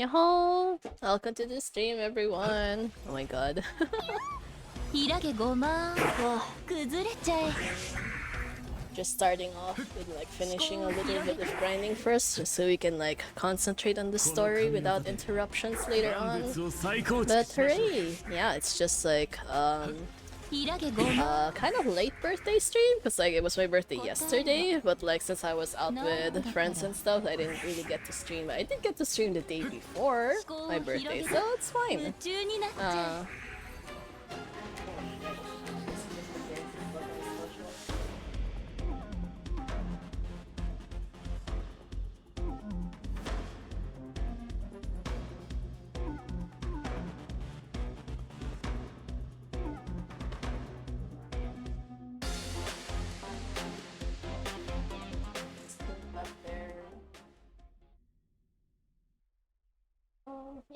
Yo, welcome to the stream, everyone. Oh my god. Just starting off with like finishing a little bit of grinding first, just so we can like concentrate on the story without interruptions later on. But hooray! Yeah, it's just like kind of late birthday stream because like it was my birthday yesterday, but like since I was out with friends and stuff, I didn't really get to stream. I did get to stream the day before my birthday, so it's fine.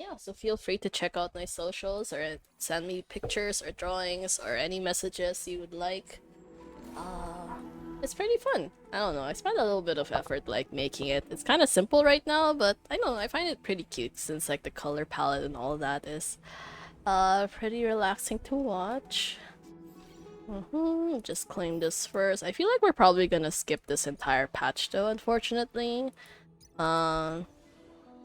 Yeah, so feel free to check out my socials or send me pictures or drawings or any messages you would like. It's pretty fun. I don't know, I spent a little bit of effort like making it. It's kind of simple right now, but I find it pretty cute since like the color palette and all that is pretty relaxing to watch. Just claim this first. I feel like we're probably gonna skip this entire patch though, unfortunately.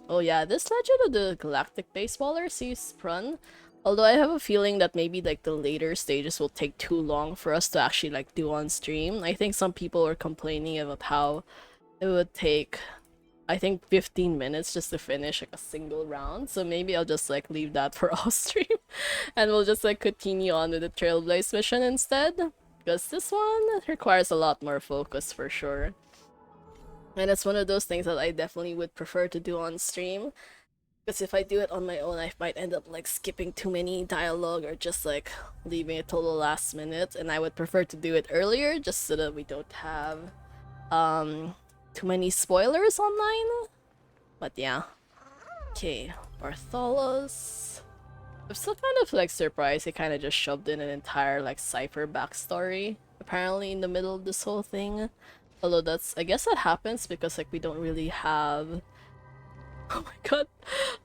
Oh yeah, this Legend of the Galactic Baseballer seems fun. Although I have a feeling that maybe like the later stages will take too long for us to actually like do on stream. I think some people were complaining about how it would take, I think 15 minutes just to finish like a single round. So maybe I'll just like leave that for off stream and we'll just like continue on with the Trailblaze mission instead. Because this one requires a lot more focus for sure. And it's one of those things that I definitely would prefer to do on stream. Because if I do it on my own, I might end up like skipping too many dialogue or just like leaving it till the last minute. And I would prefer to do it earlier just so that we don't have too many spoilers online. But yeah. Okay, Bartholos. I'm still kind of like surprised they kind of just shoved in an entire like Cypher backstory apparently in the middle of this whole thing. Although that's, I guess that happens because like we don't really have... Oh my god,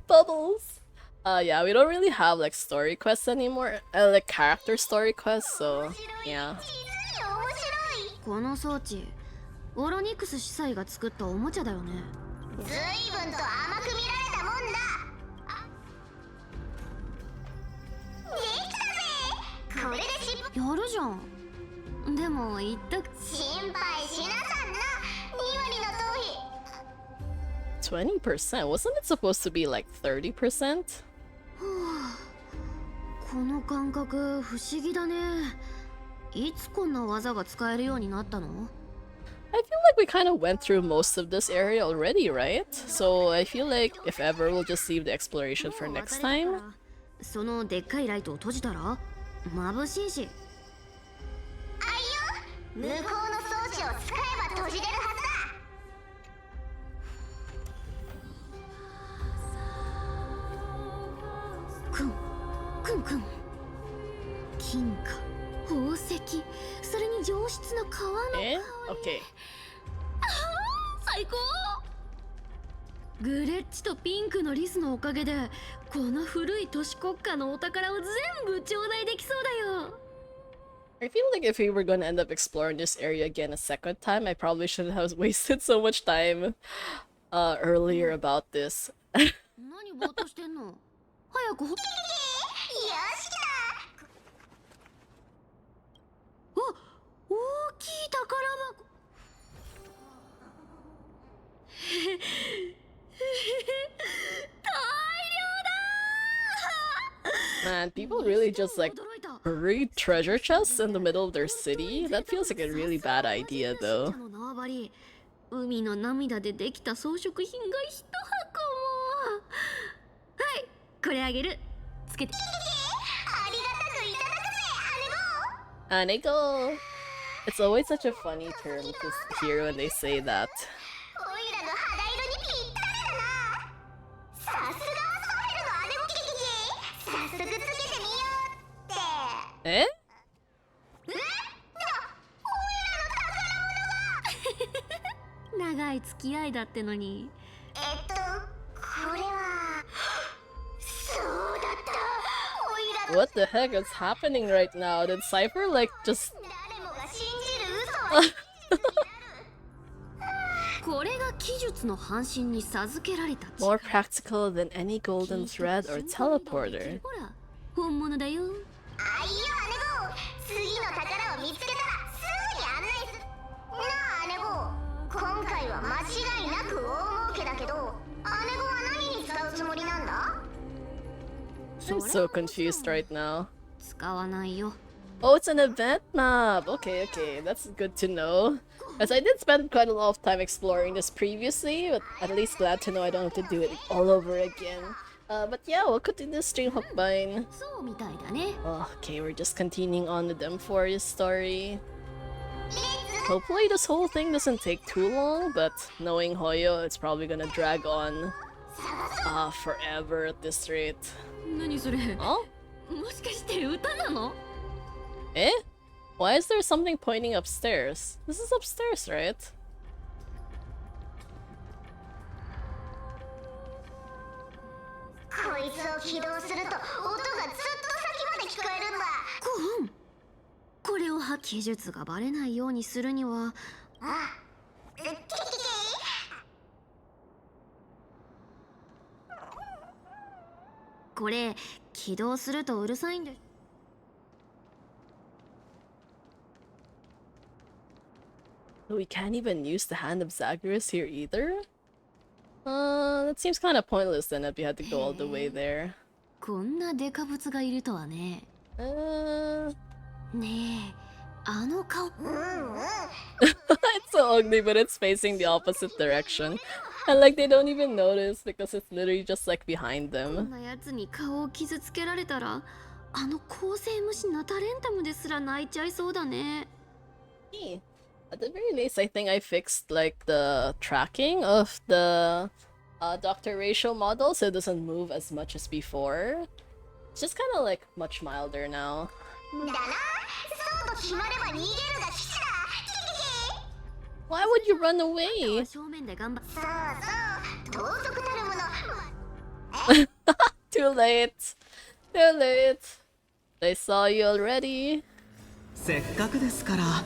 bubbles! Yeah, we don't really have like story quests anymore, like character story quests, so yeah. この装置、オロニクス司祭が作ったおもちゃだよね。随分と甘く見られたもんだ。できたぜ。これでやるじゃん。でも言っとく。心配しなさんな。2割の頭皮。 20%? Wasn't it supposed to be like 30%? この感覚不思議だね。いつこんな技が使えるようになったの? I feel like we kind of went through most of this area already, right? So I feel like if ever we'll just leave the exploration for next time. そのでっかいライトを閉じたら眩しいし。あいよ、向こうの装置を使えば閉じれるはずだ。くんくん。金貨、宝石、それに上質な川の香り。Okay. 最高。グレッチとピンクのリスのおかげでこの古い都市国家のお宝を全部頂戴できそうだよ。I feel like if we were gonna end up exploring this area again a second time, I probably shouldn't have wasted so much time earlier about this. 何ぼーっとしてんの？早くよしきた。あ、大きい宝箱。Man, people really just like buried treasure chests in the middle of their city? That feels like a really bad idea though. 海の涙でできた装飾品が一箱も。はい、これあげる。つけて。ありがたくいただくぜ、姉子。 Anego! It's always such a funny term to hear when they say that. おいらの肌色にぴったりだな。さすがソフェルの姉子ケケケ。早速つけてみようって。え？長い付き合いだってのに。これは what the heck is happening right now? Did Cypher like just 誰もが信じる嘘はこれが記述の半身に授けられた力 more practical than any golden thread or teleporter? ほら本物だよ。あいよ姉子、次の宝を見つけたらすぐに案内する。なあ姉子、今回は間違いなく大儲けだけど、姉子は何に使うつもりなんだ？ I'm so confused right now. 使わないよ。 Oh, it's an event map! Okay, okay, that's good to know. As I did spend quite a lot of time exploring this previously, but at least glad to know I don't have to do it all over again. But yeah, welcome to the stream, Hookbine. そうみたいだね。 Oh, okay, we're just continuing on with Emphoria's story. Hopefully this whole thing doesn't take too long, but knowing Hoyo, it's probably gonna drag on forever at this rate. 何それ？ Oh? もしかして歌なの？ Eh? Why is there something pointing upstairs? This is upstairs, right? こいつを起動すると音がずっと先まで聞こえるんだ。ゴン、これを記述がバレないようにするには、これ起動するとうるさいんで。We can't even use the Hand of Zagreus here either? That seems kind of pointless then if we had to go all the way there. こんなデカブツがいるとはね。ねえ、あの顔。It's so ugly, but it's facing the opposite direction. And like they don't even notice because it's literally just like behind こん them. なやつに顔を傷つけられたら、あの構成無視なタレンタムですら泣いちゃいそうだね。Hey, at the very least, I think I fixed like the tracking of the Dr. Ratio model so it doesn't move as much as before. It's just kind of like much milder now. だな、そうと決まれば逃げるが吉だ。 Why would you run away? 正面で頑張っ。そうそう、盗賊なるもの。 Too late. Too late. They saw you already. せっかくですから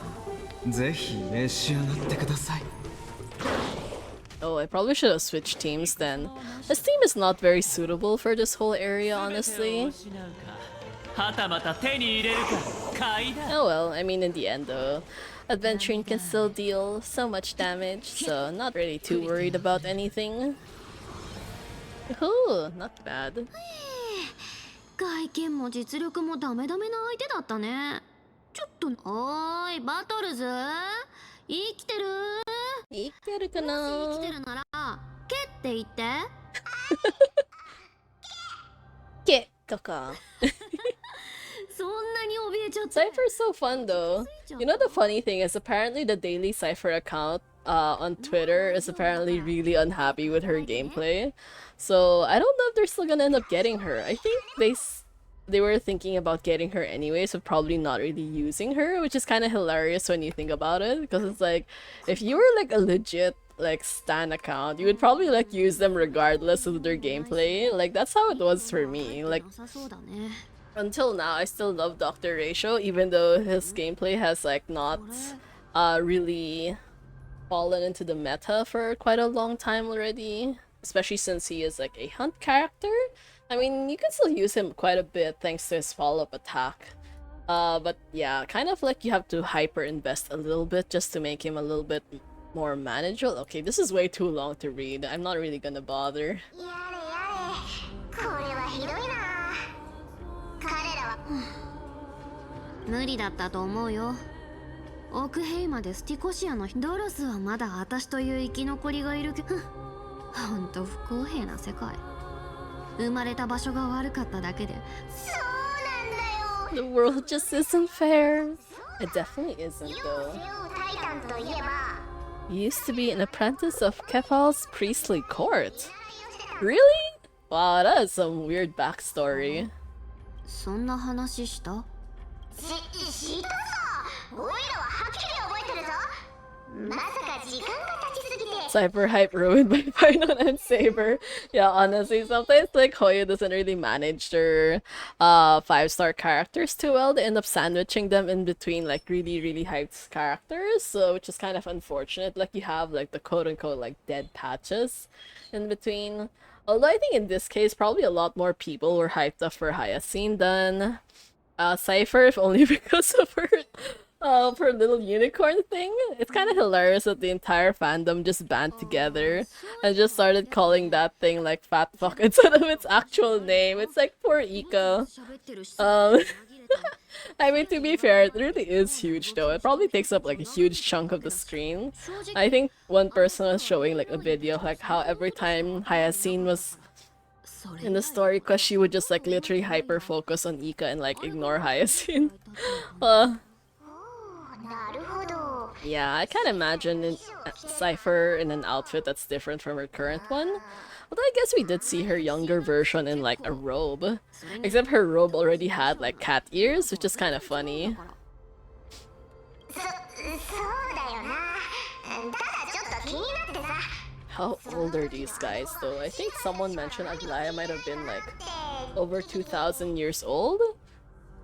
ぜひ召し上がってください。 Oh, I probably should have switched teams then. This team is not very suitable for this whole area, honestly. はたまた手に入れるか買いだ。 Oh well, I mean in the end though, Adventuring can still deal so much damage, so not really too worried about anything. Ooh, not bad. 外見も実力もダメダメな相手だったね。ちょっと、おーい、バトルズ生きてる？生きてるかな？生きてるなら、ケって言って。ケとか。そんなに怯えちゃった。 Cypher's so fun though. You know the funny thing is apparently the Daily Cypher account on Twitter is apparently really unhappy with her gameplay. So I don't know if they're still gonna end up getting her. I think they were thinking about getting her anyway, so probably not really using her, which is kind of hilarious when you think about it, because it's like if you were like a legit like stan account, you would probably like use them regardless of their gameplay. Like that's how it was for me. Like until now, I still love Dr. Ratio, even though his gameplay has like not really fallen into the meta for quite a long time already, especially since he is like a hunt character. I mean, you can still use him quite a bit thanks to his follow-up attack. But yeah, kind of like you have to hyper invest a little bit just to make him a little bit more manageable. Okay, this is way too long to read. I'm not really gonna bother. 無理だったと思うよ。奥ヘイまでスティコシアのドロスはまだ私という生き残りがいるけど、ほんと不公平な世界。生まれた場所が悪かっただけで。そうなんだよ。 The world just isn't fair. It definitely isn't though. You used to be an apprentice of Kefal's priestly court. Really? Wow, that is some weird backstory. そんな話した？したさ。おいらははっきり覚えてるぞ。まさか時間が経ちすぎて Cypher hype ruined by Pinon and Saber. Yeah, honestly, sometimes like Hoya doesn't really manage their 5-star characters too well. They end up sandwiching them in between like really hyped characters, so which is kind of unfortunate. Like you have like the quote unquote like dead patches in between. Although I think in this case probably a lot more people were hyped up for Hyacinth than Cypher, if only because of her little unicorn thing. It's kind of hilarious that the entire fandom just band together and just started calling that thing like fat fuck instead of its actual name. It's like poor Ika. I mean, to be fair, it really is huge though. It probably takes up like a huge chunk of the screen. I think one person was showing like a video of like how every time Hyacinth was in the story, because she would just like literally hyper focus on Ika and like ignore Hyacinth. Yeah, I can't imagine Cypher in an outfit that's different from her current one. Although I guess we did see her younger version in like a robe. Except her robe already had like cat ears, which is kind of funny. How old are these guys though? I think someone mentioned Aglaya might have been like over 2,000 years old.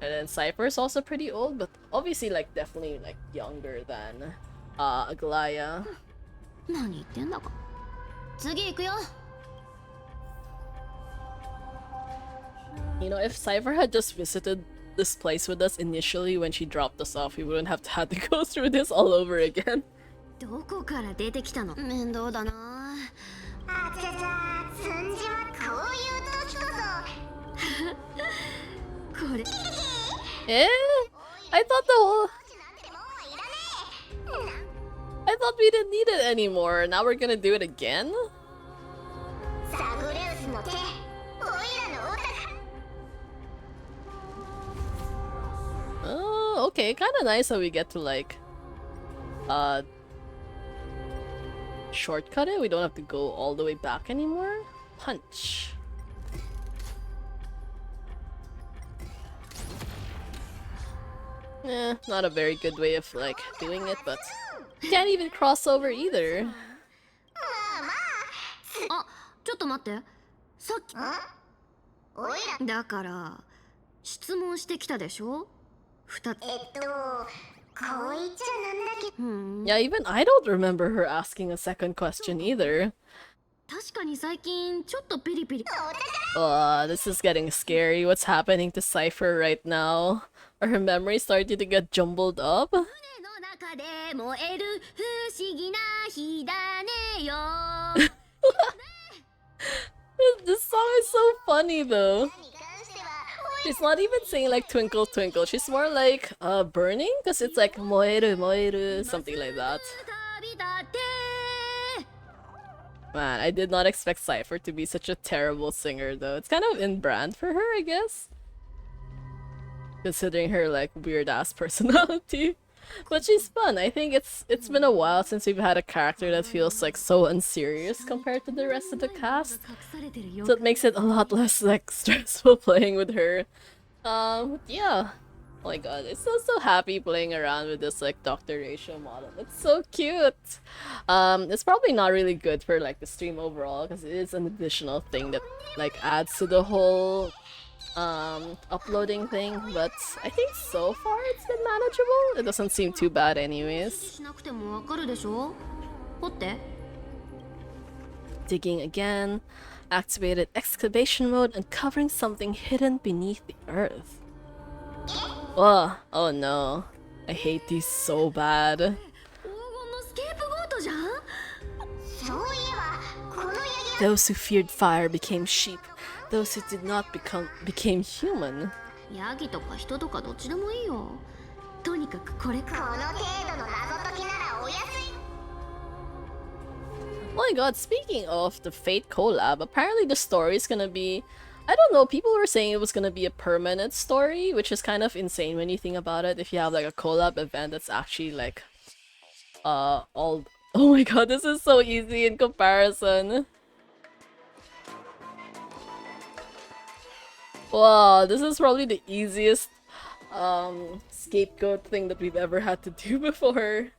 And then Cypher's also pretty old, but obviously like definitely like younger than Aglaya. You know, if Cypher had just visited this place with us initially when she dropped us off, we wouldn't have had to go through this all over again. どこから出てきたの？面倒だな。あちゃちゃ、つんじはこういう時こそ。これ。Eh? I thought the whole... I thought we didn't need it anymore. Now we're gonna do it again? Oh, okay. Kind of nice how we get to like shortcut it. We don't have to go all the way back anymore. Punch. Not a very good way of like doing it, but can't even cross over either. あ、ちょっと待って。さっき。だから質問してきたでしょ。2つ。こう言っちゃなんだけど。Yeah, even I don't remember her asking a second question either. 確かに最近ちょっとピリピリ。This is getting scary. What's happening to Cypher right now? Are her memories starting to get jumbled up? This song is so funny though. She's not even saying like twinkle twinkle. She's more like burning, because it's like moeru moeru, something like that. Man, I did not expect Cypher to be such a terrible singer though. It's kind of in brand for her, I guess. Considering her like weird ass personality. But she's fun. I think it's been a while since we've had a character that feels like so unserious compared to the rest of the cast. So it makes it a lot less like stressful playing with her. Yeah. Oh my god, I'm so happy playing around with this like Dr. Ratio model. It's so cute. It's probably not really good for like the stream overall because it is an additional thing that like adds to the whole uploading thing, but I think so far it's been manageable. It doesn't seem too bad anyways. Digging again. Activated excavation mode, uncovering something hidden beneath the earth. Oh no. I hate these so bad. Those who feared fire became sheep. Those who did not became human. Oh my god, speaking of the Fate collab, apparently the story is gonna be... I don't know, people were saying it was gonna be a permanent story, which is kind of insane when you think about it. If you have like a collab event that's actually like... all... Oh my god, this is so easy in comparison. Wow, this is probably the easiest scapegoat thing that we've ever had to do before.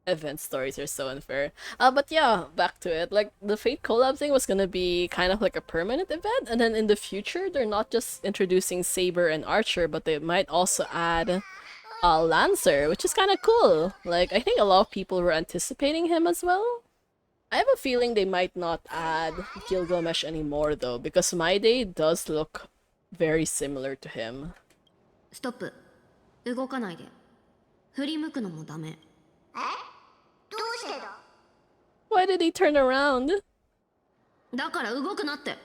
Event stories are so unfair. But yeah, back to it. Like the Fate collab thing was gonna be kind of like a permanent event, and then in the future they're not just introducing Saber and Archer, but they might also add Lancer, which is kind of cool. Like I think a lot of people were anticipating him as well. I have a feeling they might not add Gilgamesh anymore though, because My Day does look very similar to him. ストップ。動かないで。振り向くのもダメ。どうしてだ？ Why did he turn around? だから動くなって。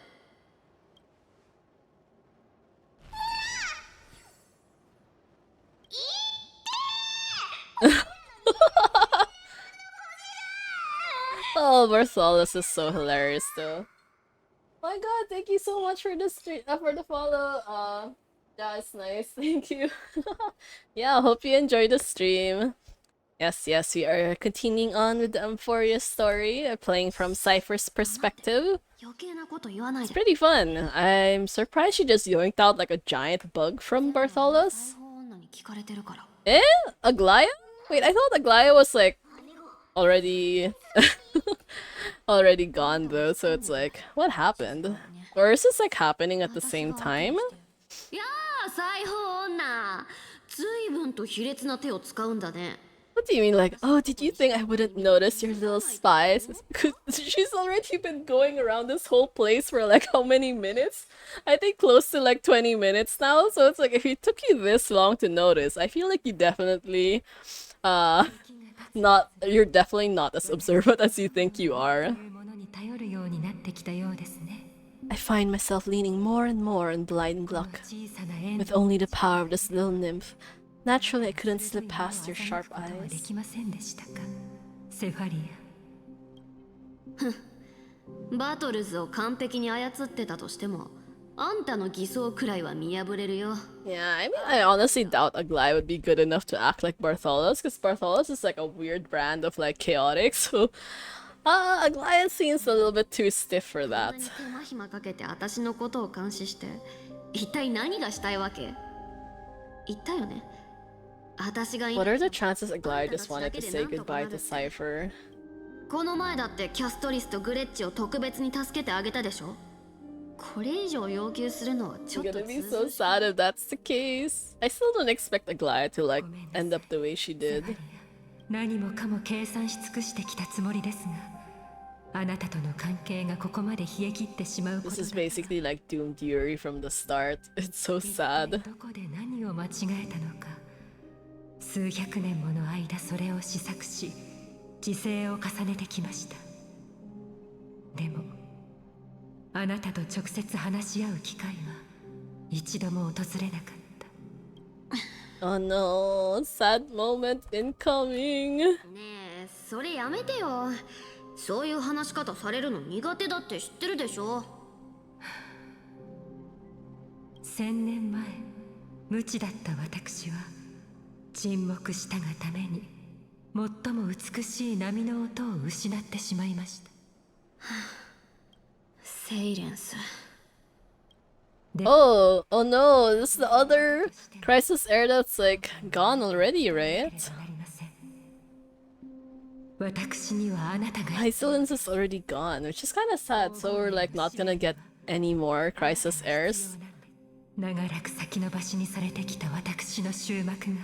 Oh, Bartholus is so hilarious though. My god, thank you so much for the for the follow. Yeah, it's nice. Thank you. Yeah, hope you enjoyed the stream. Yes, yes, we are continuing on with the Amphoria story, playing from Cypher's perspective. 余計なこと言わない It's で。 pretty fun. I'm surprised she just yoinked out like a giant bug from Bartholus. 裁縫女に聞かれてるから。 Eh? Aglaya? Wait, I thought Aglaya was like already already gone though, so it's like, what happened? Or is this like happening at the same time? いやあ、裁縫女。随分と卑劣な手を使うんだね。 What do you mean like, oh, did you think I wouldn't notice your little spies? Because she's already been going around this whole place for like how many minutes? I think close to like 20 minutes now, so it's like if it took you this long to notice, I feel like you definitely you're definitely not as observant as you think you are. I find myself leaning more and more on blind luck. With only the power of this little nymph, naturally I couldn't slip past your sharp eyes. バトルズを完璧に操ってたとしても、あんたの偽装くらいは見破れるよ。 Yeah, I mean, I honestly doubt Aglaya would be good enough to act like Bartholus, because Bartholus is like a weird brand of like chaotic, so Aglaya seems a little bit too stiff for that. 手間暇かけて私のことを監視して、一体何がしたいわけ？言ったよね。私が What are the chances Aglaya just wanted to say goodbye to Cypher? この前だってキャストリスとグレッチを特別に助けてあげたでしょ。これ以上要求するのはちょ I'm っと gonna be so sad if that's the case. I still don't expect Aglaya to like end up the way she did. 何もかも計算し尽くしてきたつもりですが、あなたとの関係がここまで冷え切ってしまうこ This と is だ。 basically like doomed Yuri from the start. It's so sad. どこで何を間違えたのか。数百年もの間それを試作し、自制を重ねてきました。でも、あなたと直接話し合う機会は一度も訪れなかった。Oh no, sad moment incoming. ねえ、それやめてよ。そういう話し方されるの苦手だって知ってるでしょ。1000年前、無知だった私は沈黙したがために最も美しい波の音を失ってしまいました。セイレンス。 Oh no, this is the other crisis air that's like gone already, right? 私にはあなたが Hysolence is already gone, which is kind of sad, so we're like not gonna get any more crisis airs. 長らく先延ばしにされてきた私の終幕が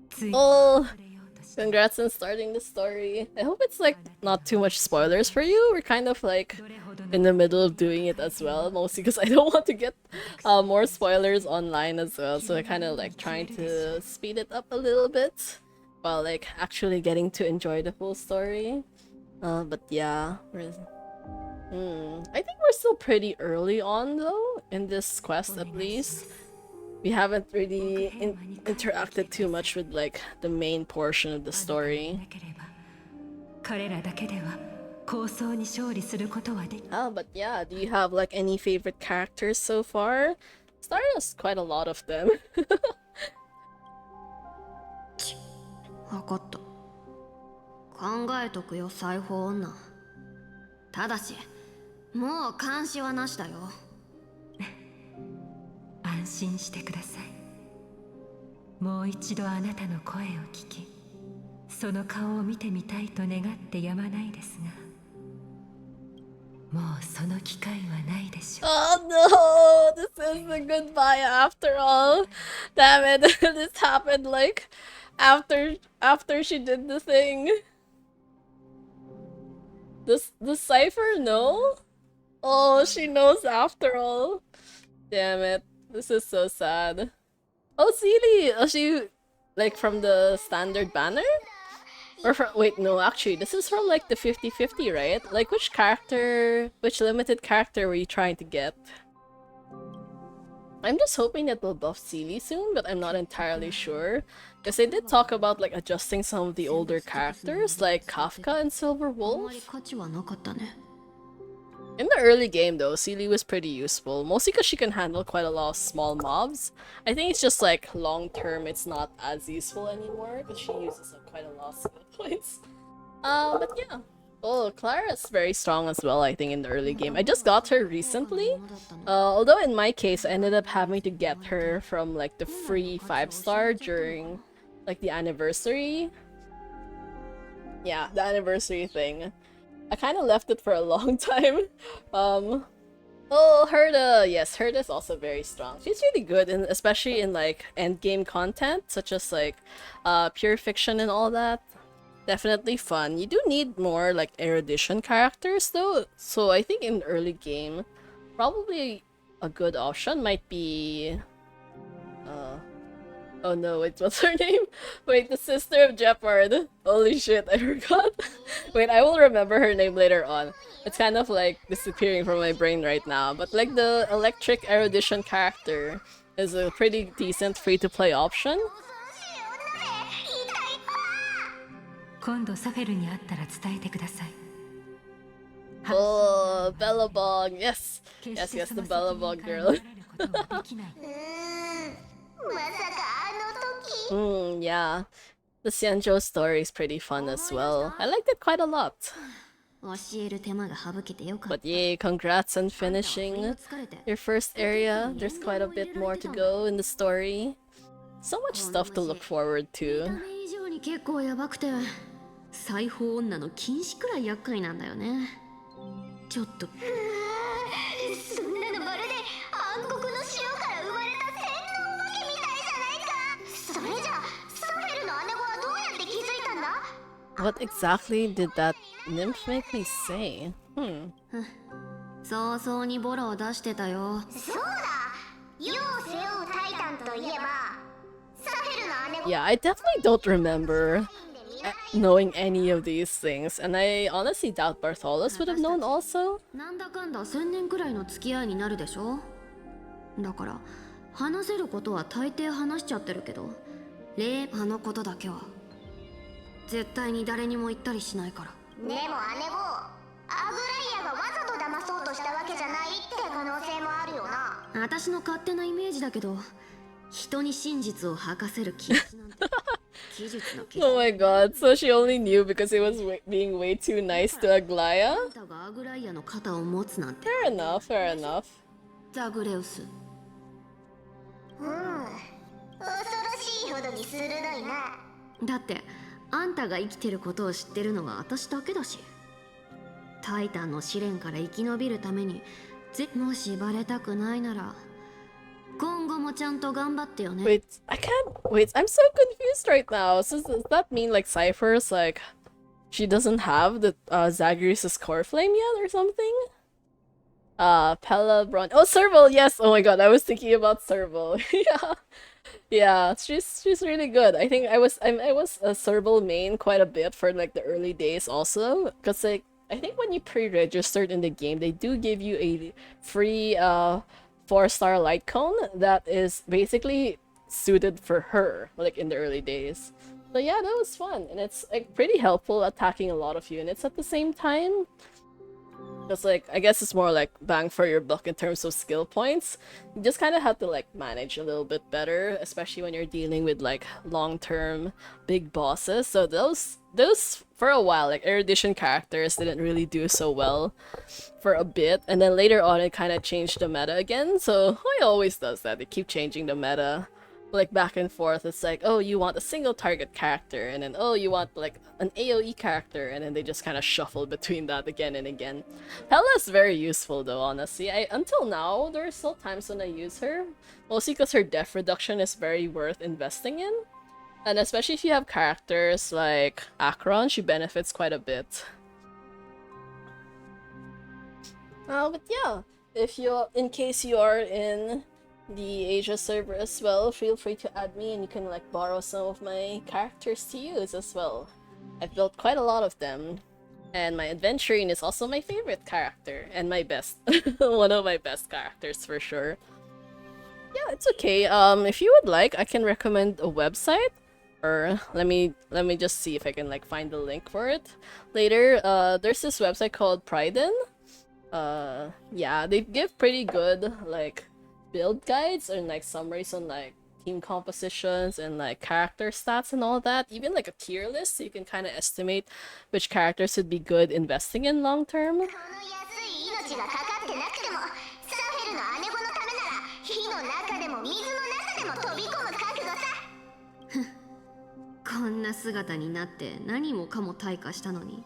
ついに Oh, 触れようとした。 congrats on starting the story. I hope it's like not too much spoilers for you. We're kind of like in the middle of doing it as well, mostly because I don't want to get more spoilers online as well, so I kind of like trying to speed it up a little bit while like actually getting to enjoy the full story. But yeah, I think we're still pretty early on though in this quest at least. We haven't really interacted too much with like the main portion of the story. 彼らだけでは構想に勝利することはでき But yeah, do you have like any favorite characters so far? Stardust quite a lot of them. 分かった。考えとくよ、裁縫女。ただし、もう監視はなしだよ。安心してください。もう一度あなたの声を聞き、その顔を見てみたいと願ってやまないですが、もうその機会はないでしょう。 Oh no! This is the goodbye after all. Damn it! This happened like after she did the thing. The cipher no? Oh, she knows after all. Damn it! This is so sad. Oh, Seely! Oh, she like from the standard banner? Or from, wait, no, actually, this is from like the 50/50, right? Like, which limited character were you trying to get? I'm just hoping that they'll buff Seely soon, but I'm not entirely sure. Because they did talk about like adjusting some of the older characters, like Kafka and Silver あんま Wolf. り価値はなかったね。 In the early game though, Seely was pretty useful, mostly because she can handle quite a lot of small mobs. I think it's just like long term it's not as useful anymore, because she uses up quite a lot of skill points. But yeah. Oh, Clara's very strong as well, I think, in the early game. I just got her recently. Although in my case, I ended up having to get her from like the free 5-star during like the anniversary. Yeah, the anniversary thing. I kind of left it for a long time. Oh, Herda! Yes, Herda is also very strong. She's really good, and especially in like endgame content, such as like pure fiction and all that. Definitely fun. You do need more like erudition characters though, so I think in early game, probably a good option might be. Oh no, wait, what's her name? Wait, the sister of Jeopard. Holy shit, I forgot. Wait, I will remember her name later on. It's kind of like disappearing from my brain right now. But like the electric erudition character is a pretty decent free-to-play option. 今度サフェルに会ったら伝えてください。 Oh, Bellabog. Yes. Yes, yes, the Bellabog girl. まさかあの時 Yeah. The Xianzhou story is pretty fun as well. I liked it quite a lot. 教える手間が省けてよかった。 But yay, congrats on finishing your first area. There's quite a bit more to go in the story. So much stuff to look forward 見た to. 目以上に結構やばくて、裁縫女の禁止くらい厄介なんだよね。ちょっとそんなのまるで暗黒の城から生まれた洗脳お化けみたいじゃないか。それじゃサフェルの姉子はどうやって気づいたんだ？ What exactly did that nymph make me say? 早々にボロを出してたよ。そうだ、世を背負うタイタンといえばサフェルの姉子 Yeah, I definitely don't remember knowing any of these things, and I honestly doubt Bartholus would have known also. なんだかんだ1000年くらいの付き合いになるでしょ。だから話せることは大抵話しちゃってるけど、例あのことだけは絶対に誰にも言ったりしないから。でも姉子、アグライアがわざと騙そうとしたわけじゃないって可能性もあるよな。私の勝手なイメージだけど、人に真実を吐かせる気持ちなんて技術の Oh my god, so she only knew because it was being way too nice to Aglaya? あんたがアグライアの肩を持つなんて。 Fair enough, fair enough. ザグレウス。恐ろしいほどに鋭いな。だってあんたが生きてることを知ってるのは私だけだし。タイタンの試練から生き延びるためにもしバレたくないなら今後もちゃんと頑張ってよね。 Wait, I can't. Wait, I'm so confused right now. So does that mean like Cypher's like she doesn't have the Zagreus' core flame yet or something? Pella Bron. Oh, Serval. Yes. Oh my god, I was thinking about Serval. Yeah, yeah. She's really good. I think I was a Serval main quite a bit for like the early days also, because like I think when you pre-registered in the game, they do give you a free 4-star light cone that is basically suited for her, like in the early days. So yeah, that was fun, and it's like pretty helpful attacking a lot of units at the same time. Because like I guess it's more like bang for your buck in terms of skill points. You just kind of have to like manage a little bit better, especially when you're dealing with like long-term big bosses. So those for a while, like erudition characters didn't really do so well for a bit, and then later on it kind of changed the meta again. So it always does that. They keep changing the meta like back and forth. It's like, oh, you want a single target character, and then oh, you want like an AoE character, and then they just kind of shuffle between that again and again. Pella's very useful though, honestly. Until now, there are still times when I use her, mostly because her def reduction is very worth investing in. And especially if you have characters like Akron, she benefits quite a bit. But yeah, if you, in case you are in the Asia server as well, feel free to add me and you can like borrow some of my characters to use as well. I've built quite a lot of them. And my adventuring is also my favorite character and my best. One of my best characters for sure. Yeah, it's okay. If you would like, I can recommend a website. Or let me just see if I can like find the link for it later. There's this website called Priden. Yeah, they give pretty good like build guides and like summaries on like team compositions and like character stats and all that. Even like a tier list, so you can kind of estimate which characters would be good investing in long term. この安い命がかかってなくてもサフェルの姉子のためなら火の中でも水の中でも飛び込む覚悟さ。こんな姿になって何もかも退化したのに、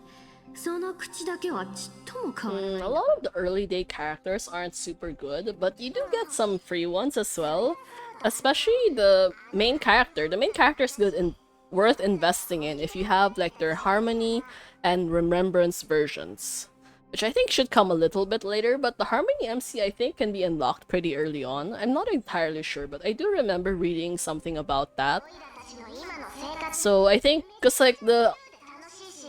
その口だけはちっとも変わらない。 A lot of the early day characters aren't super good, but you do get some free ones as well. Especially the main character. The main character is good and worth investing in if you have like their Harmony and Remembrance versions. Which I think should come a little bit later, but the Harmony MC I think can be unlocked pretty early on. I'm not entirely sure, but I do remember reading something about that. So I think, because like the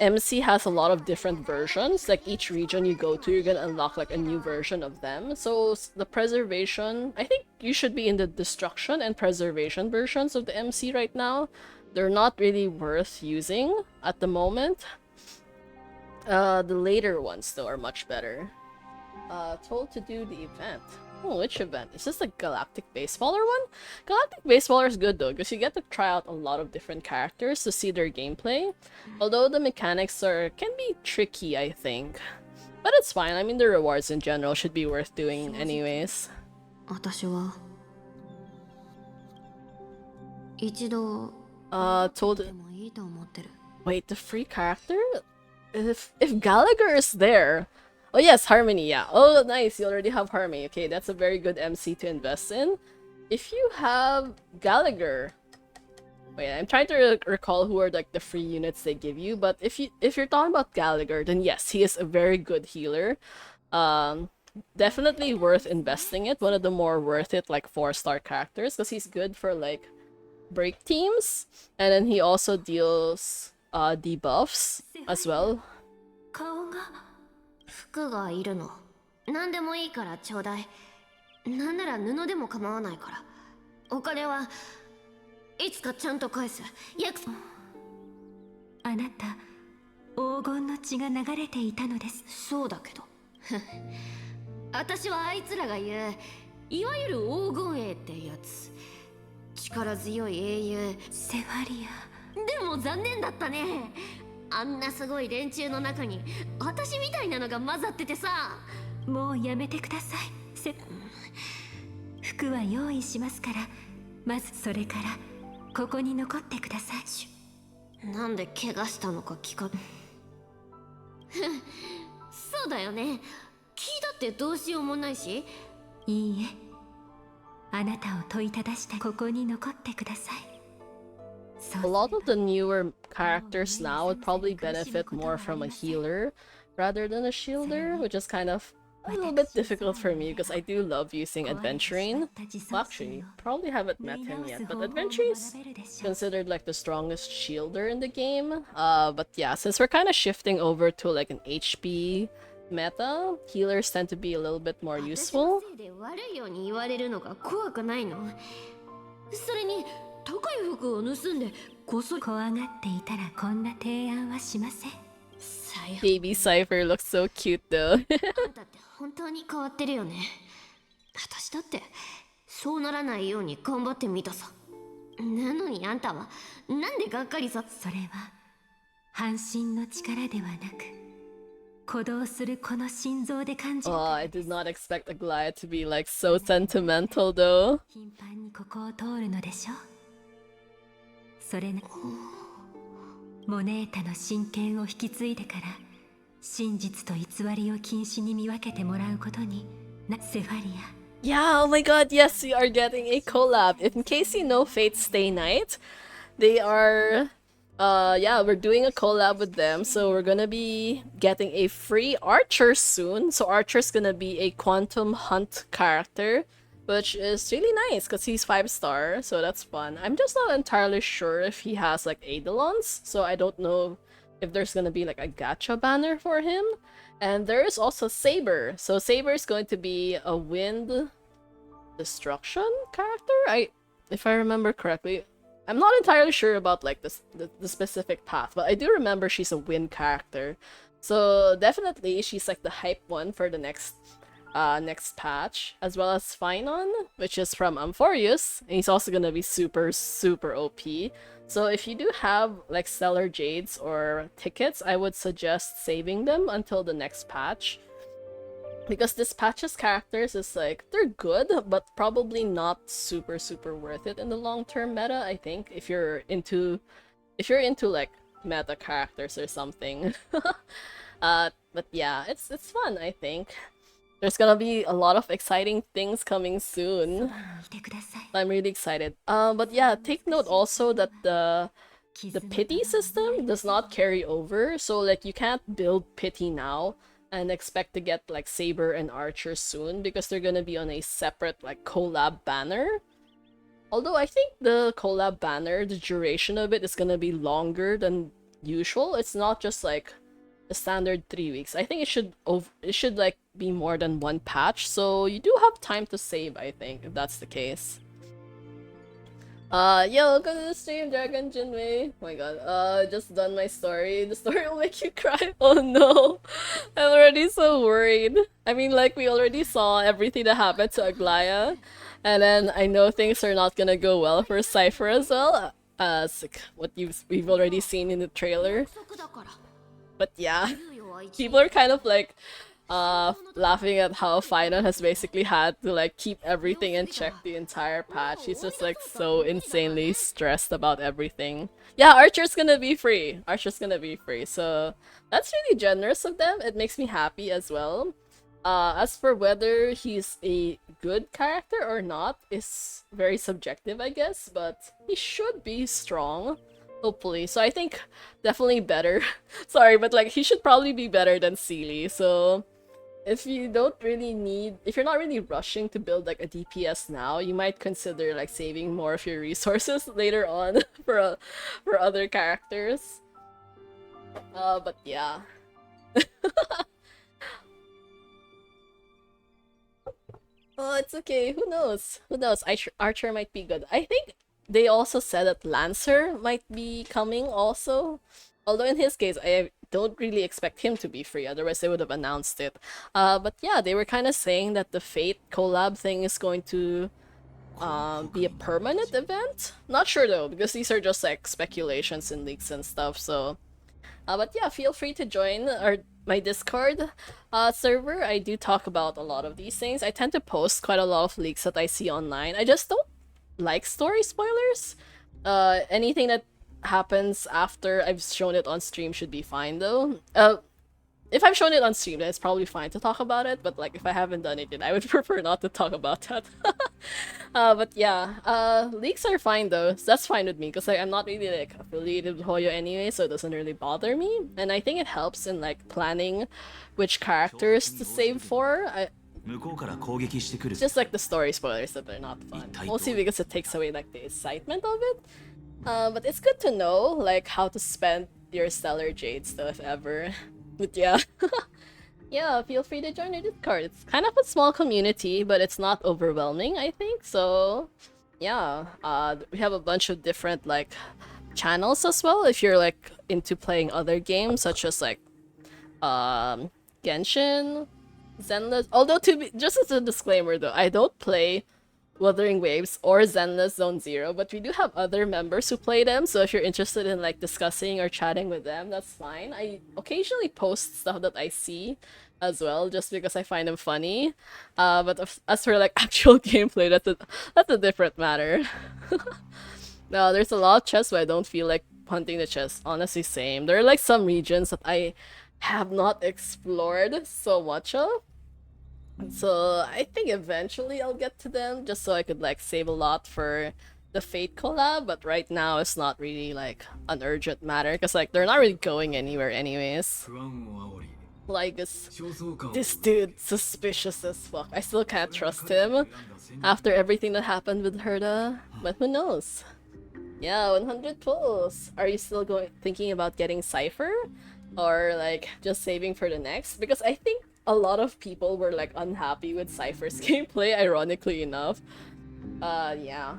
MC has a lot of different versions, like each region you go to, you're gonna unlock like a new version of them. So the preservation, I think you should be in the destruction and preservation versions of the MC right now. They're not really worth using at the moment. The later ones though are much better. Told to do the event. Oh, which event? Is this the Galactic Baseballer one? Galactic Baseballer is good though, because you get to try out a lot of different characters to see their gameplay. Although the mechanics can be tricky, I think. But it's fine, I mean the rewards in general should be worth doing anyways. 私は一度 Told... でもいいと思ってる。 Wait, the free character? If Gallagher is there... Oh yes, Harmony, yeah. Oh nice, you already have Harmony. Okay, that's a very good MC to invest in. If you have Gallagher... Wait, I'm trying to recall who are like the free units they give you, but if you're talking about Gallagher, then yes, he is a very good healer. Definitely worth investing it. One of the more worth it like 4-star characters, because he's good for like break teams, and then he also deals debuffs as well. 顔が服がいるの。何でもいいからちょうだい。なんなら布でも構わないから。お金はいつかちゃんと返す。約束。あなた黄金の血が流れていたのです。そうだけど。私はあいつらが言ういわゆる黄金衛ってやつ。力強い英雄セファリア。でも残念だったね。あんなすごい連中の中に私みたいなのが混ざっててさ。もうやめてください。服は用意しますから、まずそれからここに残ってください。なんで怪我したのか聞かそうだよね。聞いたってどうしようもないし。いいえ、あなたを問いただしたここに残ってください。 A lot of the newer characters now would probably benefit more from a healer rather than a shielder, which is kind of a little bit difficult for me because I do love using Adventuring. Well, actually, probably haven't met him yet, but Adventuring is considered like the strongest shielder in the game. But yeah, since we're kind of shifting over to like an HP meta, healers tend to be a little bit more useful. 悪いように言われるのが怖くないの。それに高い服を盗んでこっそり怖がっていたらこんな提案はしません。 Baby Cypher looks so cute though. あんたって本当に変わってるよね。私だってそうならないように頑張ってみたさ。なのにあんたはなんでがっかりさ。それは半身の力ではなく鼓動するこの心臓で感じる Oh, から I で did す not expect Aglaya to be like so sentimental though. 頻繁にここを通るのでしょそれなモネータの真剣を引き継いでから真実と偽りを禁止に見分けてもらうことになセファリア Yeah, oh my god, yes, we are getting a collab. In case you know Fate's Stay Night, they are yeah, we're doing a collab with them, so we're gonna be getting a free Archer soon. So Archer's gonna be a Quantum Hunt character, which is really nice because he's 5-star, so that's fun. I'm just not entirely sure if he has like Eidolons, so I don't know if there's gonna be like a gacha banner for him. And there is also Saber. So Saber is going to be a wind destruction character. If I remember correctly, I'm not entirely sure about like the specific path, but I do remember she's a wind character. So definitely she's like the hype one for the next patch, as well as Phynon, which is from Amphorius, and he's also gonna be super OP. So if you do have like Stellar Jades or tickets, I would suggest saving them until the next patch. Because this patch's characters is like, they're good, but probably not super worth it in the long-term meta, I think, if you're into like meta characters or something. But yeah, it's fun, I think. There's gonna be a lot of exciting things coming soon. いてください I'm really excited. But yeah, take note also that the pity system does not carry over, so like you can't build pity now and expect to get like Saber and Archer soon because they're gonna be on a separate like collab banner. Although I think the collab banner, the duration of it is gonna be longer than usual. It's not just like the standard 3 weeks. I think it should like be more than one patch, so you do have time to save, I think, if that's the case. Yo, welcome to the stream, Dragon Jinwei. Oh my god, just done my story. The story will make you cry. Oh no, I'm already so worried. I mean, like, we already saw everything that happened to Aglaya, and then I know things are not gonna go well for Cypher as well, as like, what we've already seen in the trailer. But yeah, people are kind of like laughing at how Final has basically had to like keep everything in check the entire patch. He's just like so insanely stressed about everything. Yeah, Archer's gonna be free. Archer's gonna be free. So that's really generous of them. It makes me happy as well. As for whether he's a good character or not is very subjective, I guess, but he should be strong. Hopefully. So I think definitely better. Sorry, but like he should probably be better than Sealy. So if you're not really rushing to build like a DPS now, you might consider like saving more of your resources later on for other characters. But yeah. Oh, it's okay. Who knows? Who knows? Archer might be good. I think they also said that Lancer might be coming also. Although in his case, I don't really expect him to be free, otherwise they would have announced it. But yeah, they were kind of saying that the Fate collab thing is going to be a permanent event. Not sure though, because these are just like speculations and leaks and stuff, so... but yeah, feel free to join my Discord server. I do talk about a lot of these things. I tend to post quite a lot of leaks that I see online. I just don't like story spoilers. Anything that happens after I've shown it on stream should be fine though. If I've shown it on stream, then it's probably fine to talk about it, but like if I haven't done it, then I would prefer not to talk about that. But yeah, leaks are fine though. So that's fine with me because like I'm not really like affiliated with Hoyo anyway, so it doesn't really bother me. And I think it helps in like planning which characters to save for. It's just like the story spoilers that are not fun. Mostly because it takes away like the excitement of it. But it's good to know like how to spend your Stellar Jades though, if ever. But yeah. Yeah, feel free to join our Discord. It's kind of a small community, but it's not overwhelming, I think. So yeah, we have a bunch of different like channels as well if you're like into playing other games such as like Genshin, Zenless. Although just as a disclaimer though, I don't play Wuthering Waves or Zenless Zone Zero, but we do have other members who play them, so if you're interested in like discussing or chatting with them, that's fine. I occasionally post stuff that I see as well, just because I find them funny. But as for like actual gameplay, that's a different matter. No, there's a lot of chests, but I don't feel like hunting the chests. Honestly, same. There are like some regions that I have not explored so much of. So I think eventually I'll get to them just so I could like save a lot for the Fate collab, but right now it's not really like an urgent matter because like they're not really going anywhere anyways. Like this dude suspicious as fuck. I still can't trust him after everything that happened with Herda, but who knows? Yeah, 100 pulls. Are you still thinking about getting Cypher? Or like just saving for the next? Because I think a lot of people were like unhappy with Cypher's gameplay, ironically enough. Yeah.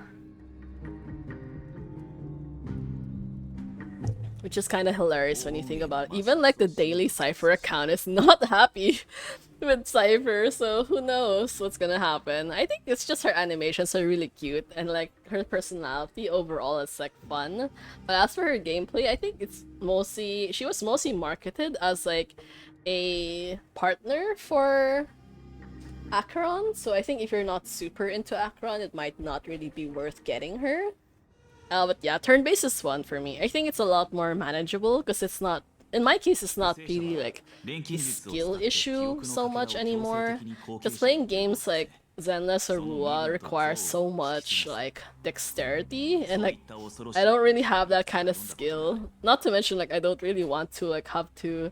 Which is kind of hilarious when you think about it. Even like the daily Cypher account is not happy with Cypher, so who knows what's gonna happen. I think it's just her animations are really cute and like her personality overall is like fun. But as for her gameplay, I think it's mostly she was mostly marketed as like a partner for Acheron, so I think if you're not super into Acheron, it might not really be worth getting her. But yeah, turn-based is fun for me. I think it's a lot more manageable because it's not, in my case, it's not really like a skill issue so much anymore. Because playing games like Zenless or Rua requires so much like dexterity, and like I don't really have that kind of skill. Not to mention like I don't really want to like have to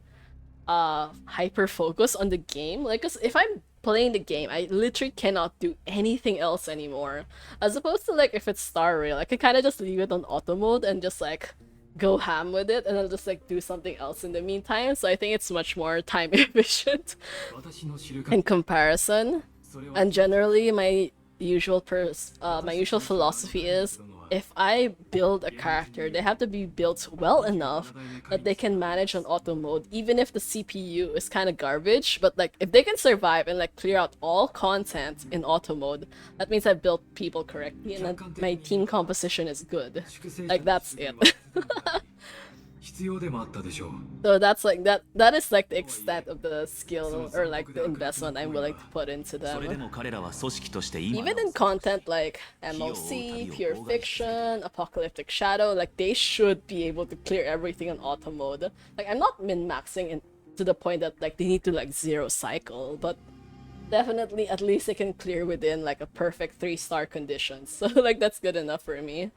hyper focus on the game. Like, cause if I'm playing the game, I literally cannot do anything else anymore. As opposed to like if it's Star Rail, I can kind of just leave it on auto mode and just like go ham with it, and I'll just like do something else in the meantime. So I think it's much more time efficient in comparison. And generally, my usual philosophy is if I build a character, they have to be built well enough that they can manage on auto mode, even if the CPU is kind of garbage. But like, if they can survive and like clear out all content in auto mode, that means I built people correctly and that my team composition is good. Like, that's it. So that's like that is like the extent of the skill or like the investment I'm willing to put into them. Even in content like MOC, Pure Fiction, Apocalyptic Shadow, like they should be able to clear everything on auto mode. Like, I'm not min-maxing to the point that like they need to like zero cycle, but definitely at least they can clear within like a perfect 3-star conditions. So like that's good enough for me.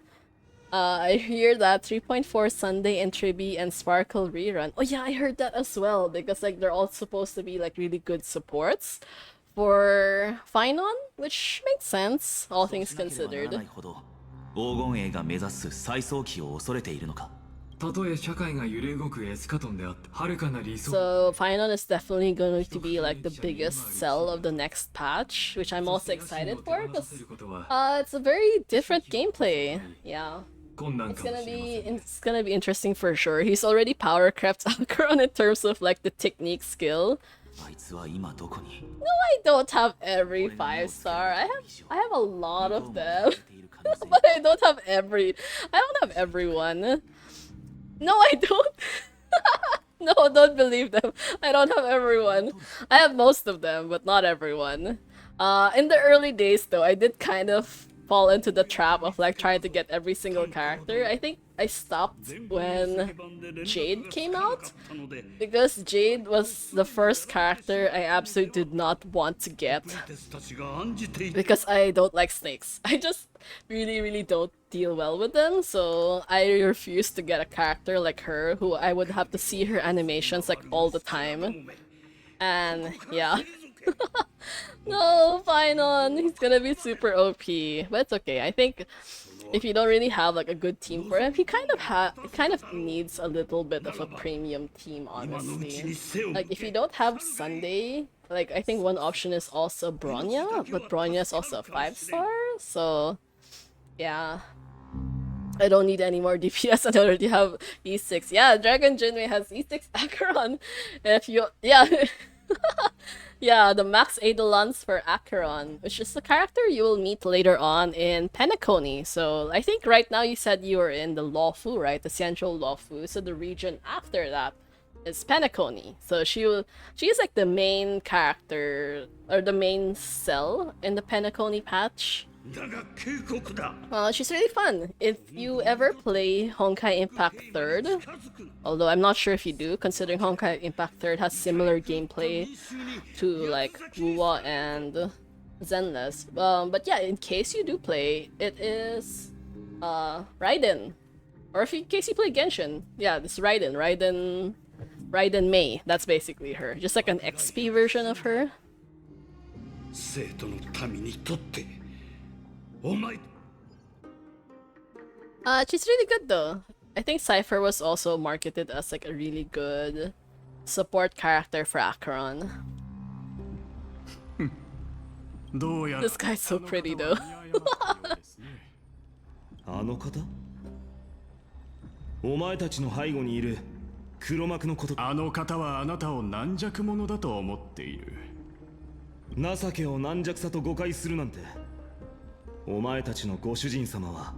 I hear that 3.4 Sunday and Tribi and Sparkle rerun. Oh yeah, I heard that as well, because like they're all supposed to be like really good supports for Finon, which makes sense, all things considered. So Finon is definitely going to be like the biggest sell of the next patch, which I'm also excited for because it's a very different gameplay. Yeah. It's gonna be interesting for sure. He's already power crept Acheron in terms of like the technique skill. No, I don't have every 5-star. I have a lot of them. But I don't have everyone. No, I don't. No, don't believe them. I don't have everyone. I have most of them, but not everyone. In the early days though, I did kind of fall into the trap of like trying to get every single character. I think I stopped when Jade came out, because Jade was the first character I absolutely did not want to get because I don't like snakes. I just really don't deal well with them, so I refused to get a character like her who I would have to see her animations like all the time. And yeah. No, Finon, he's gonna be super OP, but it's okay. I think if you don't really have like a good team for him, he kind of needs a little bit of a premium team, honestly. Like, if you don't have Sunday, like I think one option is also Bronya, but Bronya is also a 5-star, so yeah. I don't need any more DPS, and I already have E6. Yeah, Dragon Jinwei has E6 Acheron. If you, yeah. Yeah, the Max Eidolons for Acheron, which is the character you will meet later on in Penacony. So I think right now you said you were in the Lawfu, right? The Central Lawfu. So the region after that is Penacony. So she's like the main character or the main cell in the Penacony patch. Well, she's really fun. If you ever play Honkai Impact 3rd, although I'm not sure if you do, considering Honkai Impact 3rd has similar gameplay to like Wuwa and Zenless. But yeah, in case you do play, it is Raiden. Or in case you play Genshin, yeah, this Raiden Mei. That's basically her. Just like an XP version of her. 生徒の民にとってお前 She's really good though. I think Cypher was also marketed as like a really good support character for Acheron. どうやら This guy's so pretty though. あの方お前たちの背後にいる黒幕のことあの方はあなたを軟弱者だと思っている情けを軟弱さと誤解するなんてお前たちのご主人様は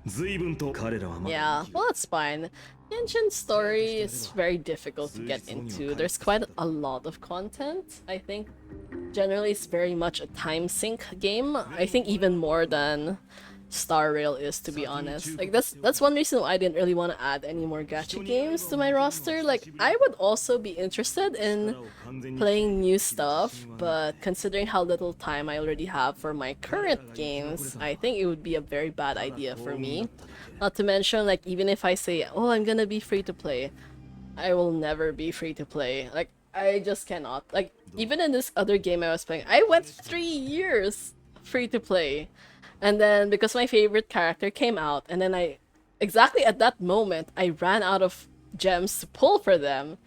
随分と彼らはま Yeah, well that's fine. Genshin's story is very difficult to get into. There's quite a lot of content. I think generally it's very much a time sink game. I think even more than Star Rail is, to be honest. Like that's one reason why I didn't really want to add any more gacha games to my roster. Like I would also be interested in playing new stuff, but considering how little time I already have for my current games, I think it would be a very bad idea for me. Not to mention, like even if I say, oh, I'm gonna be free to play, I will never be free to play. Like I just cannot. Like even in this other game I was playing, I went 3 years free to play. And then because my favorite character came out, and then exactly at that moment, I ran out of gems to pull for them.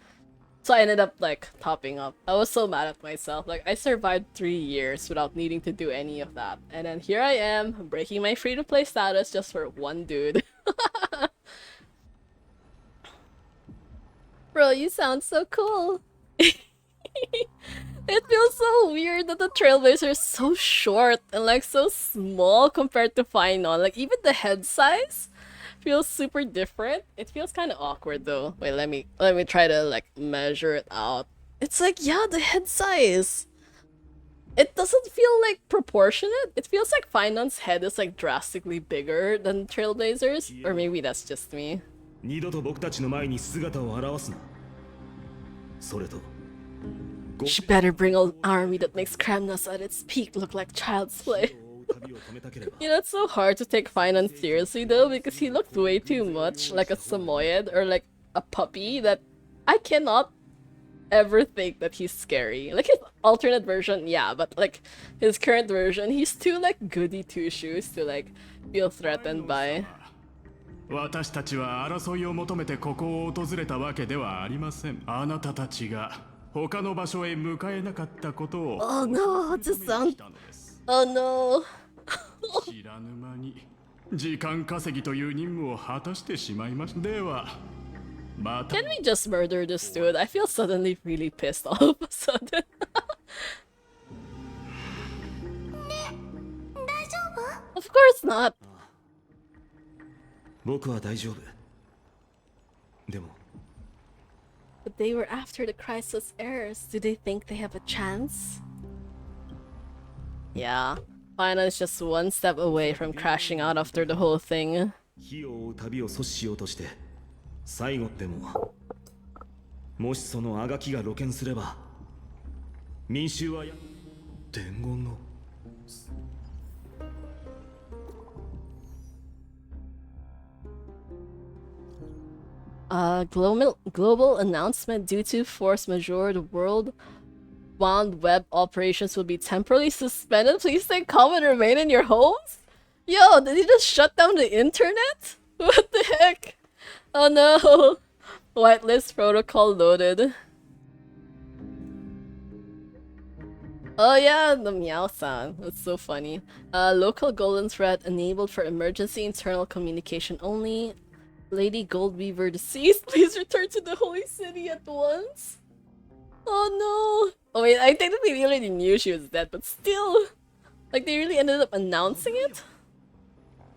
So I ended up like topping up. I was so mad at myself. Like I survived 3 years without needing to do any of that. And then here I am, breaking my free-to-play status just for one dude. Bro, you sound so cool. It feels so weird that the Trailblazer is so short and like so small compared to Finon. Like even the head size feels super different. It feels kind of awkward though. Wait, let me try to like measure it out. It's like, yeah, the head size. It doesn't feel like proportionate. It feels like Finon's head is like drastically bigger than Trailblazer's, or maybe that's just me. 二度と僕たちの前に姿を現すなそれと She better bring an army that makes Kramnos at its peak look like child's play. You know, it's so hard to take Finon seriously though, because he looked way too much like a Samoyed or like a puppy that I cannot ever think that he's scary. Like his alternate version, yeah, but like his current version, he's too like goody two-shoes to like feel threatened by. 私たちは争いを求めてここを訪れたわけではありませんあなたたちが他の場所へ向かえなかったことを Oh no, it's a sound. Oh no. 知らぬ間に時間稼ぎという任務を果たしてしまいましたではまた Can we just murder this dude? I feel suddenly really pissed all of a sudden. 大丈夫 Of course not. 僕は大丈夫でも But they were after the Chrysalis heirs. Do they think they have a chance? Yeah. Final is just one step away from crashing out after the whole thing. 火を追う旅を阻止しようとして最後でももしそのあがきが露見すれば民衆は伝言の Global announcement due to force majeure. The world-bound web operations will be temporarily suspended. Please stay calm and remain in your homes? Yo, did he just shut down the internet? What the heck? Oh no! Whitelist protocol loaded. Oh yeah, the meow sound. That's so funny. Local golden thread enabled for emergency internal communication only. Lady Goldweaver deceased. Please return to the holy city at once. Oh no. Oh wait, I technically we already knew she was dead, but still, like they really ended up announcing it.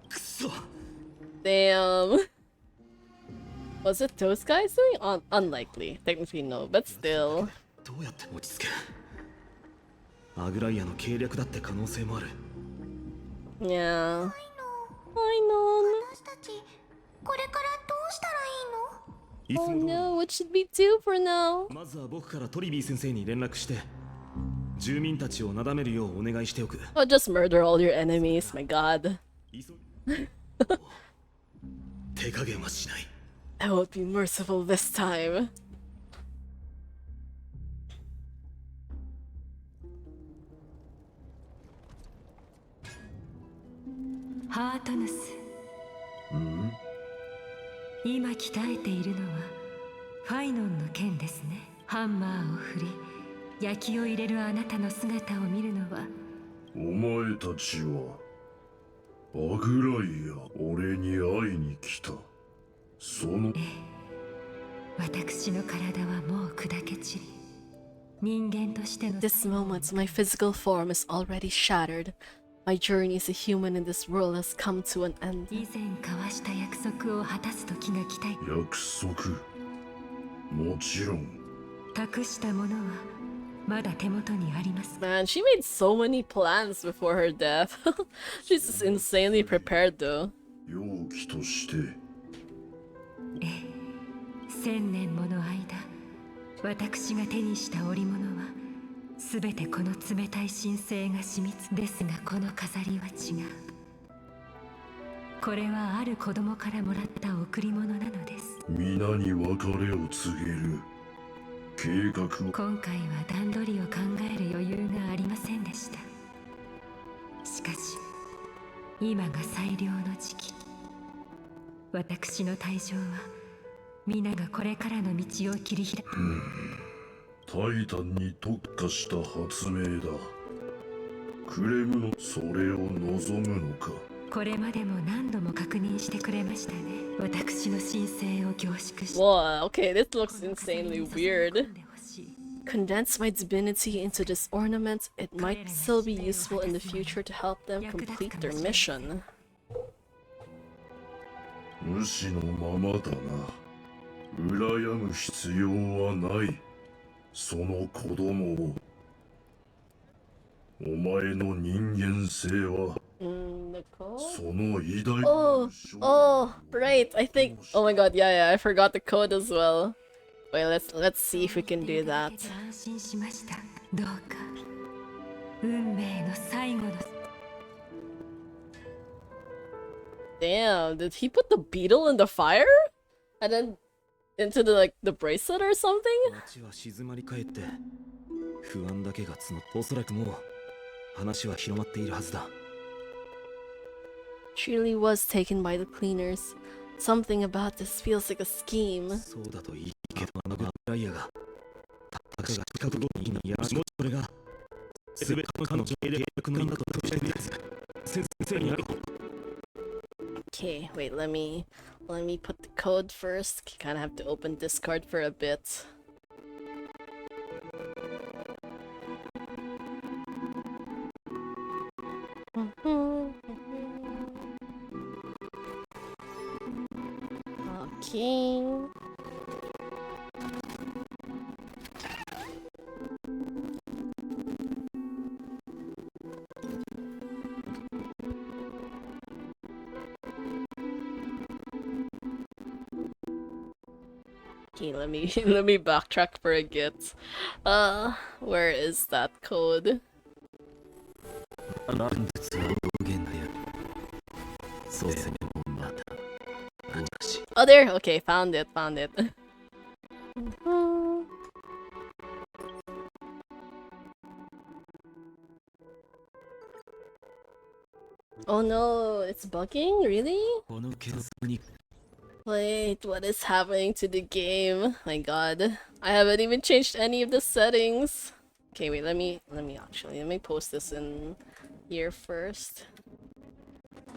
くそ Damn. Was it those guys doing? Unlikely. Technically no, but still. どうやって落ち着けアグライアの計略だって可能性もある Yeah. I know. 私たちこれからどうしたらいいのいつ Oh も通り no, what should we do for now? まずは僕からトリビー先生に連絡して住民たちをなだめるようお願いしておく I'll just murder all your enemies, my god. 急手加減はしない I will be merciful this time. ハートヌス今鍛えているのはファイノンの剣ですねハンマーを振り焼きを入れるあなたの姿を見るのはお前たちはアグライア俺に会いに来たその私の体はもう砕け散り人間としての This moment, my physical form is already shattered. My journey as a human in this world has come to an end. 以前交わした約束を果たす時が来た約束もちろん託したものはまだ手元にあります Man, she made so many plans before her death. She's just insanely prepared though. 容器として1000年もの間私が手にした織物は全てこの冷たい神聖が染みつですがこの飾りは違うこれはある子供からもらった贈り物なのです皆に別れを告げる計画を今回は段取りを考える余裕がありませんでしたしかし今が最良の時期私の退場は皆がこれからの道を切り開くタイタンに特化した発明だクレムのそれを望むのかこれまでも何度も確認してくれましたね私の神聖を凝縮し Whoa, okay, this looks insanely weird. Condense my divinity into this ornament. It might still be useful in the future to help them complete their mission. 無視のままだな羨む必要はないその子供をお前の人間性は The code? その偉大 Oh, right. I think. Oh my god, yeah, I forgot the code as well. Wait, let's see if we can do that. 安心しましたどうか運命の最後の Damn, did he put the beetle in the fire? And then into the bracelet or something? 街は静まり返って不安だけが募っておそらくもう話は広まっているはずだ Truly was taken by the cleaners. Something about this feels like a scheme. そうだといいけどあのアグライアがたかが近くにいやそれが全て彼女の計画の因だとしているやつ先生にある Okay, wait, let me put the code first. Kinda have to open Discord for a bit. Okay. Okay, let me let me backtrack for a bit. Where is that code? 乱物は道元だよそうせねまたしかし Oh, there. Okay, found it. Oh no, it's bugging? Really? このケースに Wait, what is happening to the game? My god. I haven't even changed any of the settings. Okay, wait, let me post this in here first.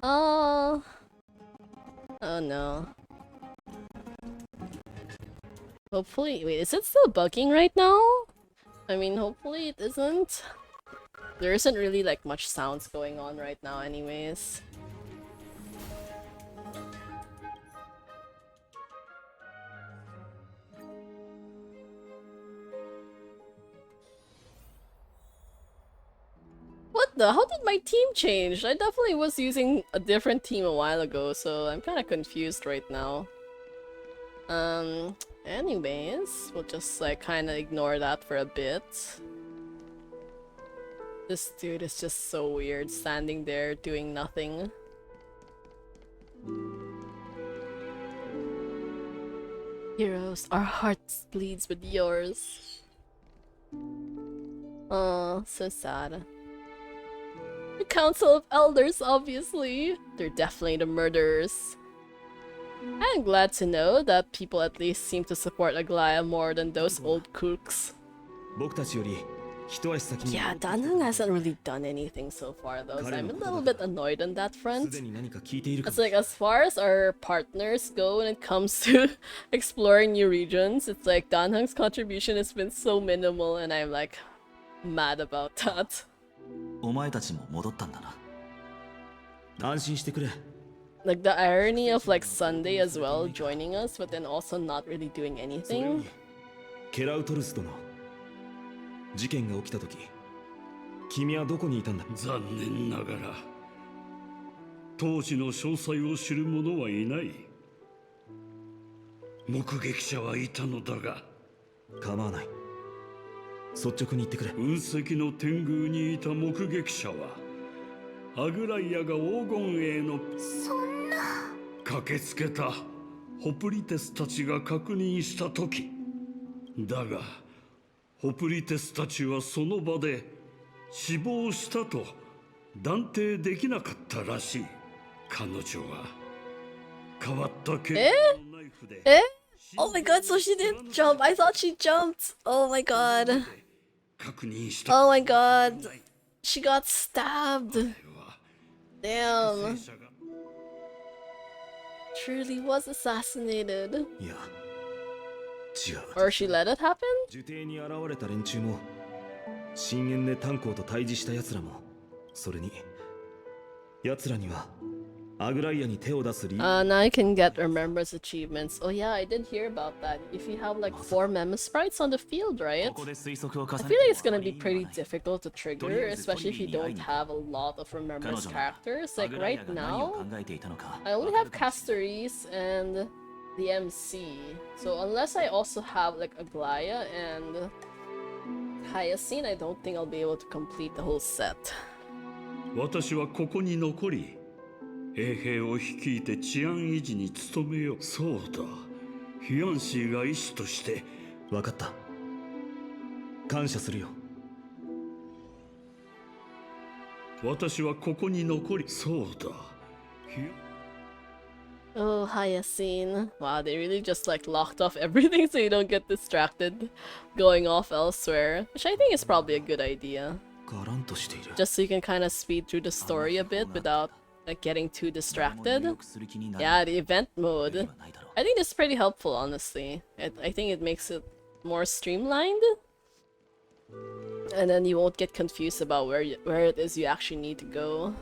Oh no. Hopefully, wait, is it still bugging right now? I mean, hopefully it isn't. There isn't really like much sounds going on right now anyways. What the? How did my team change? I definitely was using a different team a while ago, so I'm kind of confused right now. Anyways, we'll just like kind of ignore that for a bit. This dude is just so weird, standing there doing nothing. Heroes, our hearts bleeds with yours. Oh, so sad. The Council of Elders, obviously. They're definitely the murderers. I'm glad to know that people at least seem to support Aglaya more than those old crooks. 僕たちより一足先に Yeah, Danheng hasn't really done anything so far though, so I'm a little bit annoyed on that す front. でに何か聞いているか It's like, as far as our partners go when it comes to exploring new regions, it's like Danheng's contribution has been so minimal and I'm like mad about that. お前たちも戻ったんだな。安心してくれ。 Like the irony of like Sunday as well joining us, but then also not really doing それよ anything. りケラウトルス殿、事件が起きた時、君はどこにいたんだ。残念ながら当時の詳細を知る者はいない。目撃者はいたのだが、構わない。率直に言ってくれ。雲石の天宮にいた目撃者はアグライアが黄金衛の駆けつけたホプリテスたちが確認した時だが、ホプリテスたちはその場で死亡したと断定できなかったらしい。彼女は変わった毛のナイフで Eh? Oh my god, so she did jump. I thought she jumped. Oh my god. 確認した。 Oh my god. She got stabbed. Damn. Truly was assassinated. いや、違う。 Or she let it happen? 樹底に現れた連中も、深淵で炭鉱と対峙した奴らも、それに奴らにはアグライアに手を出す理由。 Now I can get remembrance achievements. Oh yeah, I did hear about that. If you have like 4 meme sprites on the field, right? ここで推測を重 I ね feel like it's gonna be pretty difficult to trigger, especially if you don't have a lot of remembrance characters. Like right now, 考えていたのか。 I only have Castoris and the MC. So unless I also have like Aglaya and Hyacinth, I don't think I'll be able to complete the whole set. 私はここに残り衛兵を率いて治安維持に努めよう。そうだ、ヒアンシーが医師として。分かった。感謝するよ。私はここに残り。そうだ。 Oh, Hyacinth. Wow, they really just like locked off everything so you don't get distracted going off elsewhere, which I think is probably a good idea. ガランとしている。 Just so you can kind of speed through the story a bit without like getting too distracted. Yeah, the event mode. I think this is pretty helpful, honestly. I think it makes it more streamlined. And then you won't get confused about where it is you actually need to go.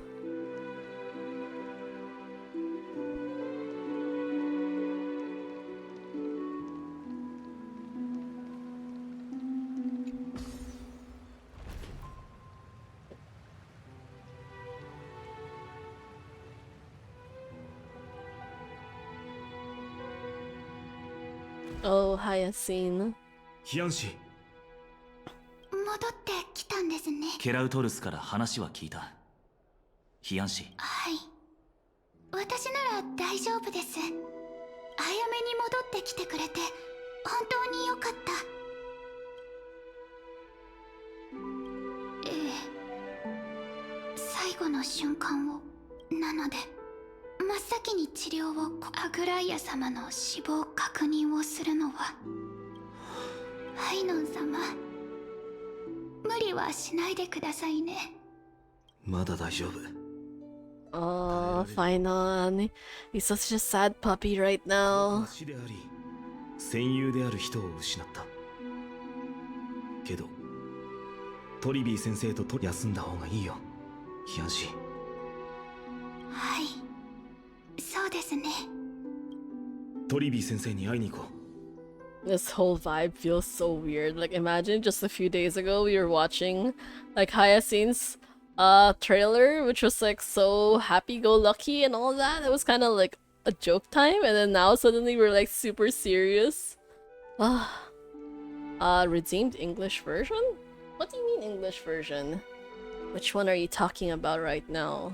Oh, Hyacinth. ヒアンシー。戻ってきたんですね。ケラウトルスから話は聞いた。ヒアンシー。はい、私なら大丈夫です。早めに戻ってきてくれて本当によかった。最後の瞬間を。なので真っ先に治療を。アグライア様の死亡確認をするのは。ハイノン様、無理はしないでくださいね。まだ大丈夫。 Oh, Finon. He's such a sad puppy right now. 死であり、戦友である人を失った。けど、トリビー先生と休んだ方がいいよ、ヒヤンシ。はい、そうですね。トリビー先生に会いに行こう。 This whole vibe feels so weird. Like, imagine just a few days ago we were watching like Hyacinth's trailer, which was like so happy-go-lucky and all that. It was kind of like a joke time, and then now suddenly we're like super serious. Redeemed English version? What do you mean English version? Which one are you talking about right now?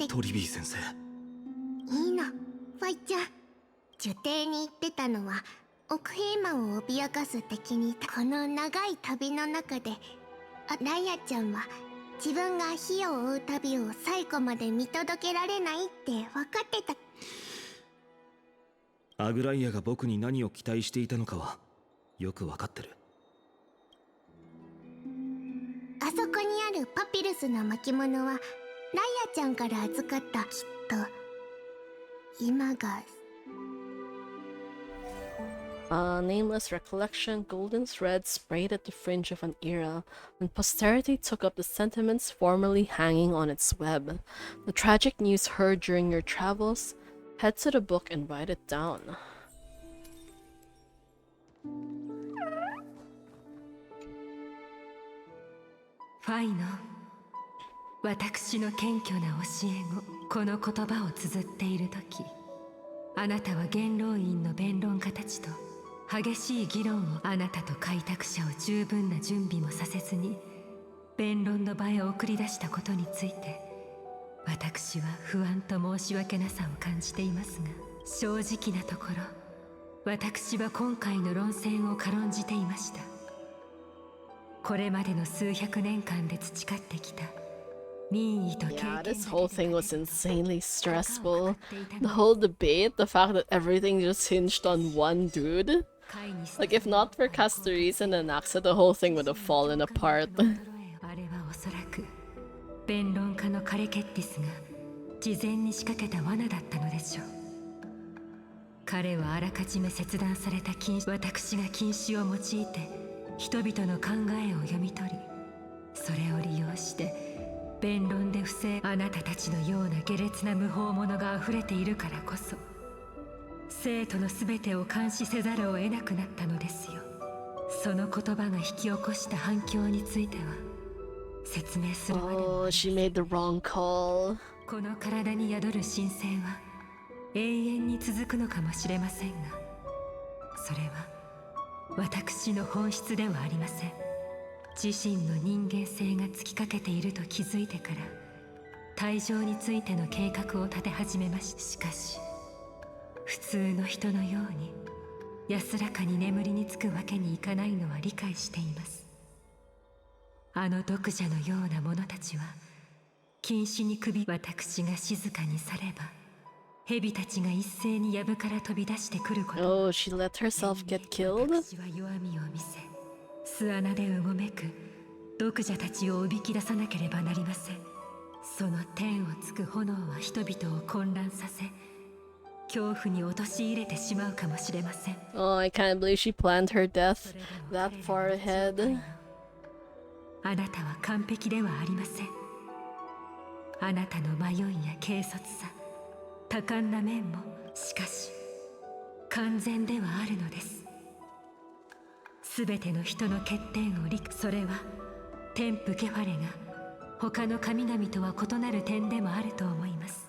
Toribi トリビー先生。いいの、ファイちゃん。受刑に行ってたのは奥平満を脅かす敵にこの長い旅の中で、ライアちゃんは自分が火を追う旅を最後まで見届けられないって分かってた。アグライアが僕に何を期待していたのかはよく分かってる。あそこにあるパピルスの巻物はライアちゃんから預かった。きっと今がNameless recollection, golden thread sprayed at the fringe of an era, when posterity took up the sentiments formerly hanging on its web. The tragic news heard during your travels, head to the book and write it down. ファイの私の謙虚な教え子、この言葉を綴っている時、あなたは元老院の弁論家たちと激しい議論を、あなたと開拓者を十分な準備もさせずに弁論の場へ送り出したことについて、私は不安と申し訳なさを感じていますが、正直なところ私は今回の論戦を軽んじていました。これまでの数百年間で培ってきた民意と経験 Yeah, this whole thing was insanely stressful. The whole debate, the fact that everything just hinged on one dude. Like, if not for Castoris and Anaxa, the whole thing would have fallen apart. あれはおそらく弁論家のカレケッティスが事前に仕掛けた罠だったのでしょう。彼はあらかじめ切断された私が禁止を用いて人々の考えを読み取り、それを利用して弁論であなたたちのような下劣な無法者が溢れているからこそ、生徒の全てを監視せざるを得なくなったのですよ。その言葉が引き起こした反響については説明するまでも。 Oh, she made the wrong call. この体に宿る神聖は永遠に続くのかもしれませんが、それは私の本質ではありません。自身の人間性が尽きかけていると気づいてから退場についての計画を立て始めました。しかし普通の人のように安らかに眠りにつくわけにいかないのは理解しています。あの読者のような者たちは禁止に私が静かにされば蛇たちが一斉に藪から飛び出してくること。 Oh, she let herself get killed? 私は弱みを見せ、巣穴でうごめく読者たちをおびき出さなければなりません。その天をつく炎は人々を混乱させ、恐怖に陥れてしまうかもしれません。 Oh, I can't believe she planned her death that far ahead. あなたは完璧ではありません。あなたの迷いや軽率さ、多感な面もしかし完全ではあるのです。すべての人の欠点をそれはテンプ・ケファレが他の神々とは異なる点でもあると思います。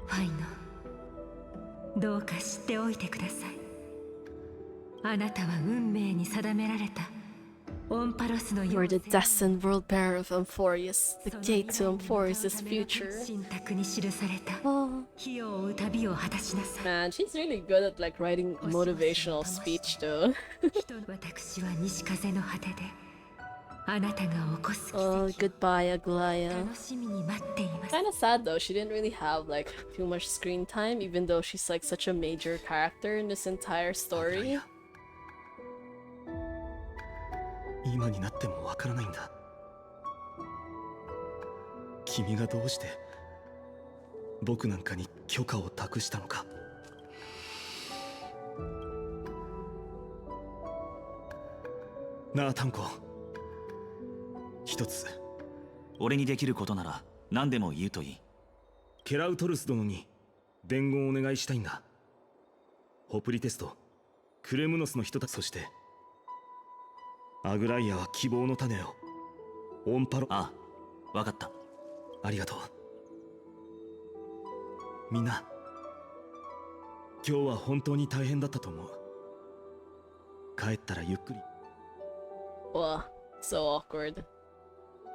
ファイノ、どうか知っておいてください。あなたは運命に定められたオンパロスのよう You're the destined world bearer of Amphorius, the gate to Amphorius' future. 信託に記された Oh. 火を追う旅を果たしなさい。 Man, she's really good at like writing motivational speech though. 私は西風の果てであなたが起こす奇 Oh, 跡 goodbye, Aglaya. 楽しみに待っています。 Kind of sad though, she didn't really have like too much screen time, even though she's like such a major character in this entire story. 今になってもわからないんだ。君がどうして僕なんかに許可を託したのか。なあタンコ、一つ俺にできることなら何でも言うといい。ケラウトルス殿に伝言をお願いしたいんだ。ホプリテスト、クレムノスの人たち、そしてアグライアは希望の種をオンパロ。ああ、わかった。ありがとう。みんな、今日は本当に大変だったと思う。帰ったらゆっくり。 Wow, so awkward.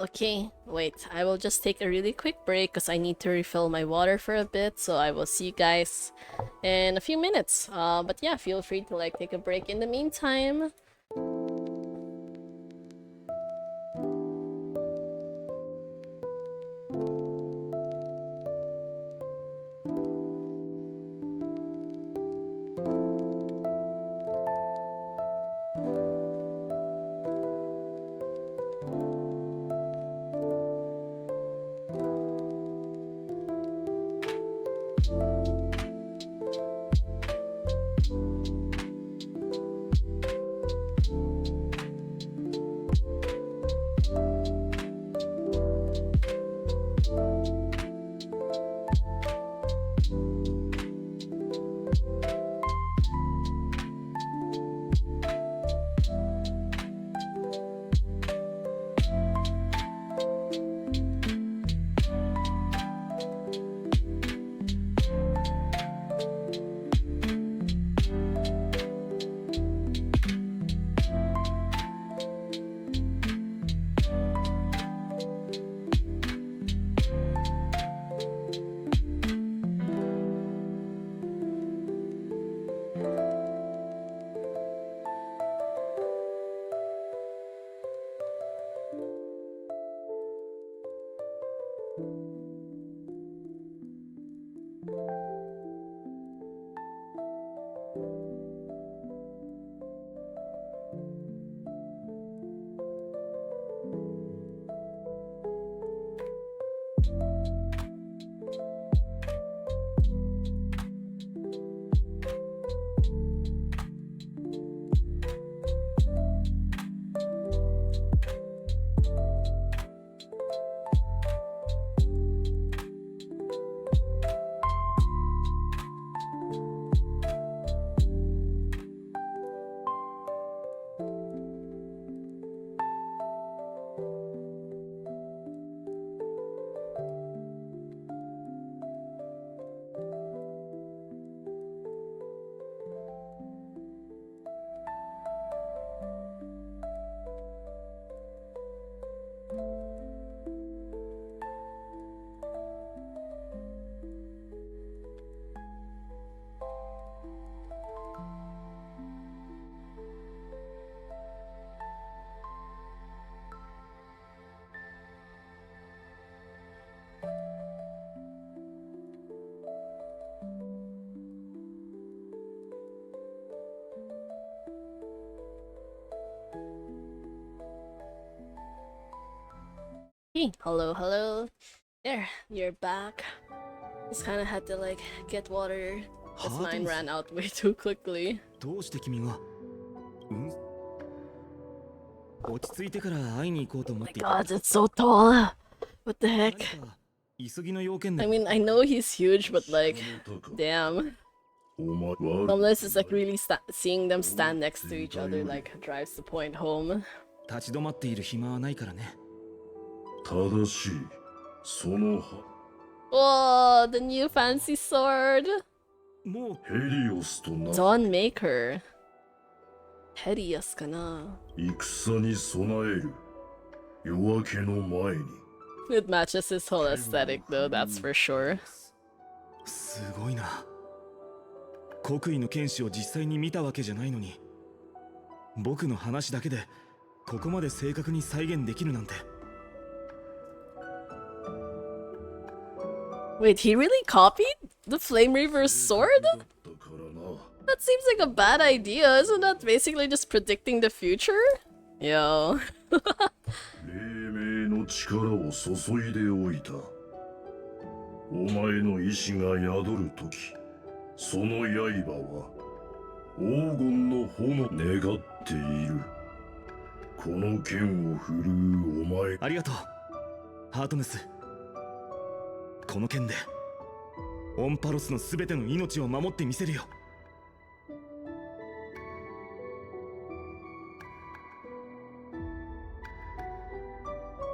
Okay, wait, I will just take a really quick break because I need to refill my water for a bit, so I will see you guys in a few minutes. But yeah, feel free to like take a break in the meantime. Hey, hello, hello. There, you're back. Just kind of had to like get water because mine ran out way too quickly. どうして君が落ち着いてから会いに行こうと思っていた。 God, it's so tall. What the heck? 急ぎの要件 I で mean, I know he's huge, but like, damn. Unless it's like really seeing them stand next to each other like drives the point home. 立ち止まっている暇はないからね。正しい。その Oh, the new fancy sword. もうヘリオスとな Dawn Maker. Hedius かな? 戦に備える。夜明けの前に。 It matches his whole aesthetic though, that's for sure. すごいな。国威の剣士を実際に見たわけじゃないのに、僕の話だけでここまで正確に再現できるなんて。 Wait, he really copied the Flame Reaver's sword? That seems like a bad idea. Isn't that basically just predicting the future? Yo. 黎明の力を注いでおいた。お前の意志が宿るとき、その刃は黄金の炎願っている。この剣を振るうお前。ありがとう、ハートネス。この剣でオンパロスのすべての命を守ってみせるよ。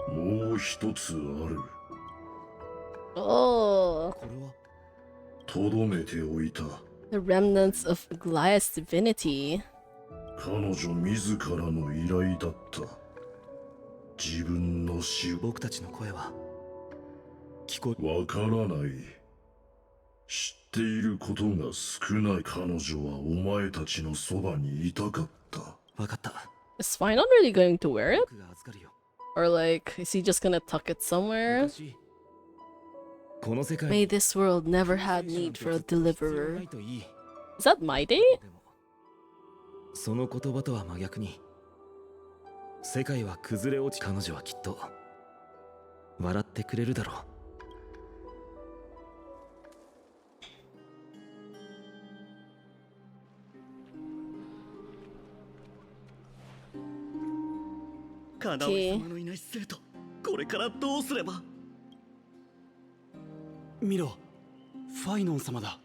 もう一つある。 Oh. これはとどめておいた。 The remnants of Goliath's divinity. 彼女自らの依頼だった。自分の死。僕たちの声は聞こえ。わからない。知っていることが少ない。彼女はお前たちのそばにいたかった。わかった。 Is Final really going to wear it? 僕が預かるよ。 Or like, is he just gonna tuck it somewhere? 昔この世界 May this world never had need for a 必要な deliverer. いといい。 Is that my day? でもその言葉とは真逆に、世界は崩れ落ち、彼女はきっと笑ってくれるだろう。カナエ様のいない生徒、これからどうすれば。見ろ、ファイノン様だ。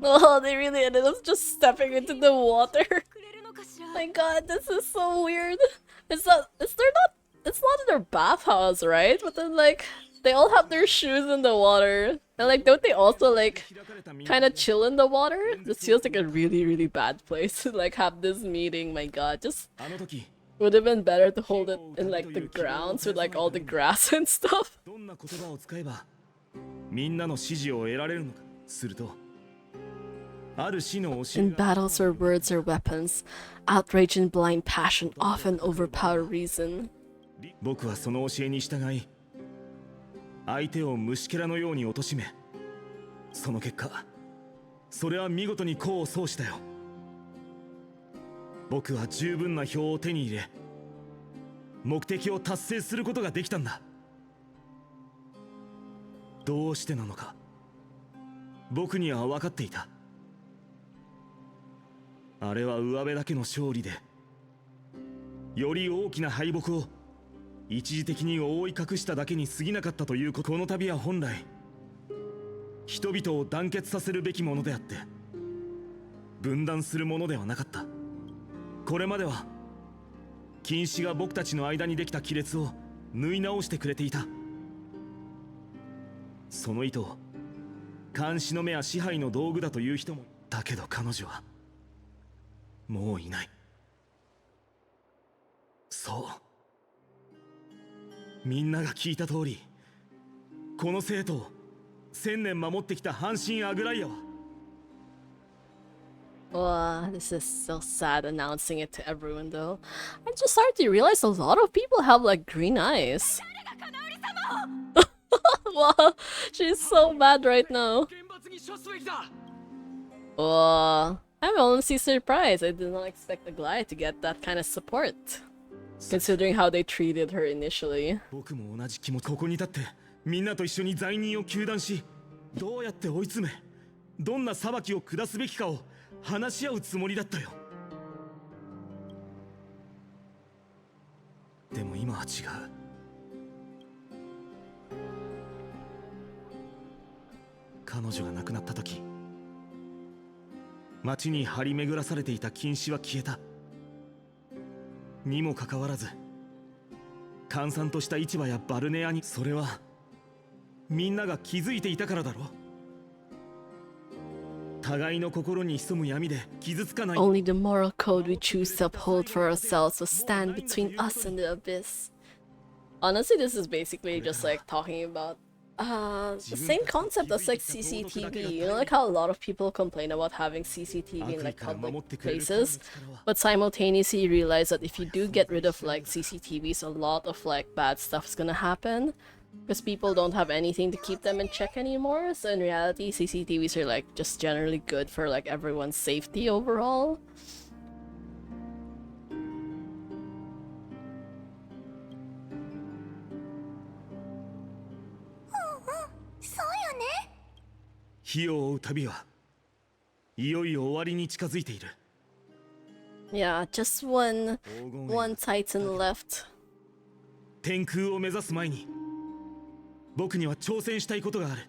Oh, they really ended up just stepping into the water. My god, this is so weird. It's not in their bathhouse, right? But then like, they all have their shoes in the water. And like, don't they also like, kind of chill in the water? This feels like a really, really bad place to like have this meeting, my god. Just あの時 would have been better to hold it in like the grounds with like all the grass and stuff. どんな言葉を使えばみんなの支持を得られるのか。するとある師の教え In が battles where words are weapons, outrage and blind passion often overpower reason. 僕はその教えに従い、相手を虫けらのように貶め、その結果、それは見事に功を奏したよ。僕は十分な票を手に入れ、目的を達成することができたんだ。どうしてなのか、僕には分かっていた。あれは上辺だけの勝利で、より大きな敗北を一時的に覆い隠しただけに過ぎなかったということ。この旅は本来人々を団結させるべきものであって、分断するものではなかった。これまでは禁止が僕たちの間にできた亀裂を縫い直してくれていた。その意図を監視の目や支配の道具だという人も。だけど彼女はもういない。そう、みんなが聞いた通り、この生徒を1000年守ってきた阪神アグライアは、 Wow, this is so sad announcing it to everyone though. I just started to realize a lot of people have like green eyes. Wow, she's so mad right now. I'm honestly surprised. I did not expect the Goliath to get that kind of support, considering how they treated her initially. 僕も同じ気持ち。ここに立ってみんなと一緒に罪人を糾弾し、どうやって追い詰め、どんな裁きを下すべきかを話し合うつもりだったよ。でも今は違う。彼女が亡くなった時、街に張り巡らされていた禁止は消えた。にもかかわらず、閑散とした市場やバルネアに、それはみんなが気づいていたからだろう。互いの心に潜む闇で傷つかない。 Only the moral code we choose to uphold for ourselves will stand between us and the abyss. Honestly, this is basically just like talking about The same concept as like CCTV. You know, like how a lot of people complain about having CCTV in like public places, but simultaneously realize that if you do get rid of like CCTVs, a lot of like bad stuff is gonna happen because people don't have anything to keep them in check anymore. So in reality, CCTVs are like just generally good for like everyone's safety overall. So 火を追う旅はいよいよ終わりに近づいている。 Yeah, just one Titan left. 天空を目指す前に僕には挑戦したいことがある。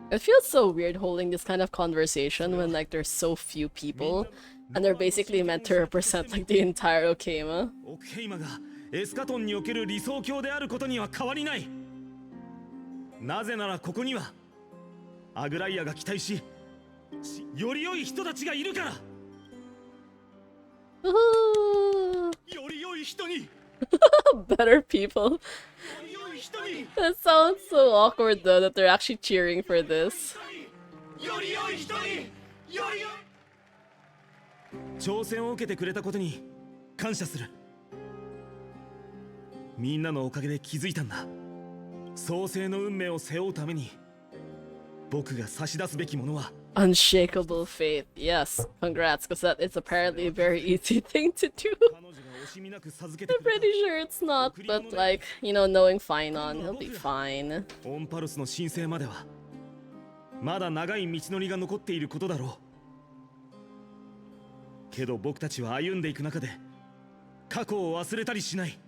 It feels so weird holding this kind of conversation when like there's so few people and they're basically meant to represent like the entire Okama. オクヘイマがエスカトンにおける理想郷であることには変わりない。なぜならここにはアグライアが期待し、より良い人たちがいるから。より良い人に。 Better people. That sounds so awkward though that they're actually cheering for this. 挑戦を受けてくれたことに感謝する。みんなのおかげで気づいたんだ。創世の運命を背負うために僕が差し出すべきものは Unshakable faith. Yes, congrats, because that is apparently a very easy thing to do. I'm pretty sure it's not, but like, you know, knowing Finon, he'll be fine. オンパルスの神聖まではまだ長い道のりが残っていることだろう。けど僕たちは歩んでいく中で過去を忘れたりしない。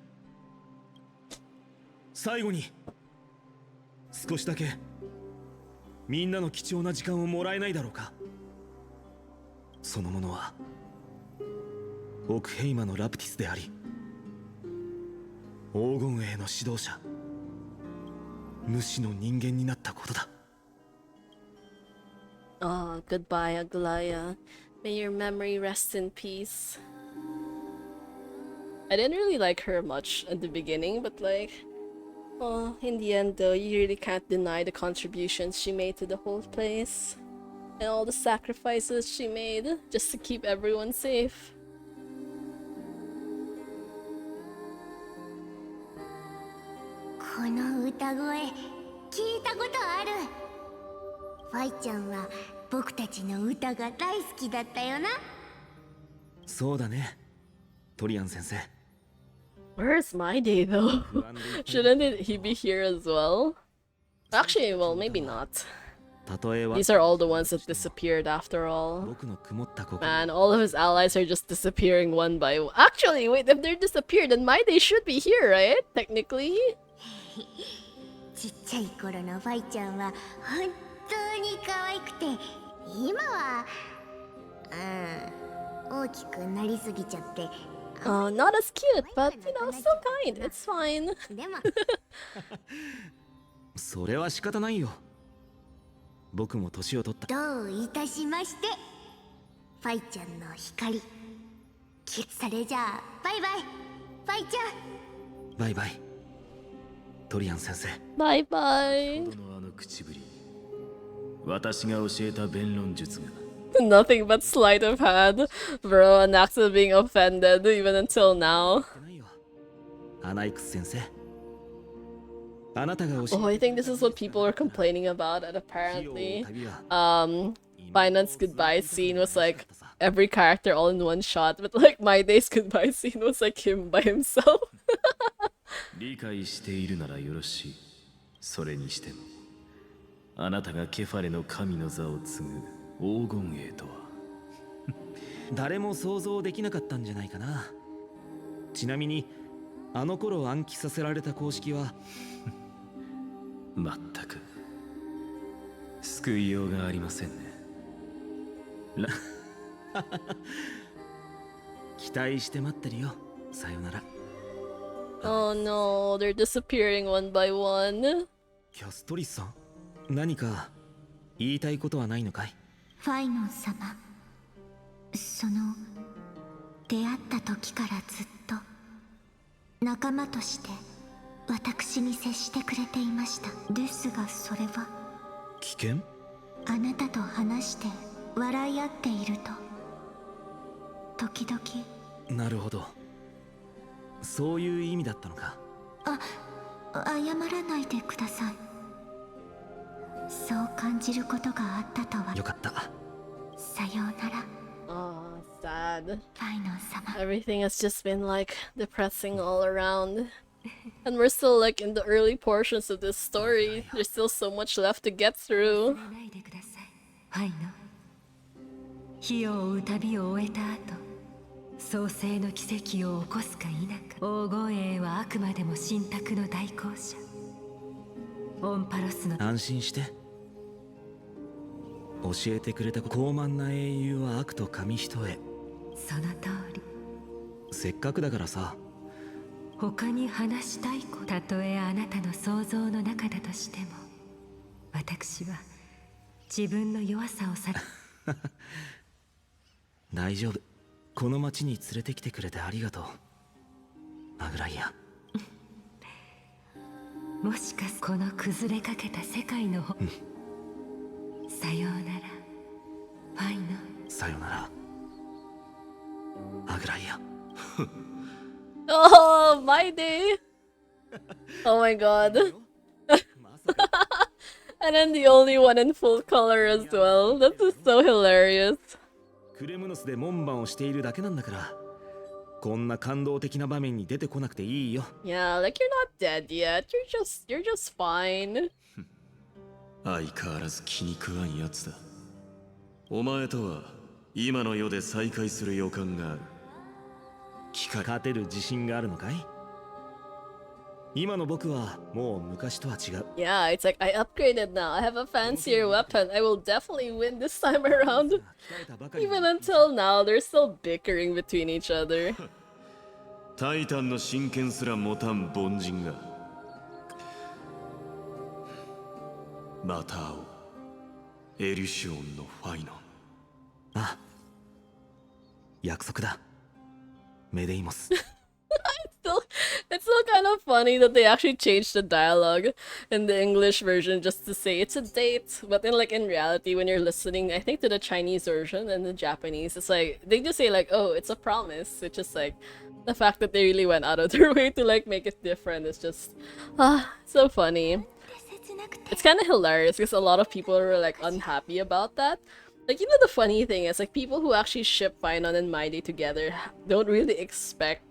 最後に少しだけみんなの貴重な時間をもらえないだろうか。そのものはオクヘイマのラプティスであり、黄金衛の指導者、主の人間になったことだ。Oh, goodbye, Aglaya. May your memory rest in peace. I didn't really like her much at the beginning, but like, oh, in the end though, you really can't deny the contributions she made to the whole place. And all the sacrifices she made just to keep everyone safe. この歌声聞いたことある。ファイちゃんは僕たちの歌が大好きだったよな。そうだね、トリアン先生。 Where's my day though? Shouldn't he be here as well? Actually, well, maybe not. These are all the ones that disappeared after all. Man, all of his allies are just disappearing one by one. Actually, wait, if they're disappeared, then my day should be here, right? Technically? ちっちゃい頃のファイちゃんは本当に可愛くて、今は大きくなりすぎちゃって。 Oh, not as cute, but you know, so kind. It's fine. でもそれは仕方ないよ。僕も年を取った。どういたしまして。ファイちゃんの光。それじゃあバイバイファイちゃん。バイバイトリアン先生。バイバイ。あの口ぶり、私が教えた弁論術が Nothing but sleight of hand. Bro, and Axel being offended even until now. Oh, I think this is what people are complaining about, and apparently, Finance goodbye scene was like every character all in one shot, but like My Day's goodbye scene was like him by himself. 理解しているならよろしい。それにしても、あなたがケファレの神の座を継ぐ 黄金衛とは誰も想像できなかったんじゃないかな。ちなみにあの頃暗記させられた公式はまったく救いようがありませんね。期待して待ってるよ。さよなら。 Oh no, they're disappearing one by one. キャストリスさん、何か言いたいことはないのかい？ファイノン様、その出会った時からずっと仲間として私に接してくれていました。ですがそれは危険？あなたと話して笑い合っていると時々。なるほど、そういう意味だったのか。謝らないでください。そう感じることがあったとは。よかった。さようなら。 Oh, sad. ファイノン様。 Everything has just been like depressing all around. And we're still like in the early portions of this story. There's still so much left to get through. 忘れないでください。ファイノ。火を追う旅を終えた後、創世の奇跡を起こすか否か、黄金栄はあくまでも神託の代行者。オンパロスの安心して。教えてくれた高慢な英雄は悪と紙一重。その通り。せっかくだからさ、他に話したいこと、たとえあなたの想像の中だとしても、私は自分の弱さをさ大丈夫。この町に連れてきてくれてありがとう、アグライア。もしかすこの崩れかけた世界のさようなら、ファイノ。さよなら、アグライア。Oh, my day! Oh my god. And then the only one in full color as well. That's just so hilarious. クレムノスで門番をしているだけなんだから、こんな感動的な場面に出てこなくていいよ。Yeah, like you're not dead yet. You're just fine. 相変わらず気に食わんやつだ。お前とは今の世で再会する予感がある。勝てる自信があるのかい？今の僕はもう昔とは違う。Yeah, it's like I upgraded now. I have a fancier weapon. I will definitely win this time around. Even until now, they're still bickering between each other. タイタンの真剣すら持たん凡人が。また会おう。エリュシオンのファイノン。あ、約束だ。メデイモス。It's still kind of funny that they actually changed the dialogue in the English version just to say it's a date, but then like in reality when you're listening, I think to the Chinese version and the Japanese, it's like they just say like, oh, it's a promise. It's just like the fact that they really went out of their way to like make it different is just so funny. It's kind of hilarious because a lot of people were like unhappy about that. Like, you know, the funny thing is like people who actually ship Finon and Maide together don't really expect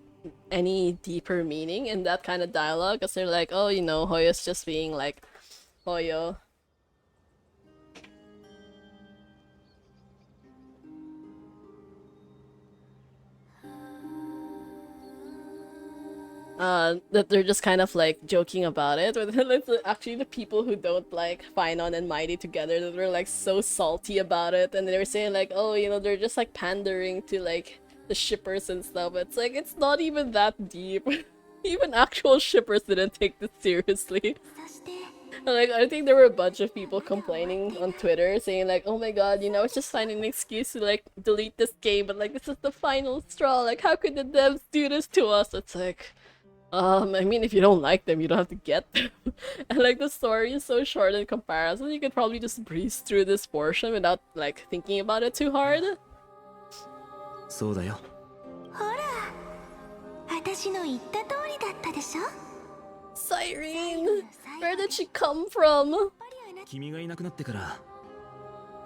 any deeper meaning in that kind of dialogue, because they're like, oh, you know, Hoyo's just being like Hoyo. That they're just kind of like joking about it, but then it's actually the people who don't like Finon and Mighty together that were like so salty about it, and they were saying like, oh, you know, they're just like pandering to like the shippers and stuff. It's like, it's not even that deep. Even actual shippers didn't take this seriously. Like, I think there were a bunch of people complaining on Twitter saying like, oh my god, you know, it's just finding an excuse to like delete this game, but like this is the final straw, like how could the devs do this to us? It's like, I mean, if you don't like them, you don't have to get them. And like the story is so short in comparison, you could probably just breeze through this portion without like thinking about it too hard. そうだよ。ほら、私の言った通りだったでしょ。 Cyrene! Where did she come from? 君がいなくなってから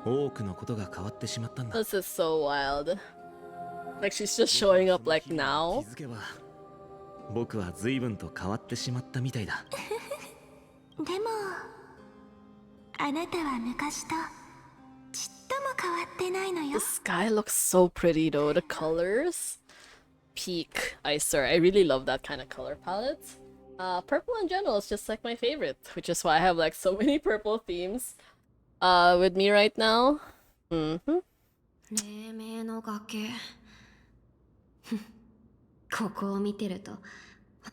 多くのことが変わってしまったんだ。 This is so wild. Like she's just showing up like now. 気づけば僕は随分と変わってしまったみたいだ。でも、あなたは昔とちっとも変わってないのよ。 The sky looks so pretty though, the colors. Peak, I swear, I really love that kind of color palette. Purple in general is just like my favorite, which is why I have like so many purple themes with me right now. 黎明の崖。ここを見てると、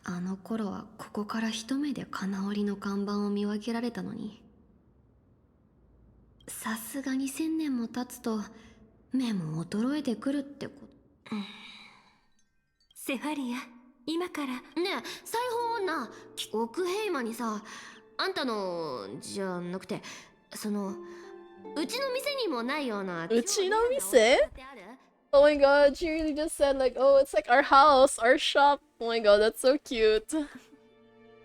あの頃はここから一目で金織りの看板を見分けられたのに。さすがに1000年も経つと目も衰えてくるってこと。セファリア、今から。ねえ、裁縫女、奥平間にさ、あんたのじゃなくて、そのうちの店にもないような。うちの店? Oh my god, she really just said like, oh, it's like our house, our shop. Oh my god, that's so cute.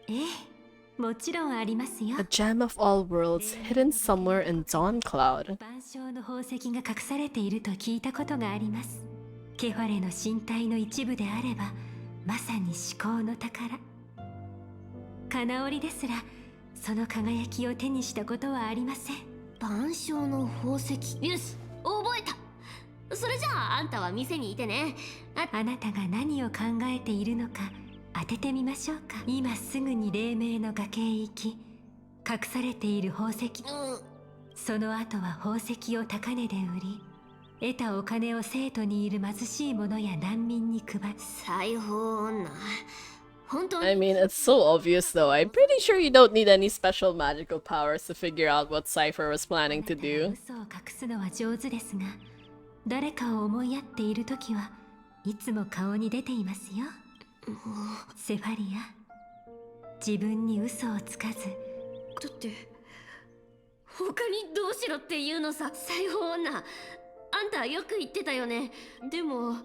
ええ、もちろんありますよ。 A gem of all worlds hidden somewhere in Dawn Cloud. 万象の宝石が隠されていると聞いたことがあります。ケファレの身体の一部であればまさに至高の宝。カナオリですらその輝きを手にしたことはありません。万象の宝石。よし、覚えた。それじゃああんたは店にいてね。あなたが何を考えているのか当ててみましょうか。今すぐに黎明の崖へ行き、隠されている宝石、その後は宝石を高値で売り、得たお金を生徒にいる貧しい者や難民に配る。裁縫女、本当に。 I mean, it's so obvious though. I'm pretty sure you don't need any special magical powers to figure out what Cypher was planning to do. 嘘を隠すのは上手ですが、誰かを思いやっているときはいつも顔に出ていますよ。セファリア、自分に嘘をつかず。だって他にどうしろって言うのさ。裁縫女、あんたよく言ってたよね。でもど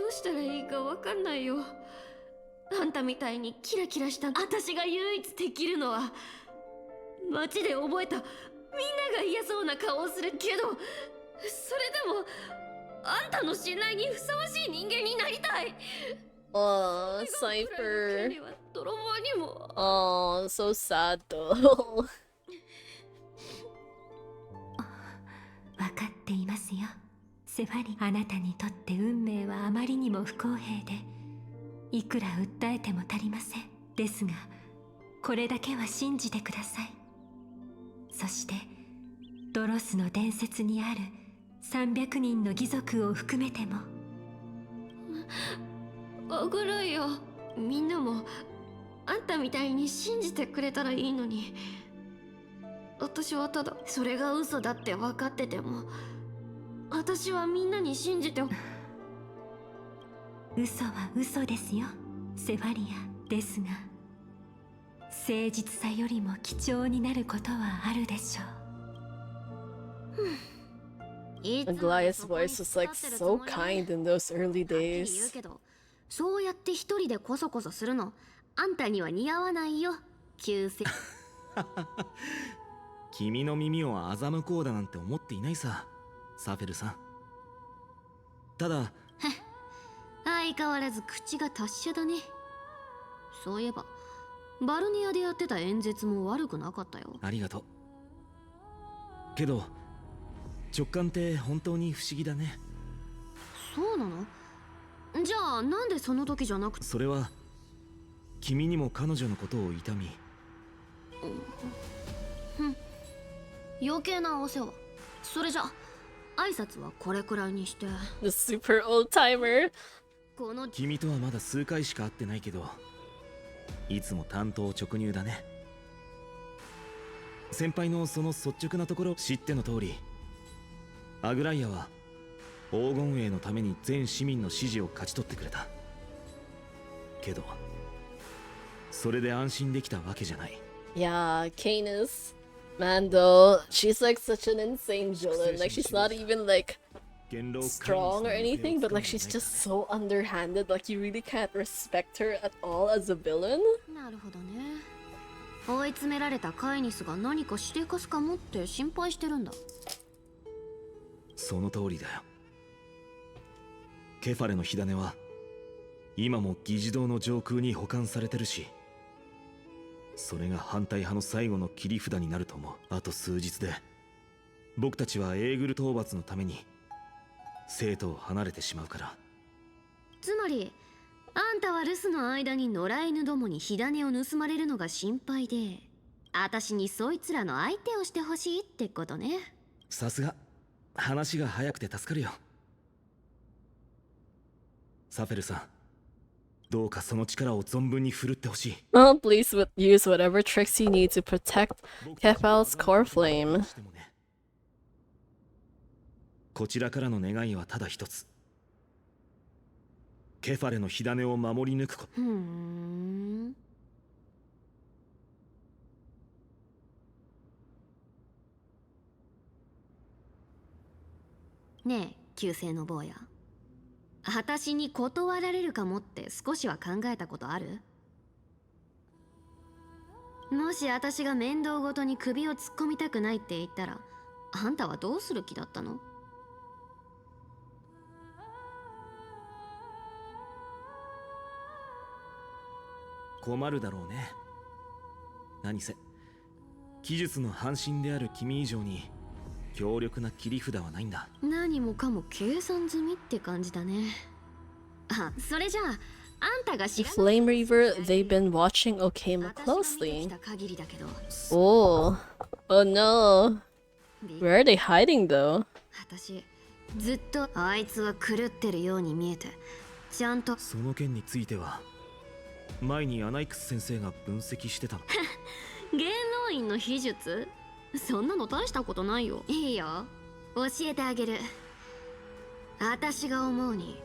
うしたらいいかわかんないよ。あんたみたいにキラキラした私が唯一できるのは、街で覚えたみんなが嫌そうな顔をするけど、それでもあんたの信頼にふさわしい人間になりたい。Aw, Cypher. 泥棒にも。 Aw, so sad though. 分かっていますよ、セファリ。あなたにとって運命はあまりにも不公平で、いくら訴えても足りません。ですがこれだけは信じてください。そしてドロスの伝説にある300人の義族を含めても。あぐらいよ、みんなもあんたみたいに信じてくれたらいいのに。私はただそれが嘘だって分かってても、私はみんなに信じて。嘘は嘘ですよ、セファリア。ですが誠実さよりも貴重になることはあるでしょう。Aglaya's voice was like so kind in those early 言う days. けど、そうやって一人でコソコソするのあんたには似合わないよ。旧姓。君の耳を欺こうだなんて思っていないさ、サフェルさん。ただ相変わらず口が達者だね。そういえばバルニアでやってた演説も悪くなかったよ。ありがとう。けど直感って本当に不思議だね。そうなの？じゃあなんでその時じゃなくて。それは君にも彼女のことを痛み、余計なお世話。それじゃ挨拶はこれくらいにして。 The super old timer. この君とはまだ数回しか会ってないけど、いつも単刀直入だね。先輩のその率直なところ知っての通り、アグライアは黄金衛のために全市民の支持を勝ち取ってくれた。けどそれで安心できたわけじゃない。 Yeah, Canis. Man, though, she's like such an insane villain. Like, she's not even like strong or anything, but like, she's just so underhanded. Like, you really can't respect her at all as a villain. なるほどね。追い詰められたカイニスが何かしでかすかもって心配してるんだ。その通りだよ。ケファレの火種は今も議事堂の上空に保管されてるし、それが反対派の最後の切り札になると思う。あと数日で僕たちはエーグル討伐のために生徒を離れてしまうから。つまりあんたは留守の間に野良犬どもに火種を盗まれるのが心配で、私にそいつらの相手をしてほしいってことね。さすが話が早くて助かるよ。サフェルさん、どうかその力を存分に振るってほしい。Oh, please use whatever tricks you need to protect Kefal's core flame. こちらからの願いはただ一つ。ケファレの火種を守り抜くこと。ふーん。ねえ旧姓の坊や、私に断られるかもって少しは考えたことある？もし私が面倒ごとに首を突っ込みたくないって言ったら、あんたはどうする気だったの？困るだろうね。何せ技術の半身である君以上に強力な切り札はないんだ。何もかも計算済みって感じだね。あ、それじゃあ、あんたが知 The らない Flame Reaver, they've been watching Okama 私が見てき closely. た限りだけど、 Oh. Oh no. Where are they hiding though? 私ずっとあいつは狂ってるように見えて、ちゃんとその件については前にアナイクス先生が分析してたの。芸能院の秘術、そんなの大したことないよ。いいよ、教えてあげる。私が思うに、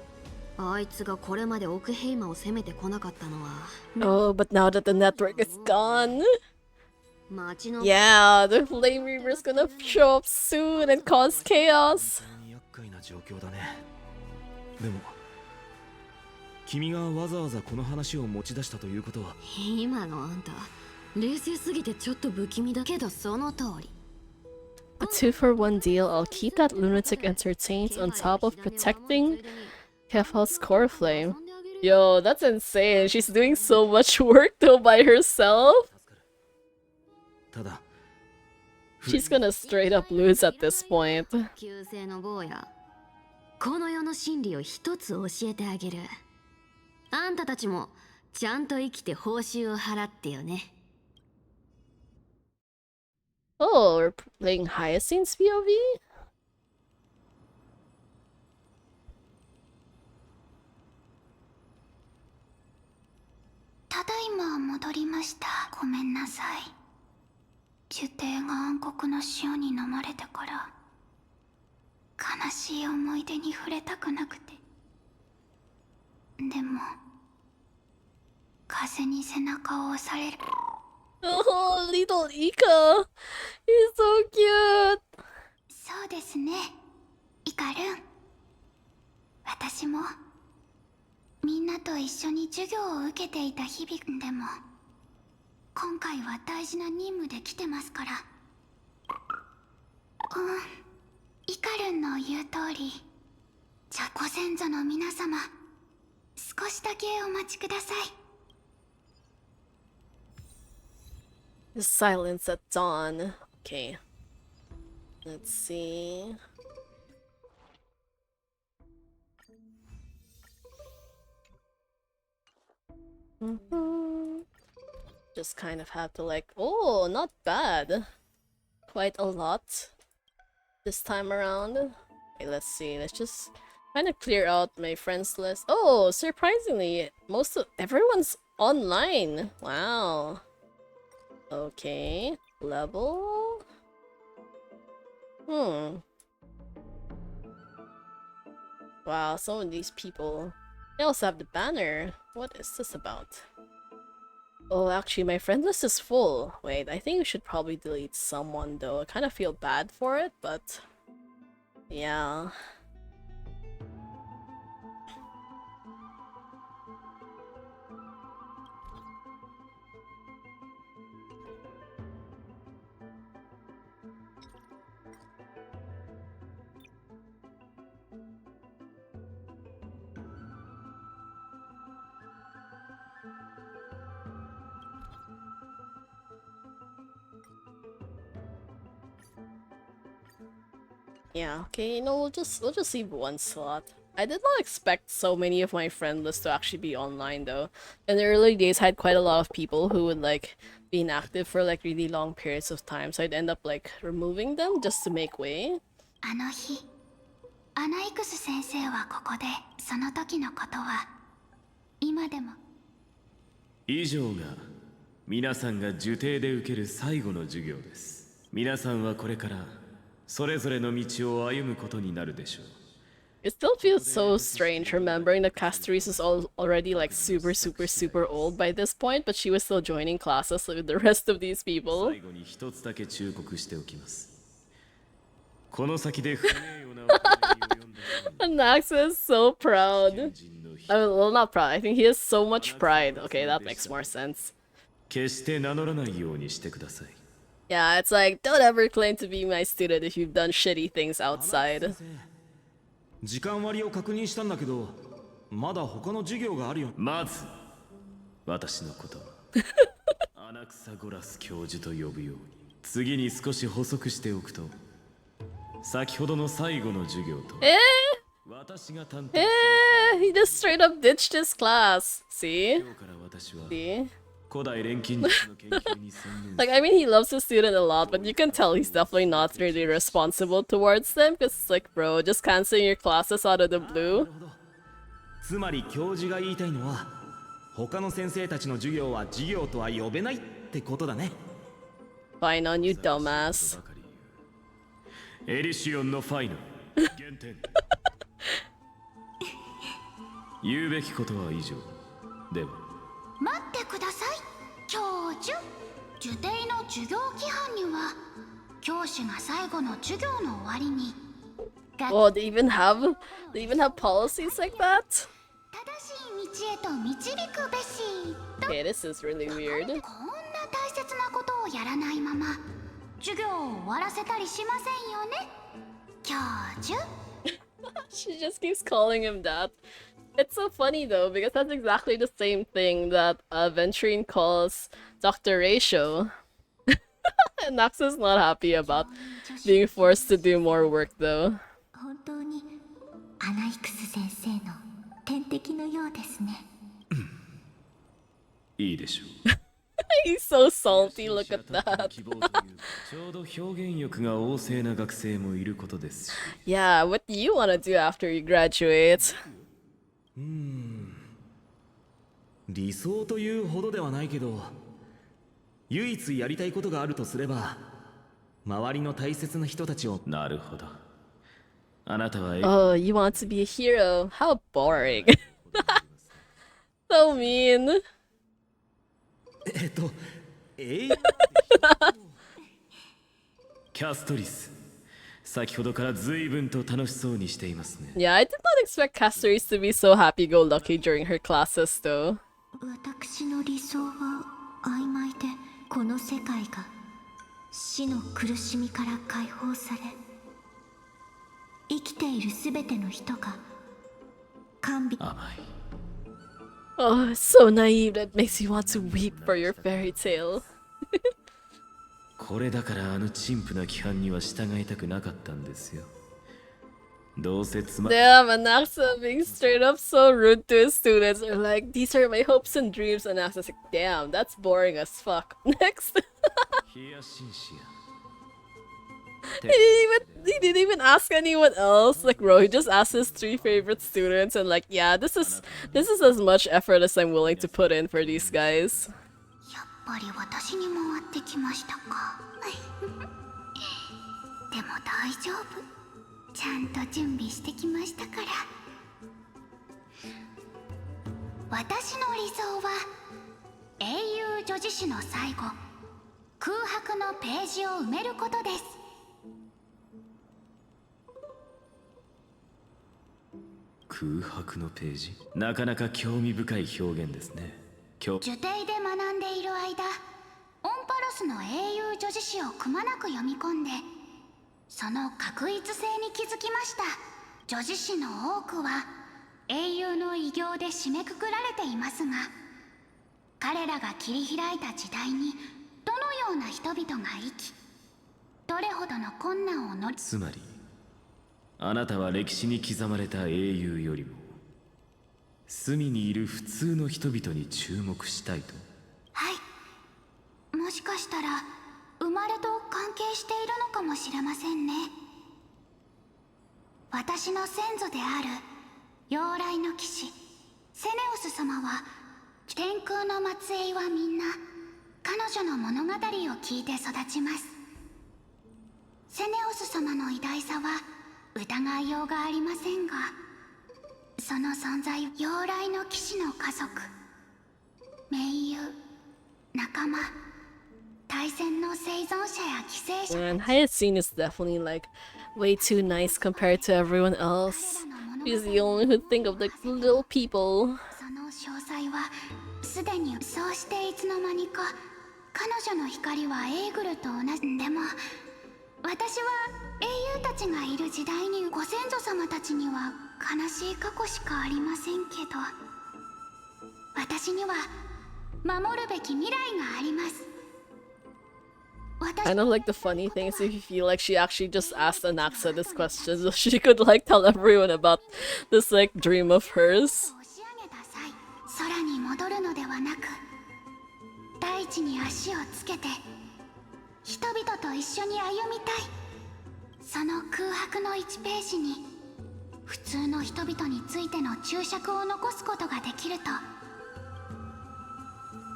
あいつがこれまでオクヘイマを攻めてこなかったのは、 Oh, but now that the network is gone. 町の Yeah, the Flame Reaver's gonna show up soon and cause chaos. 本当に厄介な状況だね。でも君がわざわざこの話を持ち出したということは、今のあんた冷静すぎてちょっと不気味だけど、その通り。 A 2-for-1 deal. I'll keep that lunatic entertained on top of protecting Kefal's core flame. Yo, that's insane. She's doing so much work though by herself. ただ She's gonna straight up lose at this point. 旧姓の坊や、この世の真理を一つ教えてあげる。あんたたちもちゃんと生きて報酬を払ってよね。 Oh, we're playing Hyacinth's POV? ただいま戻りました。ごめんなさい。呪帝が暗黒の潮に飲まれてから悲しい思い出に触れたくなくて。でも風に背中を押される。 Oh, little Ika. He's so cute. そうですね、イカルン。私もみんなと一緒に授業を受けていた日々でも、今回は大事な任務で来てますから。イカルンの言う通り、じゃご先祖の皆様、少しだけお待ちください。 The silence at dawn. Okay. Let's see. Just kind of have to like, oh, not bad. Quite a lot this time around. Okay, let's see. Let's just kind of clear out my friends list. Oh, surprisingly, everyone's online. Wow. Okay, level. Wow, some of these people. They also have the banner. What is this about? Oh, actually, my friend list is full. Wait, I think we should probably delete someone though. I kind of feel bad for it, but yeah. Yeah, okay, we'll just leave one slot. I did not expect so many of my friend list to actually be online though. In the early days, I had quite a lot of people who would like be inactive for like really long periods of time, so I'd end up like removing them just to make way. あの日、アナイクス先生はここで、その時のことは今でも。以上が皆さんが受定で受ける最後の授業です。皆さんはこれからそれぞれの道を歩むことになるでしょう。It still feels so strange remembering that Castoris is already like super old by this point, but she was still joining classes with the rest of these people. 最後に一つだけ忠告しておきます。この先で不名誉な行いを読んだ Nax is so proud. Well, not proud. I think he has so much pride. Okay, that makes more sense. 決して名乗らないようにしてください。 Yeah, it's like, don't ever claim to be my student if you've done shitty things outside. 時間割を確認したんだけど、まだ他の授業があるよ。まず私のことはアナクサゴラス教授と呼ぶように。次に少し補足しておくと、先ほどの最後の授業と私が担当する He just straight up ditched his class. See? 今日から私は See? 古代錬金術の研究に専念 Like, I mean, he loves his student a lot, but you can tell he's definitely not really responsible towards them. Because it's like, bro, just canceling your classes out of the blue. つまり教授が言いたいのは、他の先生たちの授業は授業とは呼べないってことだね。Fine on you, dumbass. エリシオンのファイナル減点言うべきことは以上では待ってください教授。受定の授業規範には教師が最後の授業の終わりに Oh, they even have policies like that? 正しい道へと導くべしと Okay, this is really weird. こんな大切なことをやらないまま授業を終わらせたりしませんよね教授。 She just keeps calling him that. It's so funny though, because that's exactly the same thing that Venturine calls Dr. Ratio. And Nax is not happy about being forced to do more work though. 本当にアナイクス先生の天敵のようですね。いいでしょう He's so salty, look at that. 希望というちょうど表現欲が旺盛な学生もいることですし Yeah, what do you want to do after you graduate? 理想というほどではないけど、唯一やりたいことがあるとすれば、周りの大切な人たちを。なるほどあなたは Oh, you want to be a hero? How boring. So mean. キャストリス先ほどから随分と楽しそうにしていますね Yeah, I did not expect Castoris to be so happy-go-lucky during her classes though. 私の理想は曖昧で、この世界が死の苦しみから解放され、生きているすべての人が甘美。甘い Oh, it's so naive that makes you want to weep for your fairy tale. これだからあの陳腐な規範には従いたくなかったんですよどうせつま Damn, Anaxa being straight up so rude to his students. They're like, these are my hopes and dreams. And Anaxa's like, damn, that's boring as fuck. Next. ヒヤシンシ He didn't even ask anyone else. Like, bro, he just asked his 3 favorite students and like, yeah, this is as much effort as I'm willing to put in for these guys. やっぱり私に回ってきましたかでも大丈夫ちゃんと準備してきましたから私の理想は英雄女子誌の最後空白のページを埋めることです空白のページなかなか興味深い表現ですね受定で学んでいる間オンパロスの英雄女子誌をくまなく読み込んでその確一性に気づきました女子誌の多くは英雄の偉業で締めくくられていますが彼らが切り開いた時代にどのような人々が生きどれほどの困難を乗りつまりあなたは歴史に刻まれた英雄よりも隅にいる普通の人々に注目したいとはいもしかしたら生まれと関係しているのかもしれませんね私の先祖である妖来の騎士セネオス様は天空の末裔はみんな彼女の物語を聞いて育ちますセネオス様の偉大さは疑いようがありませんが、その存在、妖来の騎士の家族、盟友、仲間、対戦の生存者や犠牲者。 And Hyacinth is definitely like way too nice compared to everyone else. She's the only who think of like the little people. その詳細はすでにそうしていつの間にか彼女の光はエーグルと同じ。でも私は英雄たちがいる時代にご先祖様たちには悲しい過去しかありませんけど、私には守るべき未来があります。 Kind of like the funny thing is if you feel like she actually just asked Anaxa this question so she could like tell everyone about this like dream of hers. 空に戻るのではなく、大地に足をつけて人々と一緒に歩みたい。その空白の1ページに普通の人々についての注釈を残すことができると。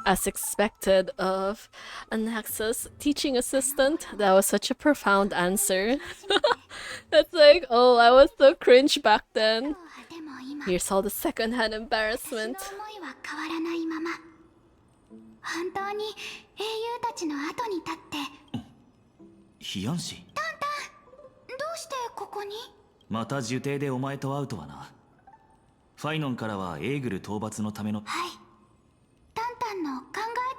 As expected of Anaxa's teaching assistant, that was such a profound answer. It's like, oh, I was so cringe back then. Here's all the secondhand embarrassment. 私の思いは変わらないまま、本当に英雄たちの後に立って。ヒアンシ、タンタン、どうしてここに？また呪帝でお前と会うとはな。ファイノンからはエーグル討伐のための。はい、タンタンの考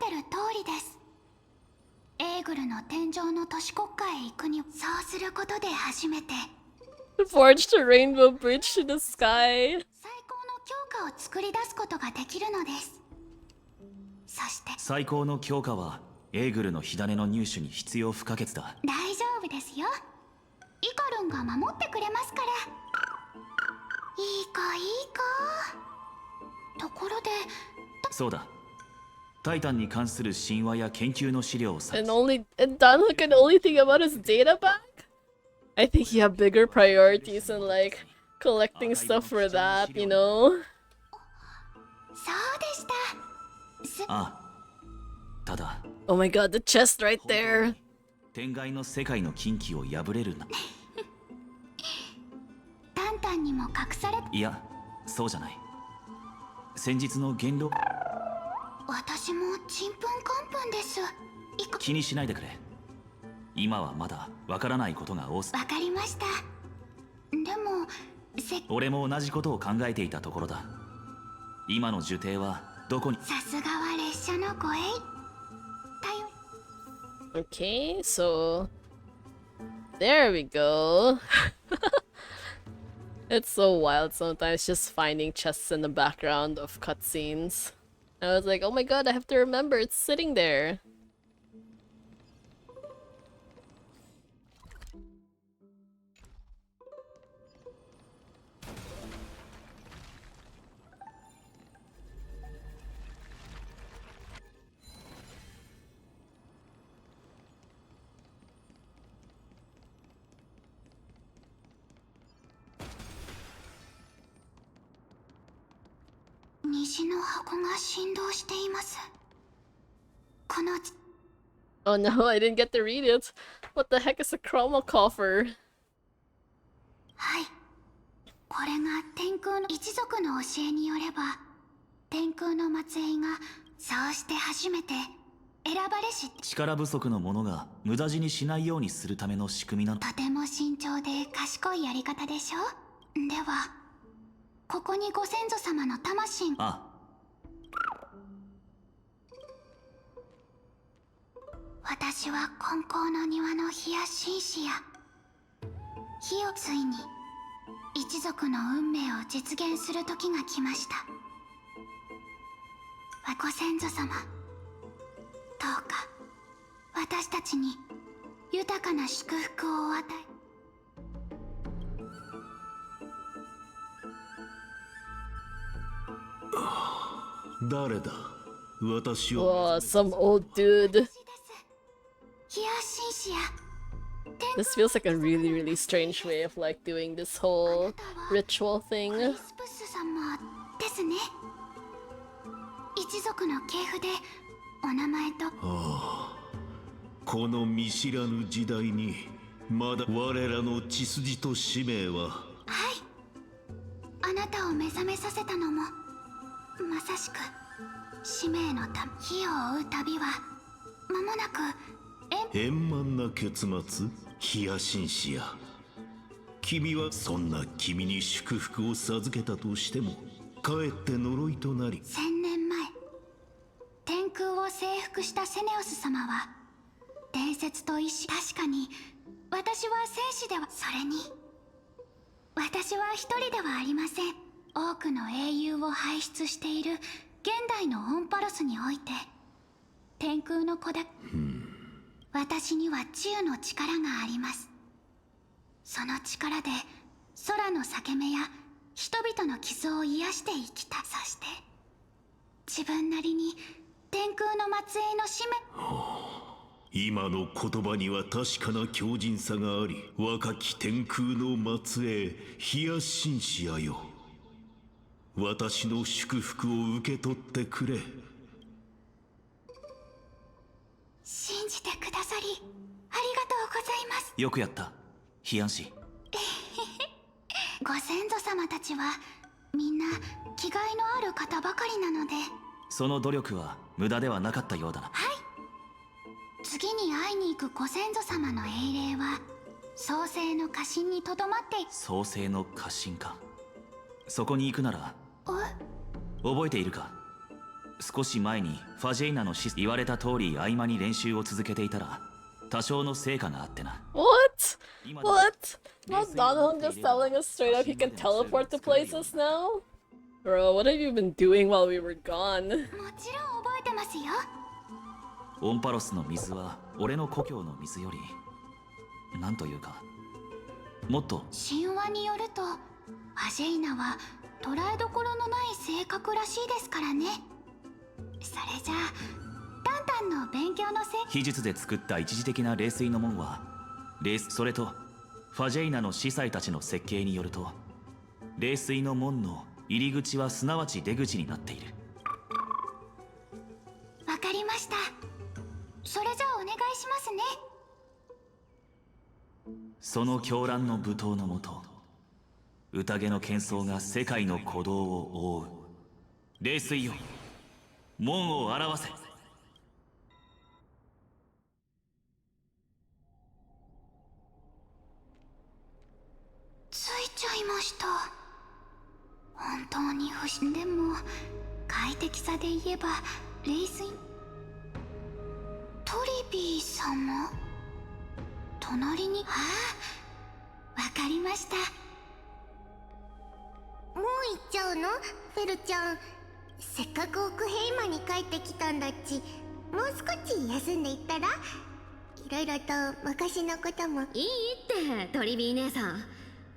えてる通りです。エーグルの天上の都市国家へ行くに、そうすることで初めて Forged a rainbow bridge to the sky. 最高の強化を作り出すことができるのです。そして最高の強化はエーグルの火種の入手に必要不可欠だ。大丈夫ですよ。イカルンが守ってくれますから。いい子いい子。ところで、そうだ。タイタンに関する神話や研究の資料をさ。And Donald can only think about his data bank? I think you have bigger priorities than like collecting stuff for that, you know? そうでした。ああ。ただ。Oh my god, the chest right there. 天外の世界の禁忌を破れるな。タンタンにも隠され。いや、そうじゃない。先日の言論。私もちんぷんかんぷんです。気にしないでくれ。今はまだわからないことが多す。わかりました。でも俺も同じことを考えていたところだ。今の呪帝はどこに。さすがは列車の護衛。Okay, so there we go. It's so wild sometimes just finding chests in the background of cutscenes. I was like, oh my god, I have to remember it's sitting there. Oh no, I didn't get to read it. What the heck is a chroma coffer? はい。これが天空の一族の教えによれば、天空の末裔がそうして初めて選ばれし。力不足の者が無駄死にしないようにするための仕組みなの。とても慎重で賢いやり方でしょ。では、ここにご先祖様の魂。ああ。私は金光の庭の火や紳士や火をついに一族の運命を実現する時が来ました。ご先祖様、どうか私たちに豊かな祝福をお与え。誰だ、私を。 Whoa, some old dude. 火や紳士や This feels like a really, really strange way of like doing this whole ritual thing. クリスプス様ですね。一族の系譜でお名前と。ああ、この見知らぬ時代にまだ我らの血筋と使命は。はい、あなたを目覚めさせたのもまさしく使命のため。火を追う旅は間もなく円満な結末。ヒヤシンシア、君はそんな君に祝福を授けたとしてもかえって呪いとなり。1000年前天空を征服したセネオス様は伝説と意志。確かに私は戦士では。それに私は一人ではありません。多くの英雄を輩出している現代のオンパロスにおいて天空の子だ。私には治癒の力があります。その力で空の裂け目や人々の傷を癒して生きた。そして自分なりに天空の末裔の使命。今の言葉には確かな強靭さがあり、若き天空の末裔ヒヤシンシアよ、私の祝福を受け取ってくれ。信じてくださりありがとうございます。よくやったヒアンシ。ご先祖様たちはみんな気概のある方ばかりなので。その努力は無駄ではなかったようだな。はい、次に会いに行くご先祖様の英霊は創世の家臣にとどまって。創世の家臣か。そこに行くなら覚えているか。少し前にファジェイナの死、言われた通り合間に練習を続けていたら多少の成果があってな。 What? What? Not Donovan just telling us straight up he can teleport to places now? Bro, what have you been doing while we were gone? もちろん覚えてますよ。オンパロスの水は俺の故郷の水よりなんというかもっと。神話によるとアジェイナは捉えどころのない性格らしいですからね。それじゃあタンタンの勉強のせい。秘術で作った一時的な冷水の門はそれとファジェイナの司祭たちの設計によると冷水の門の入り口はすなわち出口になっている。わかりました。それじゃあお願いしますね。その狂乱の舞踏のもと宴の喧騒が世界の鼓動を覆う。冷水よ、門を表せ。ついちゃいました。本当に不思議。でも快適さで言えば冷水。トリビー様隣に。ああ、わかりました。もう行っちゃうのフェルちゃん。せっかく奥平間に帰ってきたんだっち。もう少し休んでいったら。いろいろと昔のことも。いいってトリビー姉さん。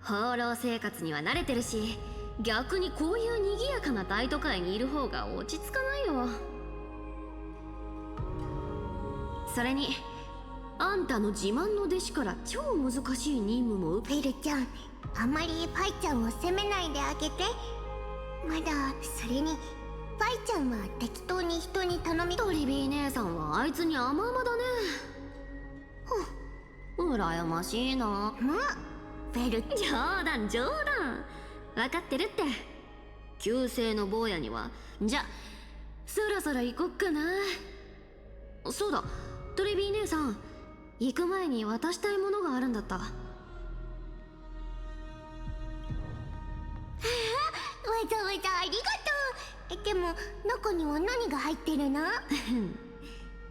放浪生活には慣れてるし、逆にこういう賑やかな大都会にいる方が落ち着かないよ。それにあんたの自慢の弟子から超難しい任務もフェルちゃん、あまりファイちゃんを責めないであげて。まだ。それにファイちゃんは適当に人に頼み。トリビー姉さんはあいつに甘々だね。羨ましいな。もうフェル。冗談冗談、分かってるって。旧姓の坊やには。じゃそろそろ行こっかな。そうだ、トリビー姉さん、行く前に渡したいものがあるんだった。わざわざありがとう。でも中には何が入ってるの？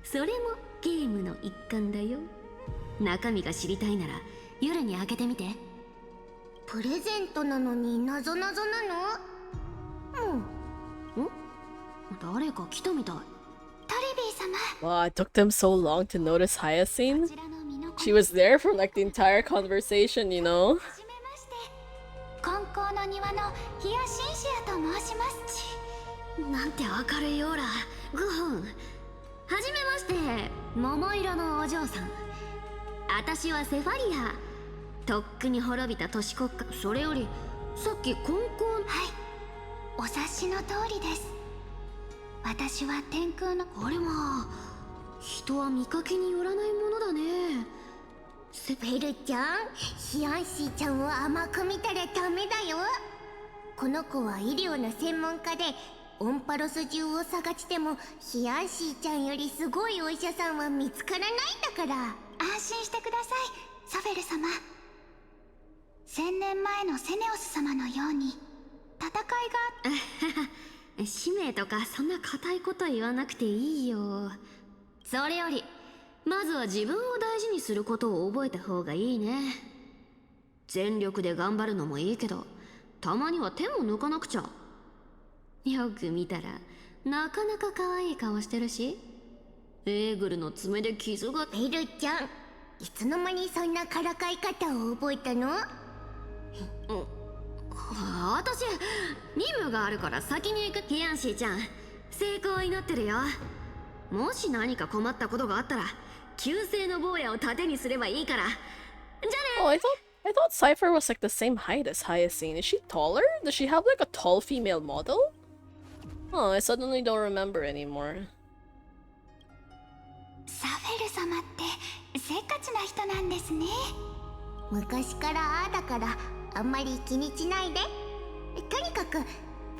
それもゲームの一環だよ。中身が知りたいなら夜に開けてみて。プレゼントなのに謎なの？誰か来たみたい。トリビー様。 Wow, it took them so long to notice Hyacinth. She was there for like the entire conversation, you know? はじめまして。金光の庭のヒヤシンシアと申します。なんて明るいオーラ。グホン。はじめまして、桃色のお嬢さん。私はセファリア。とっくに滅びた都市国家。それよりさっきコンコン。はい、お察しの通りです。私は天空の。あれは人は見かけによらないものだね。ベルちゃん、ヒアンシーちゃんを甘く見たらダメだよ。この子は医療の専門家で、オンパロス中を探してもヒアンシーちゃんよりすごいお医者さんは見つからないんだから。安心してください、サフェル様。1000年前のセネオス様のように戦いが使命とかそんな固いこと言わなくていいよ。それよりまずは自分を大事にすることを覚えた方がいいね。全力で頑張るのもいいけど、たまには手も抜かなくちゃ。よく見たらなかなか可愛い顔してるし、エーグルの爪で傷が。ベルちゃん、いつの間にそんなからかい方を覚えたの？私任務があるから先に行く。ヒアンシーちゃん、成功を祈ってるよ。もし何か困ったことがあったら旧姓の坊やを盾にすればいいから。じゃ Oh, ね。 I thought Cypher was like the same height as Hyacinth. Is she taller? Does she have like a tall female model? Oh, I suddenly don't remember anymore. サフェル様ってせっかちな人なんですね。昔からああだからあんまり気にしないで。とにかく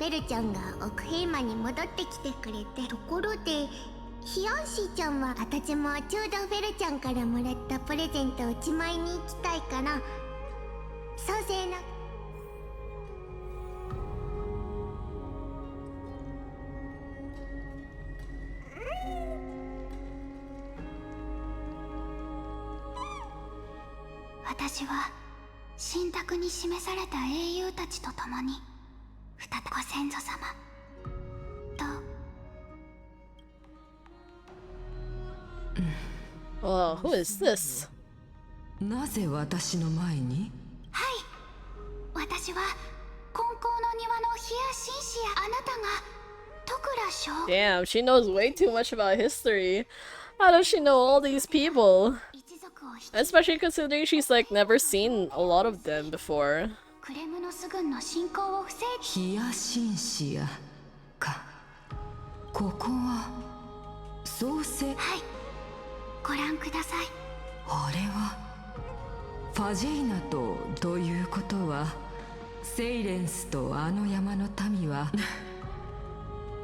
ベルちゃんが奥平間に戻ってきてくれて。ところでヒアンシーちゃんは、あたちもちょうどベルちゃんからもらったプレゼントをしまいに行きたいから、賛成な。私は神託に示された英雄たちと共に再びご先祖様と。Oh, who is this? なぜ私の前に？はい、私は金光の庭のヒアシンシア。あなたが戸倉将軍。 Damn, she knows way too much about history. How does she know all these people? 一族を率い Especially considering she's like never seen a lot of them before. クレムノス軍の侵攻を防ヒヤシンシアか。ここは創世。はい、ご覧ください。あれはファジェイナということは、セイレンスとあの山の民は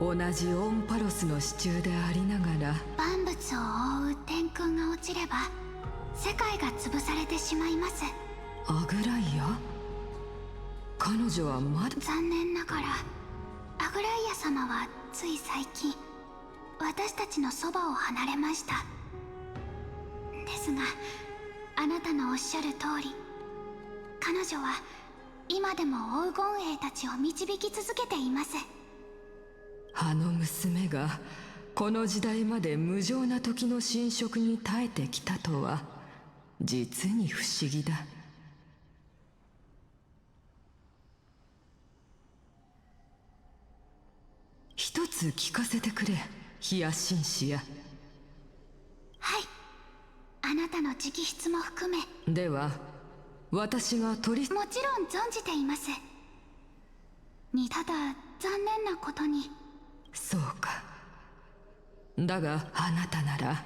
同じオンパロスの支柱でありながら。万物を覆う天空が落ちれば世界が潰されてしまいます。アグライア？彼女はまだ。残念ながらアグライア様はつい最近私たちのそばを離れました。ですがあなたのおっしゃる通り、彼女は今でも黄金兵たちを導き続けています。あの娘がこの時代まで無情な時の侵食に耐えてきたとは実に不思議だ。一つ聞かせてくれ、ヒヤシンシア。はい、あなたの直筆も含め。では私がもちろん存じています。ただ残念なことに。そうか。だがあなたなら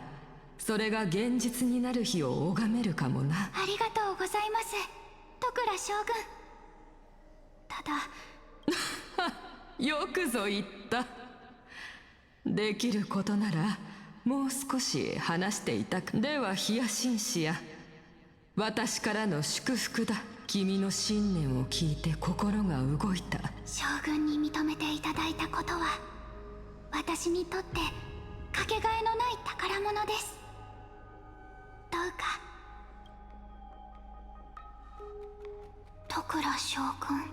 それが現実になる日を拝めるかもな。ありがとうございます、戸倉将軍。ただよくぞ言った。できることならもう少し話していたか。ではヒヤシンシア、私からの祝福だ。君の信念を聞いて心が動いた。将軍に認めていただいたことは私にとってかけがえのない宝物です。どうか。戸倉将軍、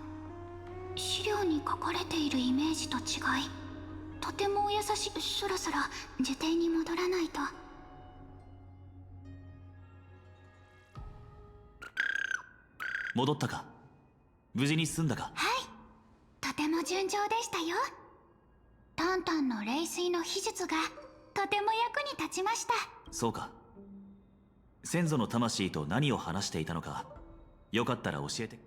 資料に書かれているイメージと違い、とてもお優しい。そろそろ受邸に戻らないと。戻ったか？無事に済んだか？はい、とても順調でしたよ。タンタンの霊水の秘術がとても役に立ちました。そうか。先祖の魂と何を話していたのか、よかったら教えて。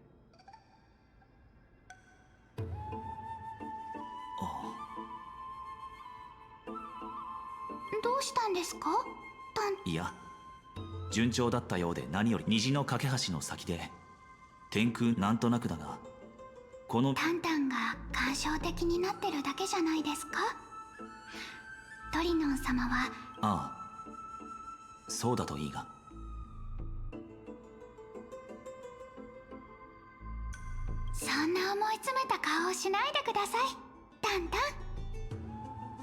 どうしたんですか？いや、順調だったようで何より。虹の架け橋の先で天空、なんとなくだがこのタンタンが感傷的になってるだけじゃないですか。トリノン様は。ああ、そうだといいが。そんな思い詰めた顔をしないでください、タンタン。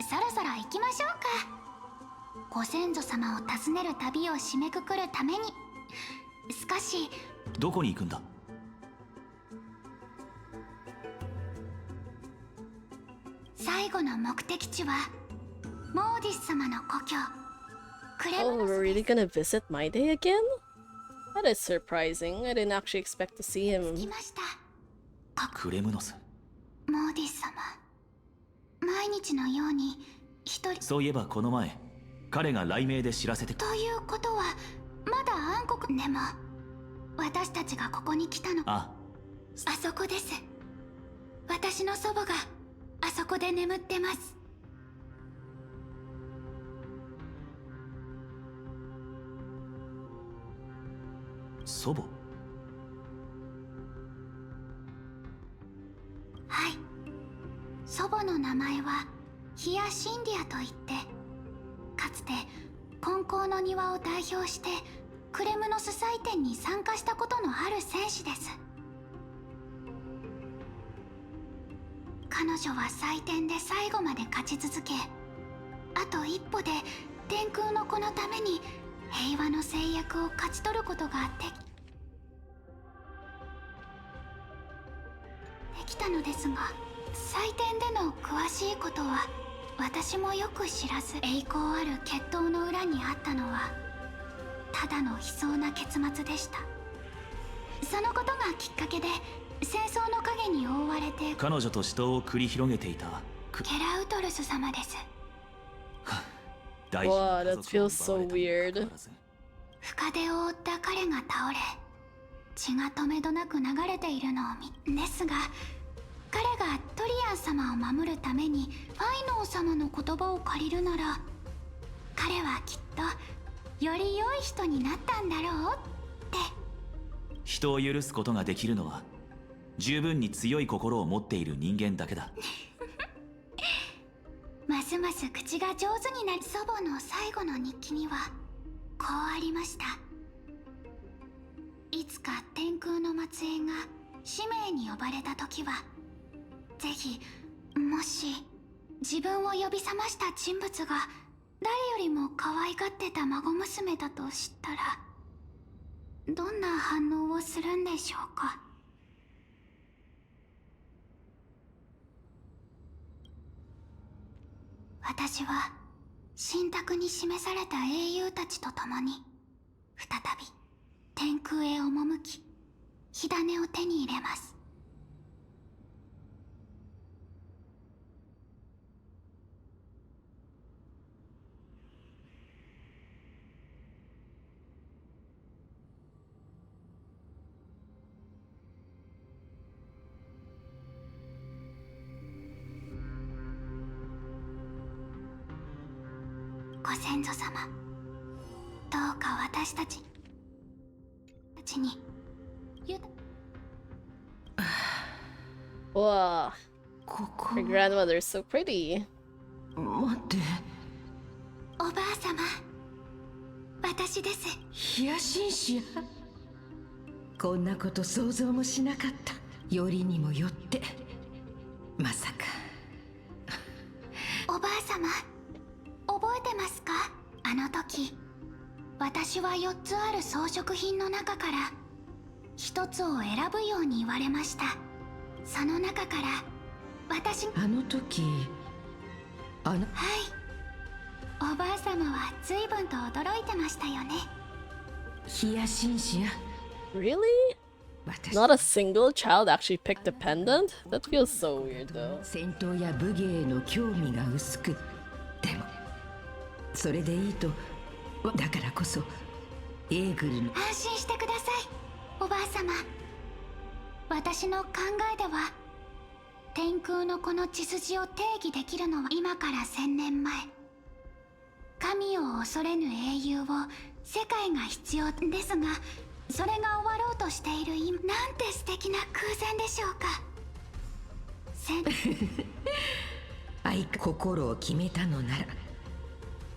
そろそろ行きましょうか。ご先祖様を訪ねる旅を締めくくるために少し。どこに行くんだ。最後の目的地はモーディス様の故郷クレ Oh, ムノ we're ス really gonna visit my day again? That is surprising. I didn't actually expect to see に着 him. きました。クレムノス。モーディス様、毎日のように一人。そういえばこの前彼が雷鳴で知らせて。ということはまだ暗黒。でも私たちがここに来たの。あそこです。私の祖母があそこで眠ってます。祖母。はい、祖母の名前はヒヤシンディアといって、かつて金光の庭を代表してクレムノス祭典に参加したことのある戦士です。彼女は祭典で最後まで勝ち続け、あと一歩で天空の子のために平和の制約を勝ち取ることができたのですが、祭典での詳しいことは私もよく知らず、栄光ある決闘の裏にあったのはただの悲壮な結末でした。そのことがきっかけで戦争の影に覆われて。彼女と死闘を繰り広げていたケラウトルス様です。Wow, that feels so weird. 深手を負った彼が倒れ、血が止めどなく流れているのをですが、彼がトリアン様を守るためにファイノン様の言葉を借りるなら、彼はきっとより良い人になったんだろうって。人を許すことができるのは十分に強い心を持っている人間だけだ。ますます口が上手になり。祖母の最後の日記にはこうありました。いつか天空の末裔が使命に呼ばれた時は、ぜひ、もし自分を呼び覚ました人物が誰よりも可愛がってた孫娘だと知ったら、どんな反応をするんでしょうか。私は神託に示された英雄たちと共に再び天空へ赴き、火種を手に入れます。ご先祖様、どうか私たちにWow. Her grandmother's so pretty. 待って、おばあ様、私です。ヒヤシンシア。こんなこと想像もしなかった。よりにもよってまさか。おばあ様、覚えてますか？あの時私は4つある装飾品の中から1つを選ぶように言われました。その中から私。あの時はい、おばあ様は随分と驚いてましたよね。ヒヤシンシア。 Really? Not a single child actually picked a pendant? That feels so weird though. 戦闘や武芸への興味が薄く、でもそれでいいと。だからこそエーグルの。安心してください、おばあ様。私の考えでは天空の子の血筋を定義できるのは今から1000年前、神を恐れぬ英雄を世界が必要ですが、それが終わろうとしている今、なんて素敵な空前でしょうか。心を決めたのなら、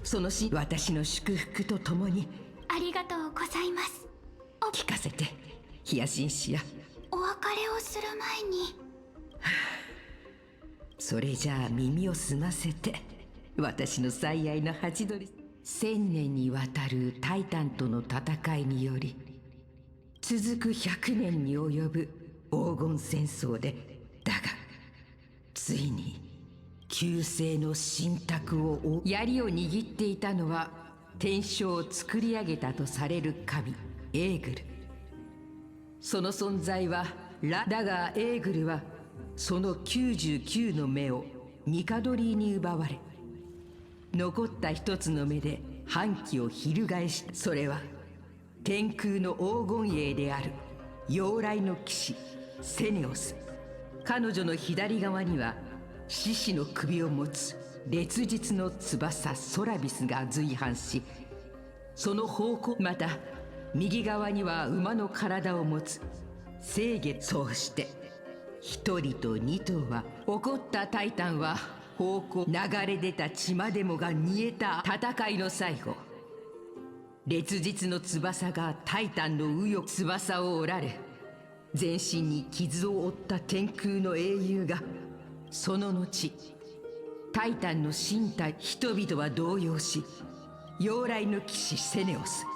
その私の祝福とともに。ありがとうございます。聞かせて、ヒヤシンシア。お別れをする前に。それじゃあ耳を澄ませて、私の最愛のハチドリ。1000年にわたるタイタンとの戦いにより、続く100年に及ぶ黄金戦争で、だがついに旧姓の神託を槍を握っていたのは、天正を作り上げたとされる神エーグル。その存在はだがエーグルはその99の目を帝に奪われ、残った一つの目で反旗を翻した。それは天空の黄金英である妖雷の騎士セネオス。彼女の左側には獅子の首を持つ烈日の翼ソラビスが随伴し、その方向、また右側には馬の体を持つ星月。そうして一人と二頭は、怒ったタイタンは方向、流れ出た血までもが煮えた戦いの最後、烈日の翼がタイタンの右翼翼を折られ、全身に傷を負った天空の英雄が、その後タイタンの身体、人々は動揺し、妖雷の騎士セネオス、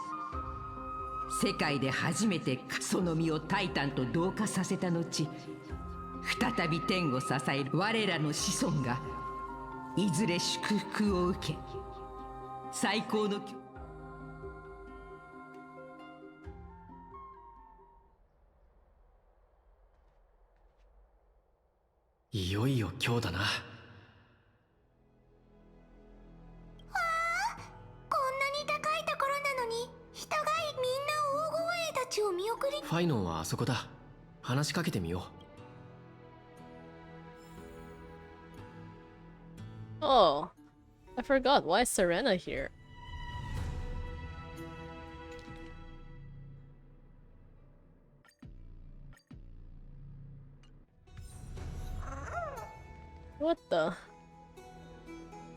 世界で初めてその身をタイタンと同化させた後、再び天を支える我らの子孫がいずれ祝福を受け、最高のいよいよ今日だな。こんなに高いところなのに人がみんな黄金兵たちを見送り。ファイノンはあそこだ。話しかけてみよう。Oh, I forgot. Why is Serena here? What the?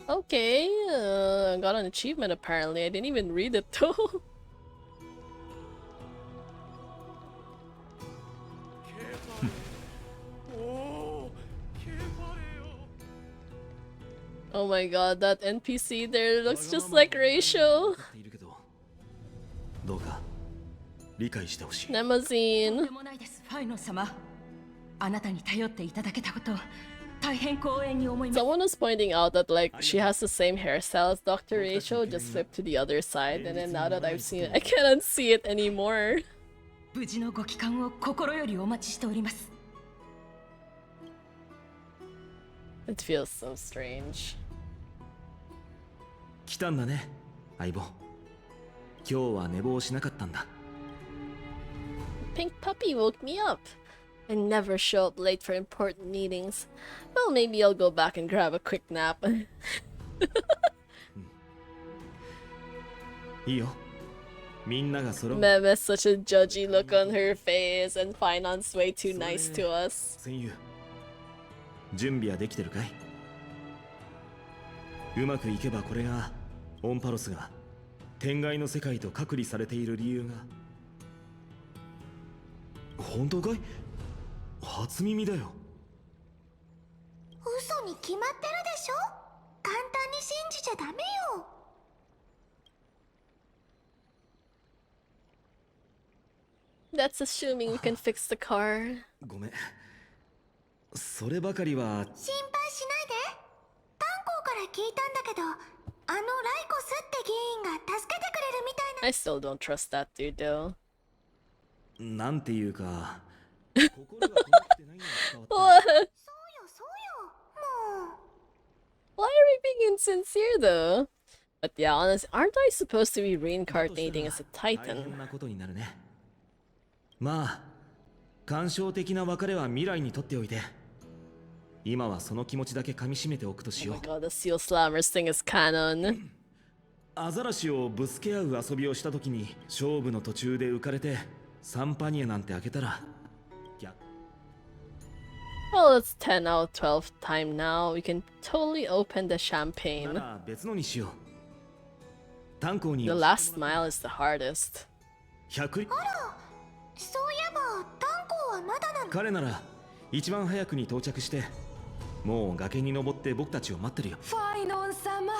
Okay, got an achievement apparently. I didn't even read it though. Oh my god, that NPC there looks just like Ratio. どうか理解してほしい。Nemazine. とんでもないです、ファイノン様。あなたに頼っていただけたことを大変光栄に思います。 Someone was pointing out that like she has the same hairstyle as Dr. Rachel, just flipped to the other side, and then now that I've seen it, I can't unsee it anymore. 無事のご帰還を心よりお待ちしております。It feels so strange. 来たんだね、相棒。今日は寝坊しなかったんだ。Pink puppy woke me up. I never show up late for important meetings. Well, maybe I'll go back and grab a quick nap. いいよ。みんなが揃う。Mem has such a judgy look on her face, and Finance way too nice to us. 戦友、準備はできてるかい？うまくいけばこれがオンパロスが天外の世界と隔離されている理由が。本当かい？初耳だよ。嘘に決まってるでしょ。簡単に信じちゃダメよ。That's assuming we can fix the car. ごめん。そればかりは。心配しないで。炭鉱から聞いたんだけど、ライコスって議員が助けてくれるみたいな。 I still don't trust that dude though. なんていうか。What? そうよ。Why are we being insincere though? But yeah, honestly, aren't I supposed to be reincarnating as a Titan? まあ、感傷的な別れは未来にとっておいて、今はその気持ちだけ噛み締めておくとし Oh よ my う。god, the Seal Slammers thing is canon. アザラシをぶつけ合う遊びをした時に勝負の途中で浮かれてサンパニエなんて開けたら。 Well, it's 10 out of 12 time now. We can totally open the champagne. なら別のにしよう。炭鉱に The last mile is the hardest. 100。あら、そういえば炭鉱はまだなの。彼なら一番早くに到着してもう崖に登って僕たちを待ってるよ。ファイノン様、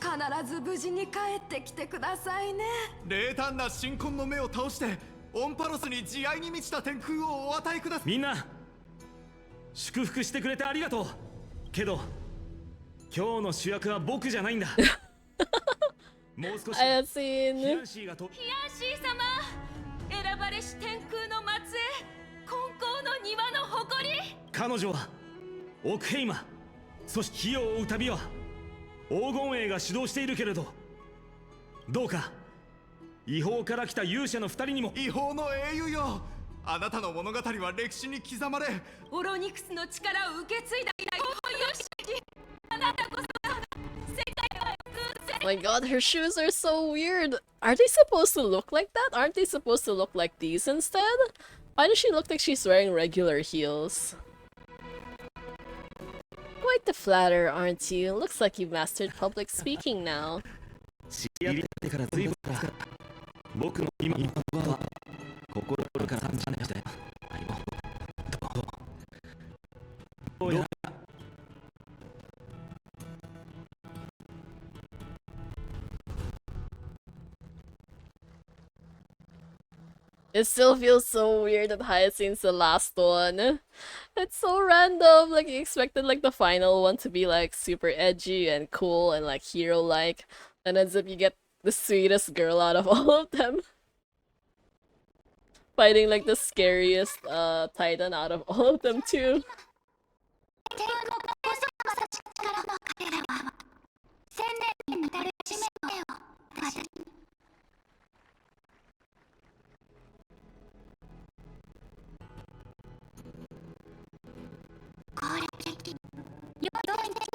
必ず無事に帰ってきてくださいね。冷淡な新婚の目を倒してオンパロスに慈愛に満ちた天空をお与えください。みんな祝福してくれてありがとう。けど今日の主役は僕じゃないんだ。もう少しヒアンシーがと。ヒアンシー様、選ばれし天空の末裔、金光の庭の誇り。彼女はオクヘイマ、そして火を追う旅は黄金衛が指導しているけれど、どうか違法から来た勇者の2人にも。違法の英雄よ、あなたの物語は歴史に刻まれ、オロニクスの力を受け継いだ偉大な勇者。あなたこそ世界は Oh my god, her shoes are so weird. Are they supposed to look like that? Aren't they supposed to look like these instead? Why does she look like she's wearing regular heels? Quite the flatter, aren't you? Looks like you've mastered public speaking now. 知り合ってから随分から僕の今は心から感謝したよ。どうやらIt still feels so weird that Hyacinth's the last one. It's so random. Like, you expected like the final one to be like super edgy and cool and like hero-like, and ends up you get the sweetest girl out of all of them. Fighting like the scariest titan out of all of them too.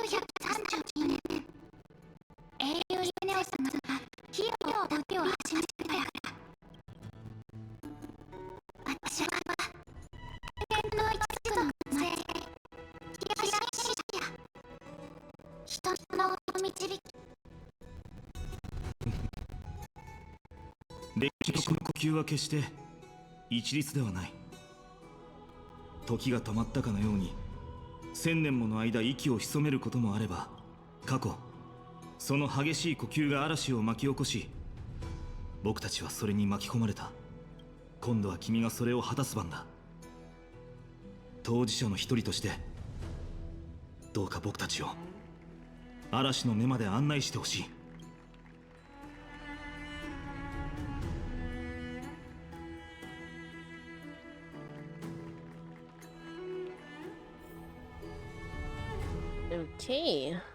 49年、英雄ユネオスがヒーローを旅を始めたやから。私は天の一族の末裔、東シリア、人の導き。歴史の呼吸は決して一律ではない。時が止まったかのように1000年もの間息を潜めることもあれば、過去その激しい呼吸が嵐を巻き起こし、僕たちはそれに巻き込まれた。今度は君がそれを果たす番だ。当事者の一人としてどうか僕たちを嵐の根まで案内してほしい。Okay.「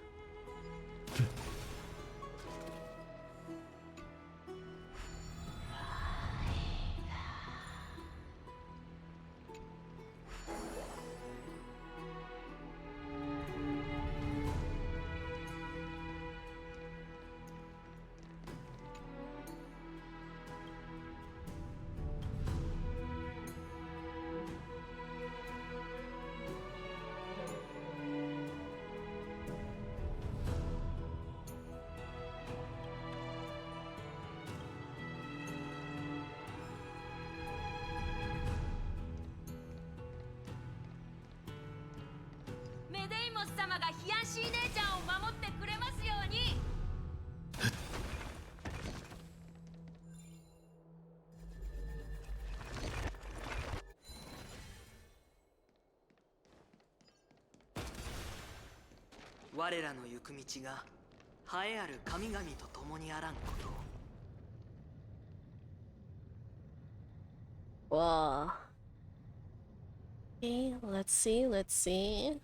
我らの行く道が栄えある神々と共にあらんことを」。 Wow. Okay, let's see.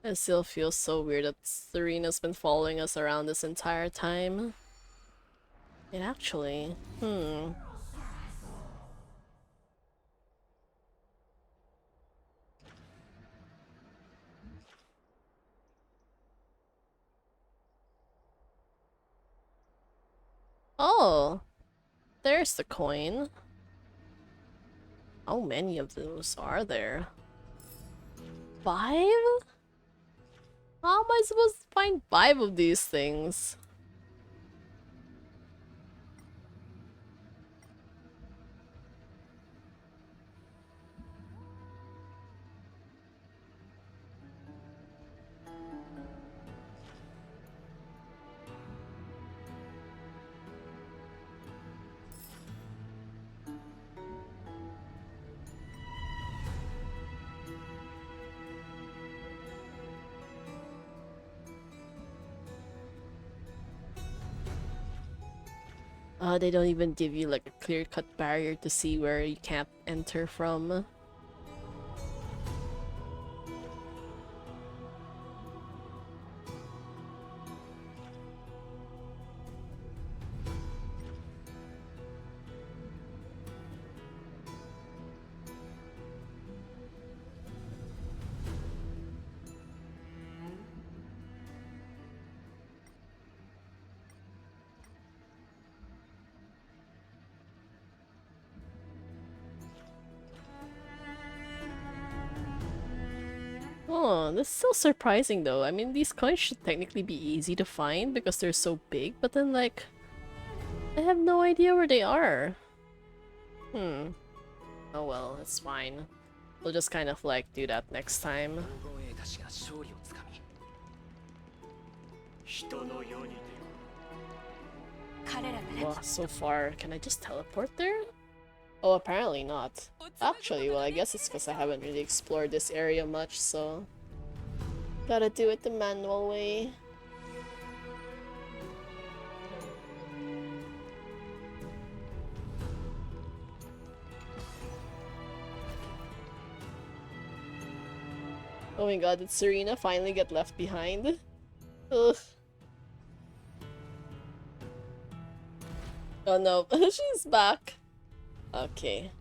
It still feels so weird that Serena's been following us around this entire time. It actually, Oh, there's the coin. How many of those are there? 5? How am I supposed to find 5 of these things? They don't even give you like a clear-cut barrier to see where you can't enter from. Oh, this is so surprising though. I mean, these coins should technically be easy to find because they're so big, but then like, I have no idea where they are. Oh well, it's fine. We'll just kind of like do that next time. Wow, so far, can I just teleport there? Oh, apparently not. Actually, well, I guess it's because I haven't really explored this area much, so... Gotta do it the manual way. Oh my god, did Serena finally get left behind? Ugh. Oh no, she's back. Okay.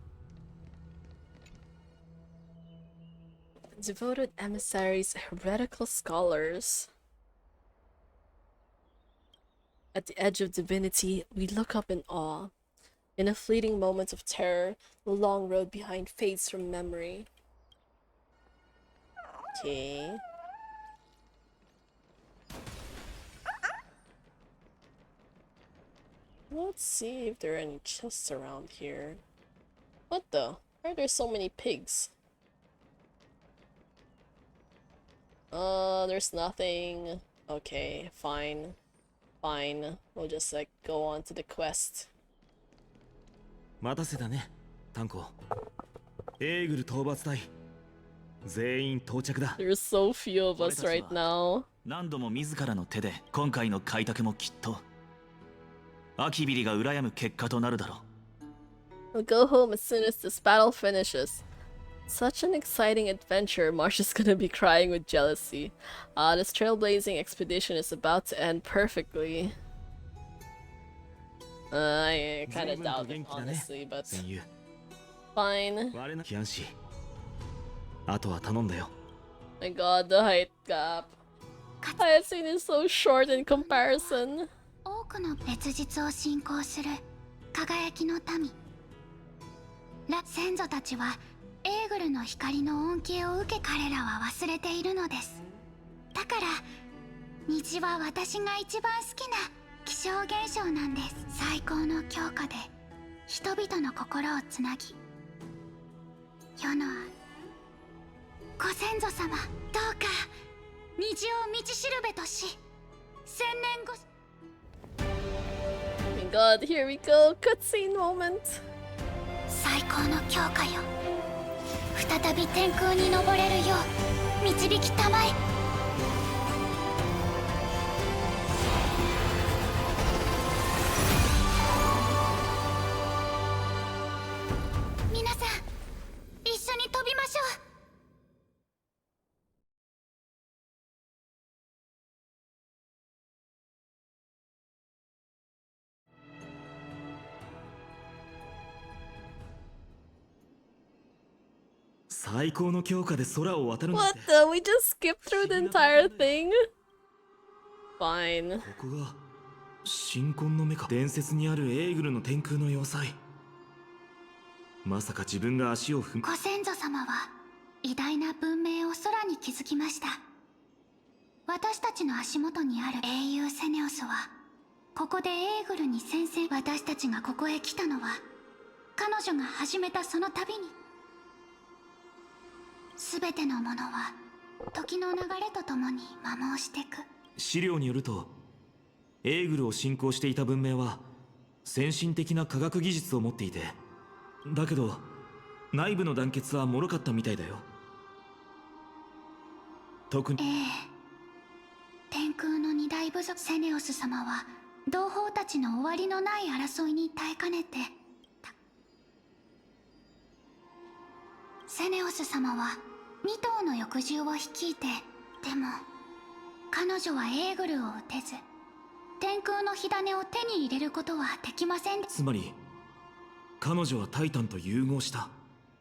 Devoted emissaries, heretical scholars. At the edge of divinity, we look up in awe. In a fleeting moment of terror, the long road behind fades from memory. Okay. Let's see if there are any chests around here. What the? Why are there so many pigs? There's nothing. Okay, fine. Fine. We'll just like go on to the quest. 待たせたね、タンコ。エーグル討伐隊。全員到着だ。 There's so few of us right now. 何度も自らの手で今回の開拓もきっとアキビリが羨む結果となるだろう。 We'll go home as soon as this battle finishes. Such an exciting adventure, Marsh is gonna be crying with jealousy. This trailblazing expedition is about to end perfectly. I kinda doubt it, honestly, but... Fine. キャンシー。あとは頼んだよ。 My god, the height gap. I have seen it so short in comparison. 多くの烈日を信仰する輝きの民。先祖たちはエーグルの光の恩恵を受け彼らは忘れているのです。だから虹は私が一番好きな気象現象なんです。最高の強化で人々の心をつなぎ、世のご先祖様、どうか虹を道しるべとし、千年後。 Oh my god, here we go, cutscene moment. 最高の強化よ。再び天空に昇れるよう導きたまえ。皆さん、一緒に飛びましょう。 最高の強化で空を渡るなんて。 What the? We just skipped through the entire thing? Fine. ここが新婚の目か。伝説にあるエーグルの天空の要塞。まさか自分が足を踏む。ご先祖様は偉大な文明を空に築きました。私たちの足元にある英雄セネオスはここでエーグルに宣戦。私たちがここへ来たのは彼女が始めたその度に。全てのものは時の流れとともに摩耗してく。資料によるとエーグルを信仰していた文明は先進的な科学技術を持っていて、だけど内部の団結は脆かったみたいだよ。特に天空の二大部族セネオス様は同胞たちの終わりのない争いに耐えかねてセネオス様は2頭の翼獣を率いて、でも彼女はエーグルを撃てず天空の火種を手に入れることはできません。つまり彼女はタイタンと融合した。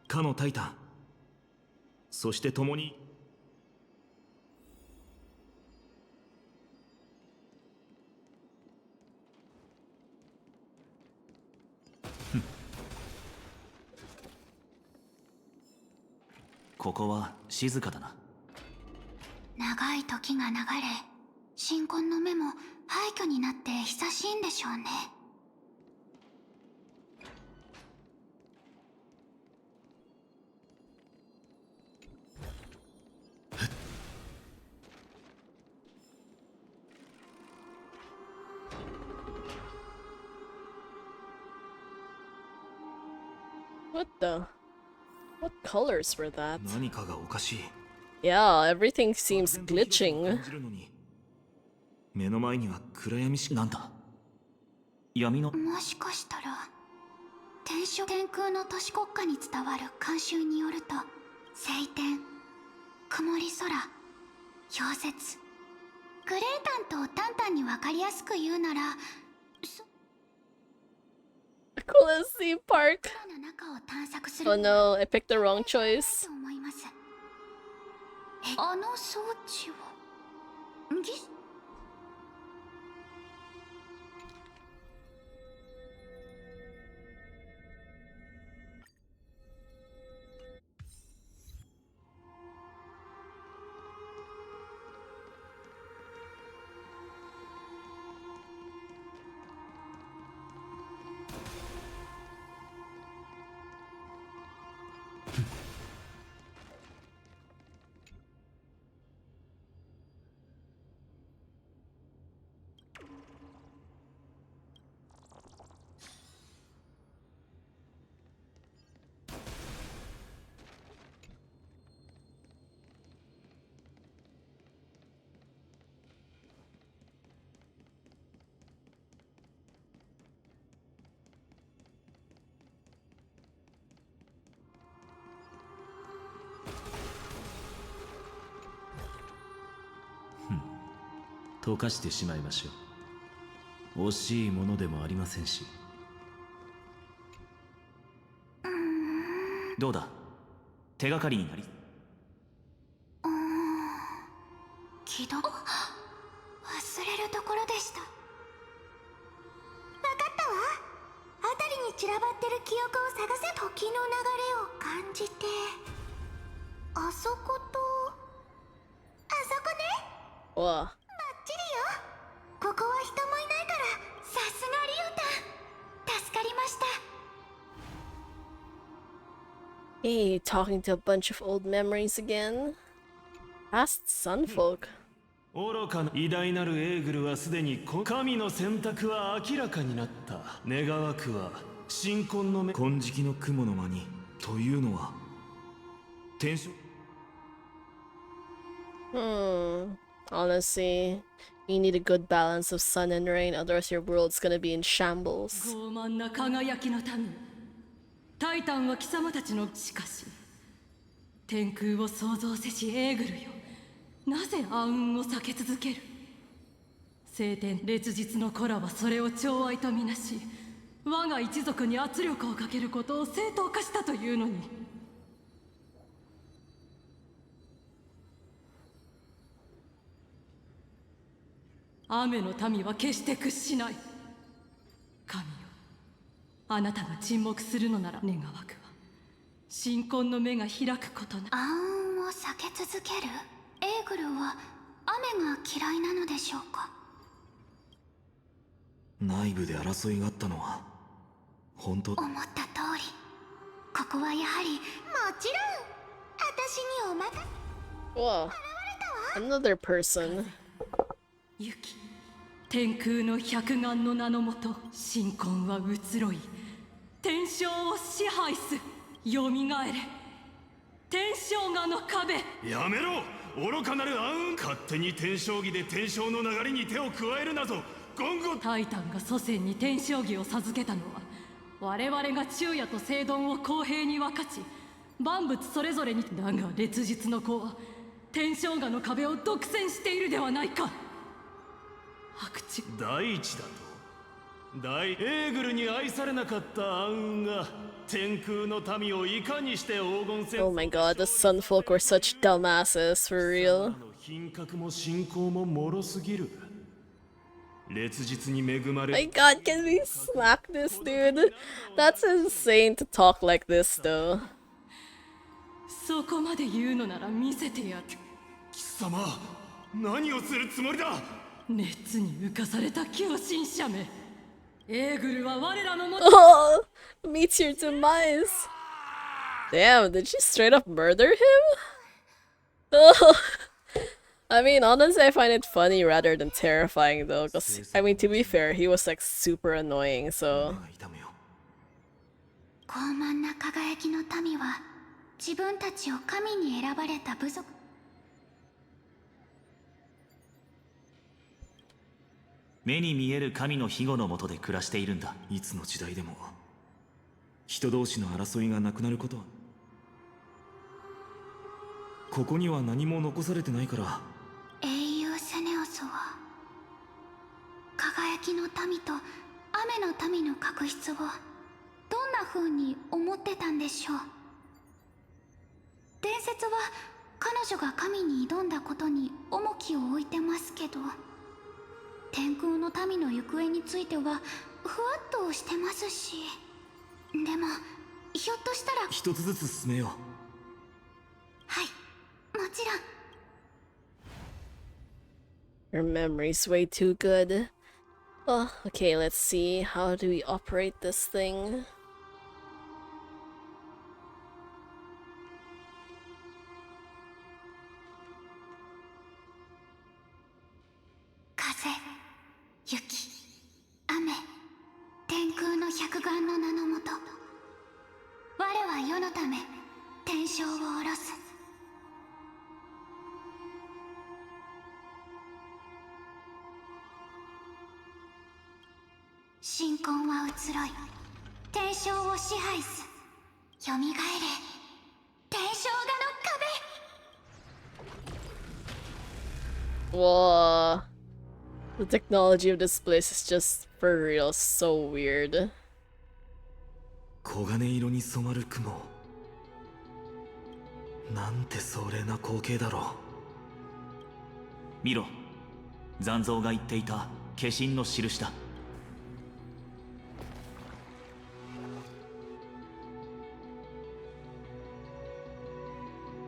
かのタイタン、そして共にここは静かだな。長い時が流れ、新婚の目も廃墟になって久しいんでしょうね。What the? What colors were that? 何かがおかしい。Yeah, everything seems glitching. 目の前には暗闇し。なんだ、闇の。もしかしたら天空の都市国家に伝わる慣習によると、晴天、曇り空、氷雪、グレータンとタンタンに分かりやすく言うならCoolest Park. の中を探索する。 Oh no, I picked the wrong choice. と思います。あの装置は溶かしてしまいましょう。惜しいものでもありませんし。どうだ、手がかりになり。気取忘れるところでした。分かったわ。辺りに散らばってる記憶を探せ。時の流れを感じて、あそことあそこね。Whoa. ここは人もいないから。さすがリオタン、助かりました。 Hey, talking to a bunch of old memories again. Past Sunfolk. 愚かな偉大なるエーグルはすでに神の選択は明らかになった。願わくは新婚の目。金色の雲の間にというのは天使。Honestly, you need a good balance of sun and rain, otherwise your world's gonna be in shambles. 傲慢な輝きの民、タイタンは貴様たちの。しかし天空を創造せしエーグルよ、なぜ暗雲を避け続ける。聖天烈日の子らはそれを寵愛とみなし、我が一族に圧力をかけることを正当化したというのに。雨の民は決して屈しない。神よ、あなたが沈黙するのなら願わくは新婚の目が開くことな。暗雲を避け続ける。エーグルは雨が嫌いなのでしょうか。内部で争いがあったのは本当。思った通り、ここはやはり。もちろん私にお任せ。 Whoa. Another person. ユキ、天空の百眼の名のもと、神婚は移ろい天正を支配す。よみがえれ、天正画の壁。やめろ、愚かなる暗雲。勝手に天正儀で天正の流れに手を加えるなぞ。今後タイタンが祖先に天正儀を授けたのは、我々が昼夜と聖丼を公平に分かち万物それぞれに。だが烈日の子は天正画の壁を独占しているではないか。白痴。第一だと。エーグルに愛されなかった暗雲が天空の民をいかにして黄金戦。 Oh my god, the Sun Folk were such dumbasses, for real. 品格も信仰も脆すぎる。烈日に恵まれ。 My god, can we smack this dude? That's insane to talk like this though. そこまで言うのなら見せてやる。貴様、何をするつもりだ。熱に浮かされた狂信者め。エーグルは我らのも。 Oh, meets your demise. Damn, did she straight up murder him? Oh. I mean, honestly, I find it funny rather than terrifying though, because, I mean, to be fair, he was like super annoying, so... 高慢な輝きの民は自分たちを神に選ばれた部族。目に見える神の庇護の下で暮らしているんだ。いつの時代でも人同士の争いがなくなることは。ここには何も残されてないから。英雄セネオスは輝きの民と雨の民の確執をどんな風に思ってたんでしょう。伝説は彼女が神に挑んだことに重きを置いてますけど、天空の民の行方についてはふわっとしてますし。でもひょっとしたら。一つずつ進めよう。はい、もちろん。 Her memory's way too good. Oh, okay, let's see. How do we operate this thing? Kaze, Yuki, Ame, 天空の百眼の名のもと。我は世のため天正を下ろす。神婚は移ろい天正を支配す。よみがえれ天正画の壁。 Whoa. The technology of this place is just, for real, so weird. 黄金色に染まる雲。なんて壮麗な光景だろう。見ろ、残像が言っていた化身の印だ。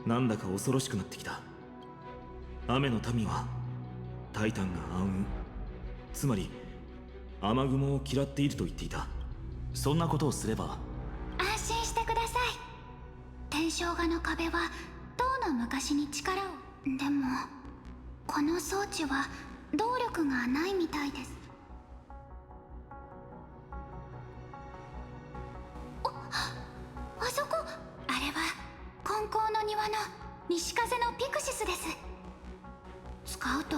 なんだか恐ろしくなってきた。雨の民はタイタンが暗雲、つまり雨雲を嫌っていると言っていた。そんなことをすれば。安心してください。天正画の壁はとうの昔に力を。でもこの装置は動力がないみたいです。あそこ、あれは金光の庭の西風のピクシスです。使うと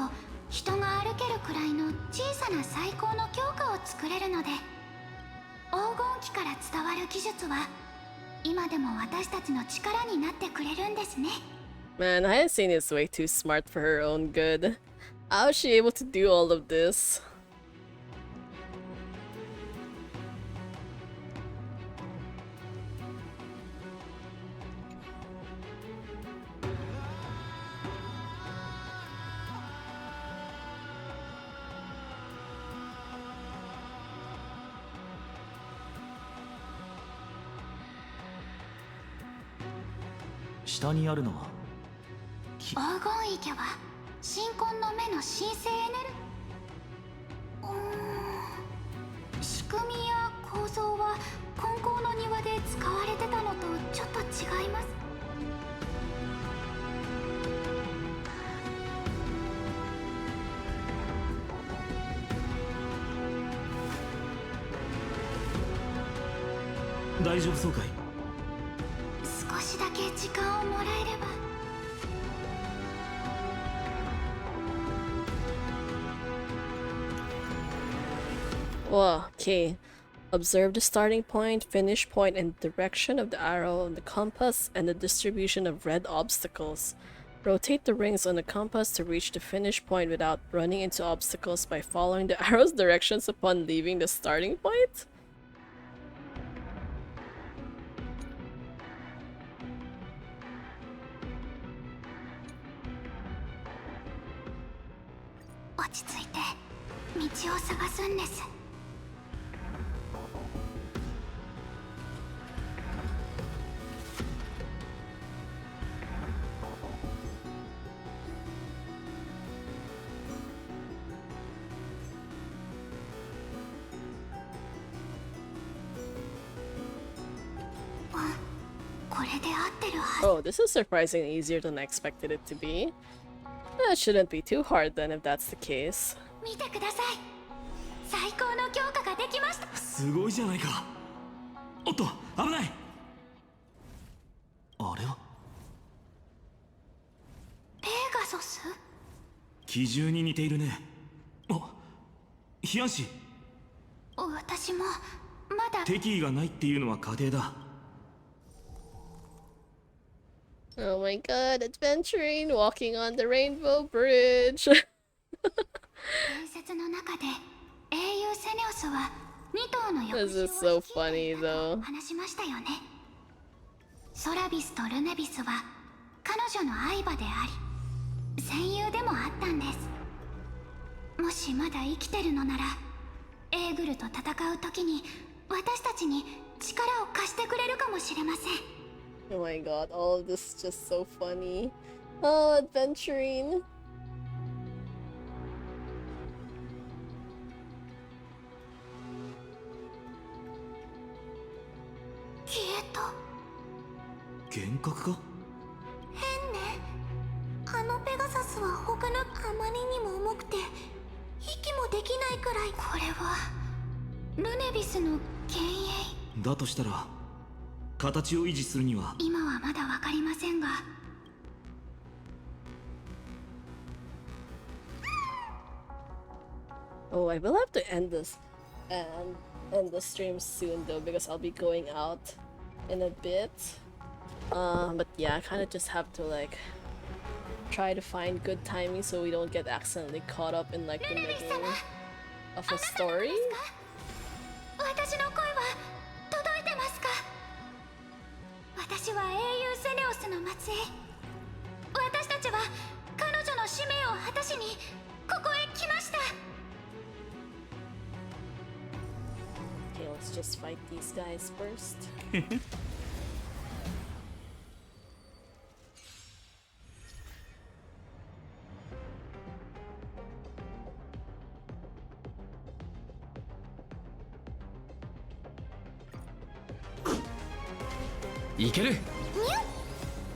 人が歩けるくらいの小さな最高の強化を作れるので、黄金期から伝わる技術は今でも私たちの力になってくれるんですね。 Man, Hyacinth is way too smart for her own good. How is she able to do all of this? 下にあるのは黄金池は新婚の目の神聖エネル仕組みや構造は金光の庭で使われてたのとちょっと違います。大丈夫そうかい？少しだけ時間をもらえれば。Whoa, okay. Observe the starting point, finish point, and direction of the arrow on the compass and the distribution of red obstacles. Rotate the rings on the compass to reach the finish point without running into obstacles by following the arrow's directions upon leaving the starting point? Oh, this is surprisingly easier than I expected it to be. It shouldn't be too hard then if that's the case. 見てください。最高の強化ができました。すごいじゃないか。おっと、危ない。あれはペガソス？機銃に似ているね。あ、ヒアンシ。私もまだ敵意がないっていうのは過程だ。Oh my god, adventuring, walking on the Rainbow Bridge. 伝説の中で英雄セネオスは2頭の翼 This is so funny though. 話しましたよね。ソラビスとルネビスは彼女の愛馬であり戦友でもあったんです。もしまだ生きてるのならエーグルと戦う時に私たちに力を貸してくれるかもしれません。Oh my god, all of this is just so funny. Oh, adventuring. 消えた。幻覚か？変ね。あのペガサスは他のあまりにも重くて息もできないくらい。これはルネビスの幻影だとしたら形を維持するには今はまだわかりませんが。Oh, I will have to end this and end the stream soon though because I'll be going out in a bit. But yeah, I kind of just have to like try to find good timing so we don't get accidentally caught up in like the middle of a story. 私の声は届いてますか？私は英雄セネオスの末裔。私たちは彼女の使命を果たしにここへ来ました。Okay, let's just fight these guys first. いける。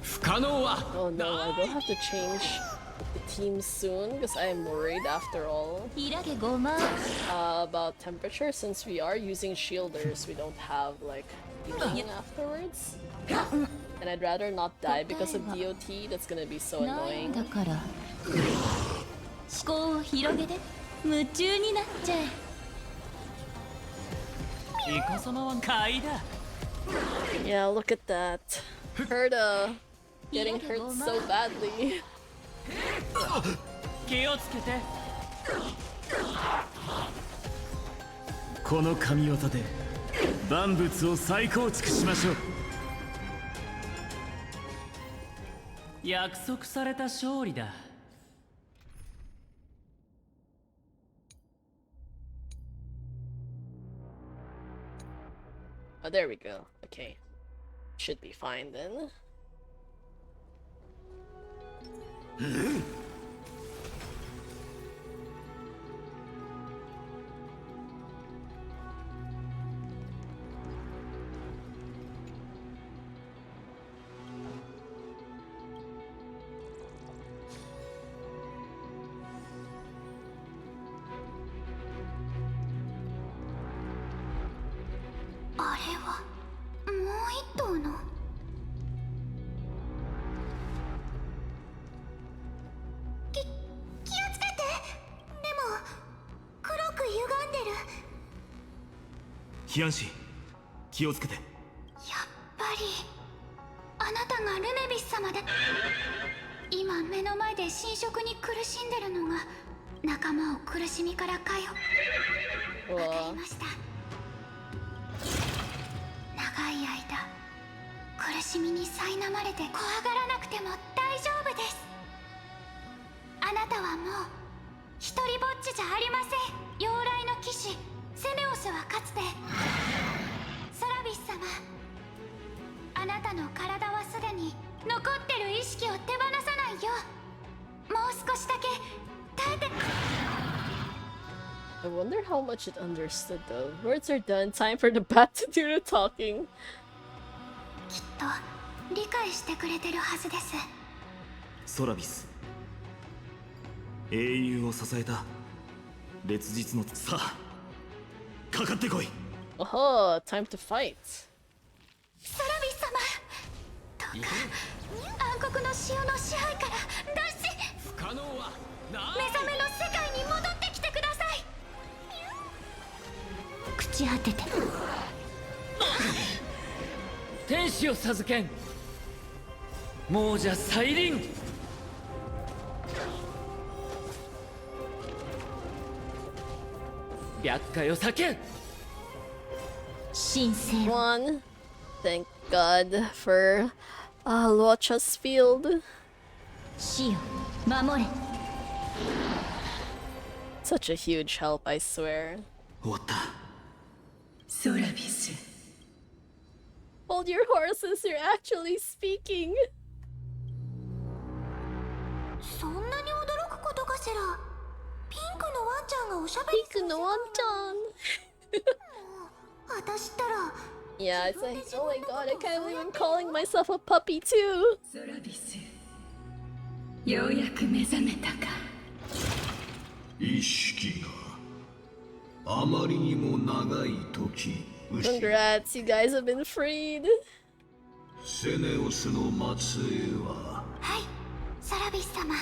不可能は。 Oh no, I will have to change the team soon because I am worried after all about temperature since we are using shielders. We don't have like healing afterwards. And I'd rather not die because of DOT. That's gonna be so annoying. だから思考を広げて夢中になっちゃえ。イカ様は買いだ。 Yeah, look at that. Herda getting hurt so badly. 気をつけて。この神業で万物を再構築しましょう。約束された勝利だ。Oh, there we go. Okay. Should be fine then. あれはもう一頭の気をつけて。でも黒く歪んでる。ヒアンシ気をつけて。やっぱりあなたがルネビス様で。今目の前で侵食に苦しんでるのが仲間を苦しみから解放。わかりました。長い間苦しみに苛まれて怖がらなくても大丈夫です。あなたはもう一人ぼっちじゃありません。妖雷の騎士セネオスはかつてソラビス様、あなたの体はすでに残ってる意識を手放さないようもう少しだけ耐えて。 I wonder how much it understood though. Words are done, time for the bat to do the talking. きっと理解してくれてるはずです。ソラビス、英雄を支えた烈日のさあかかってこい。Oh, time to fight. ソラビス様、どうか暗黒の潮の支配から脱し、不可能は目覚めの世界に戻ってきてください。口当てて。天使を授けん亡者再臨。白海を叫ん。神聖 One. Thank God for Luocha's field. 死よ守れ。 Such a huge help, I swear. 終わった。ソラビス、 Hold your horses, you're actually speaking. そんなに驚くことかしら。ピンクのワンちゃんがおしゃべりする。 Pink no one-chan. 私ったら Yeah, it's like, oh my god, I can't believe I'm calling myself a puppy too. ソラビス、ようやく目覚めたか。意識があまりにも長い時、 Congrats, you guys have been freed. セネオスの末裔は。はい、ソラビス様。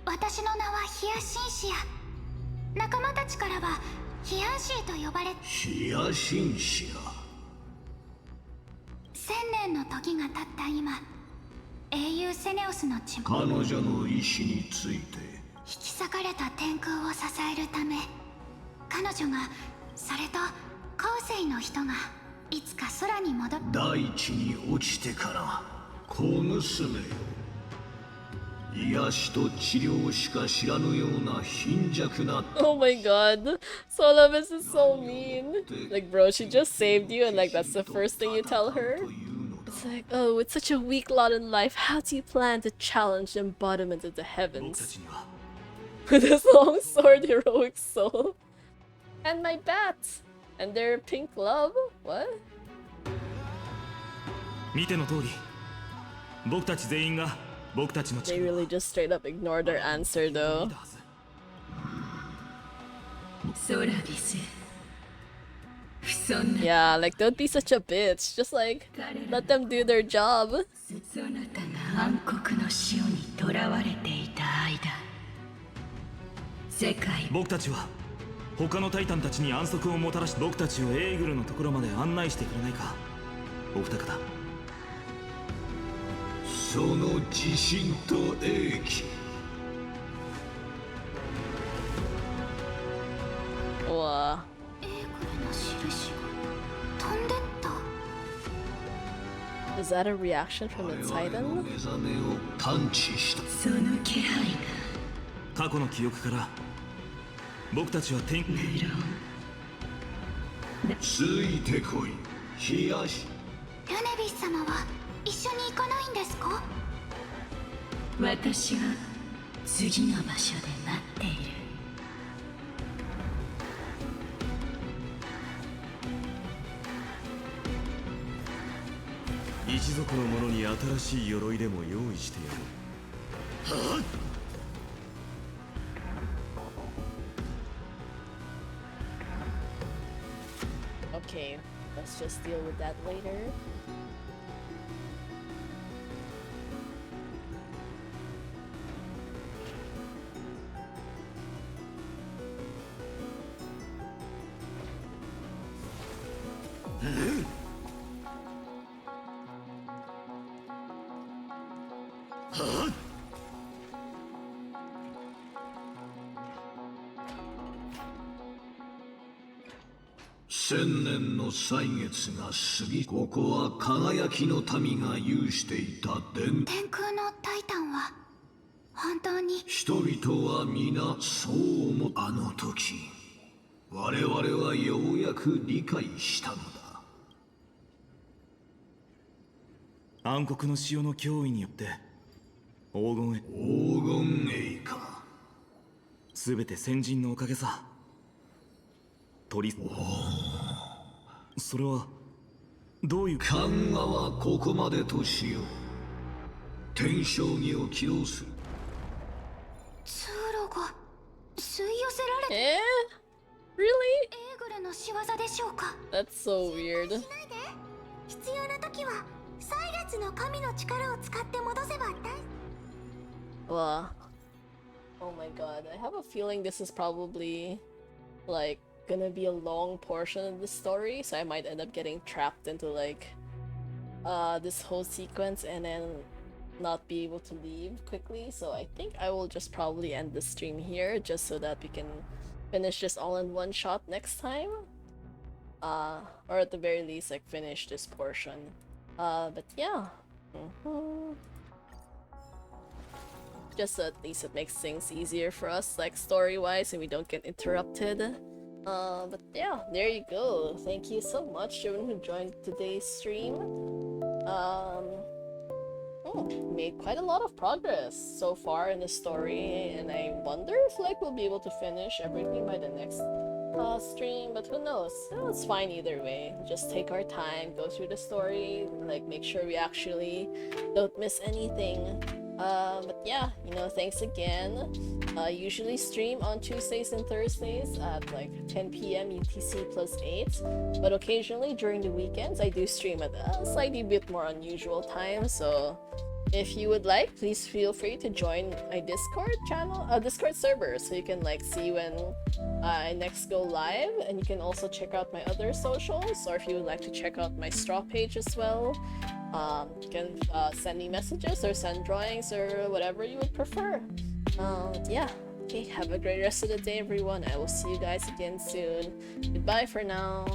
私の名はヒアシンシア。仲間たちからはヒアンシーと呼ばれ。ヒアシンシア。1000年の時が経った今、英雄セネオスの血も彼女の意志について引き裂かれた天空を支えるため、彼女がそれと後世の人がいつか空に戻っ。大地に落ちてから小娘よ、癒しと治療しか知らぬような貧弱な。 Oh my god, Solavis is so mean. Like, bro, she just saved you, and like, that's the first thing you tell her? It's like, oh, with such a weak lot in life, how do you plan to challenge the embodiment of the heavens? With his long sword, heroic soul. And my bat! And their pink love? What? 見ての通り、僕たち全員が僕たちの They really just straight up ignored their answer though. ソラビス、不遜な。 Yeah, like, don't be such a bitch. Just like, let them do their job. そなたが暗黒の潮に囚われていた間、世界。僕たちは他のタイタンたちに安息をもたらし、僕たちをエーグルのところまで案内してくれないか、お二方。その自信と英気。Wow. エーグルの印が飛んでった。 Is that a reaction from the Titan? 目覚めを探知した。その気配が。過去の記憶から僕たちは天。ついてこい、ヒアシ。ルネビス様は一緒に行かないんですか？私は次の場所で待っている。一族の者に新しい鎧でも用意してやる。はっOkay, let's just deal with that later. Hmm? 千年の歳月が過ぎ、ここは輝きの民が有していた天空のタイタンは本当に人々は皆そう思う。あの時我々はようやく理解したのだ。暗黒の潮の脅威によって黄金栄か。全て先人のおかげさ。それはどういう。勘賀はここまでとしよう。天将棋を起動する。通路が吸い寄せられて。Really? エーグルの仕業でしょうか。 That's so weird. 必要な時は歳月の神の力を使って戻せばWell, oh my god, I have a feeling this is probably like gonna be a long portion of the story, so I might end up getting trapped into like this whole sequence and then not be able to leave quickly. So I think I will just probably end the stream here just so that we can finish this all in one shot next time, or at the very least like finish this portion. But yeah. Just so at least it makes things easier for us, like story-wise, and we don't get interrupted. But yeah, there you go. Thank you so much to everyone who joined today's stream. Made quite a lot of progress so far in the story, and I wonder if like we'll be able to finish everything by the next stream, but who knows? It's fine either way. Just take our time, go through the story, like make sure we actually don't miss anything. But yeah, you know, thanks again. I usually stream on Tuesdays and Thursdays at like 10 p.m. UTC plus 8, but occasionally during the weekends I do stream at a slightly bit more unusual time, so if you would like, please feel free to join my Discord channel, Discord server, so you can like see when I next go live, and you can also check out my other socials, or if you would like to check out my straw page as well. You can send me messages or send drawings or whatever you would prefer. Yeah, okay, have a great rest of the day everyone. I will see you guys again soon. Goodbye for now.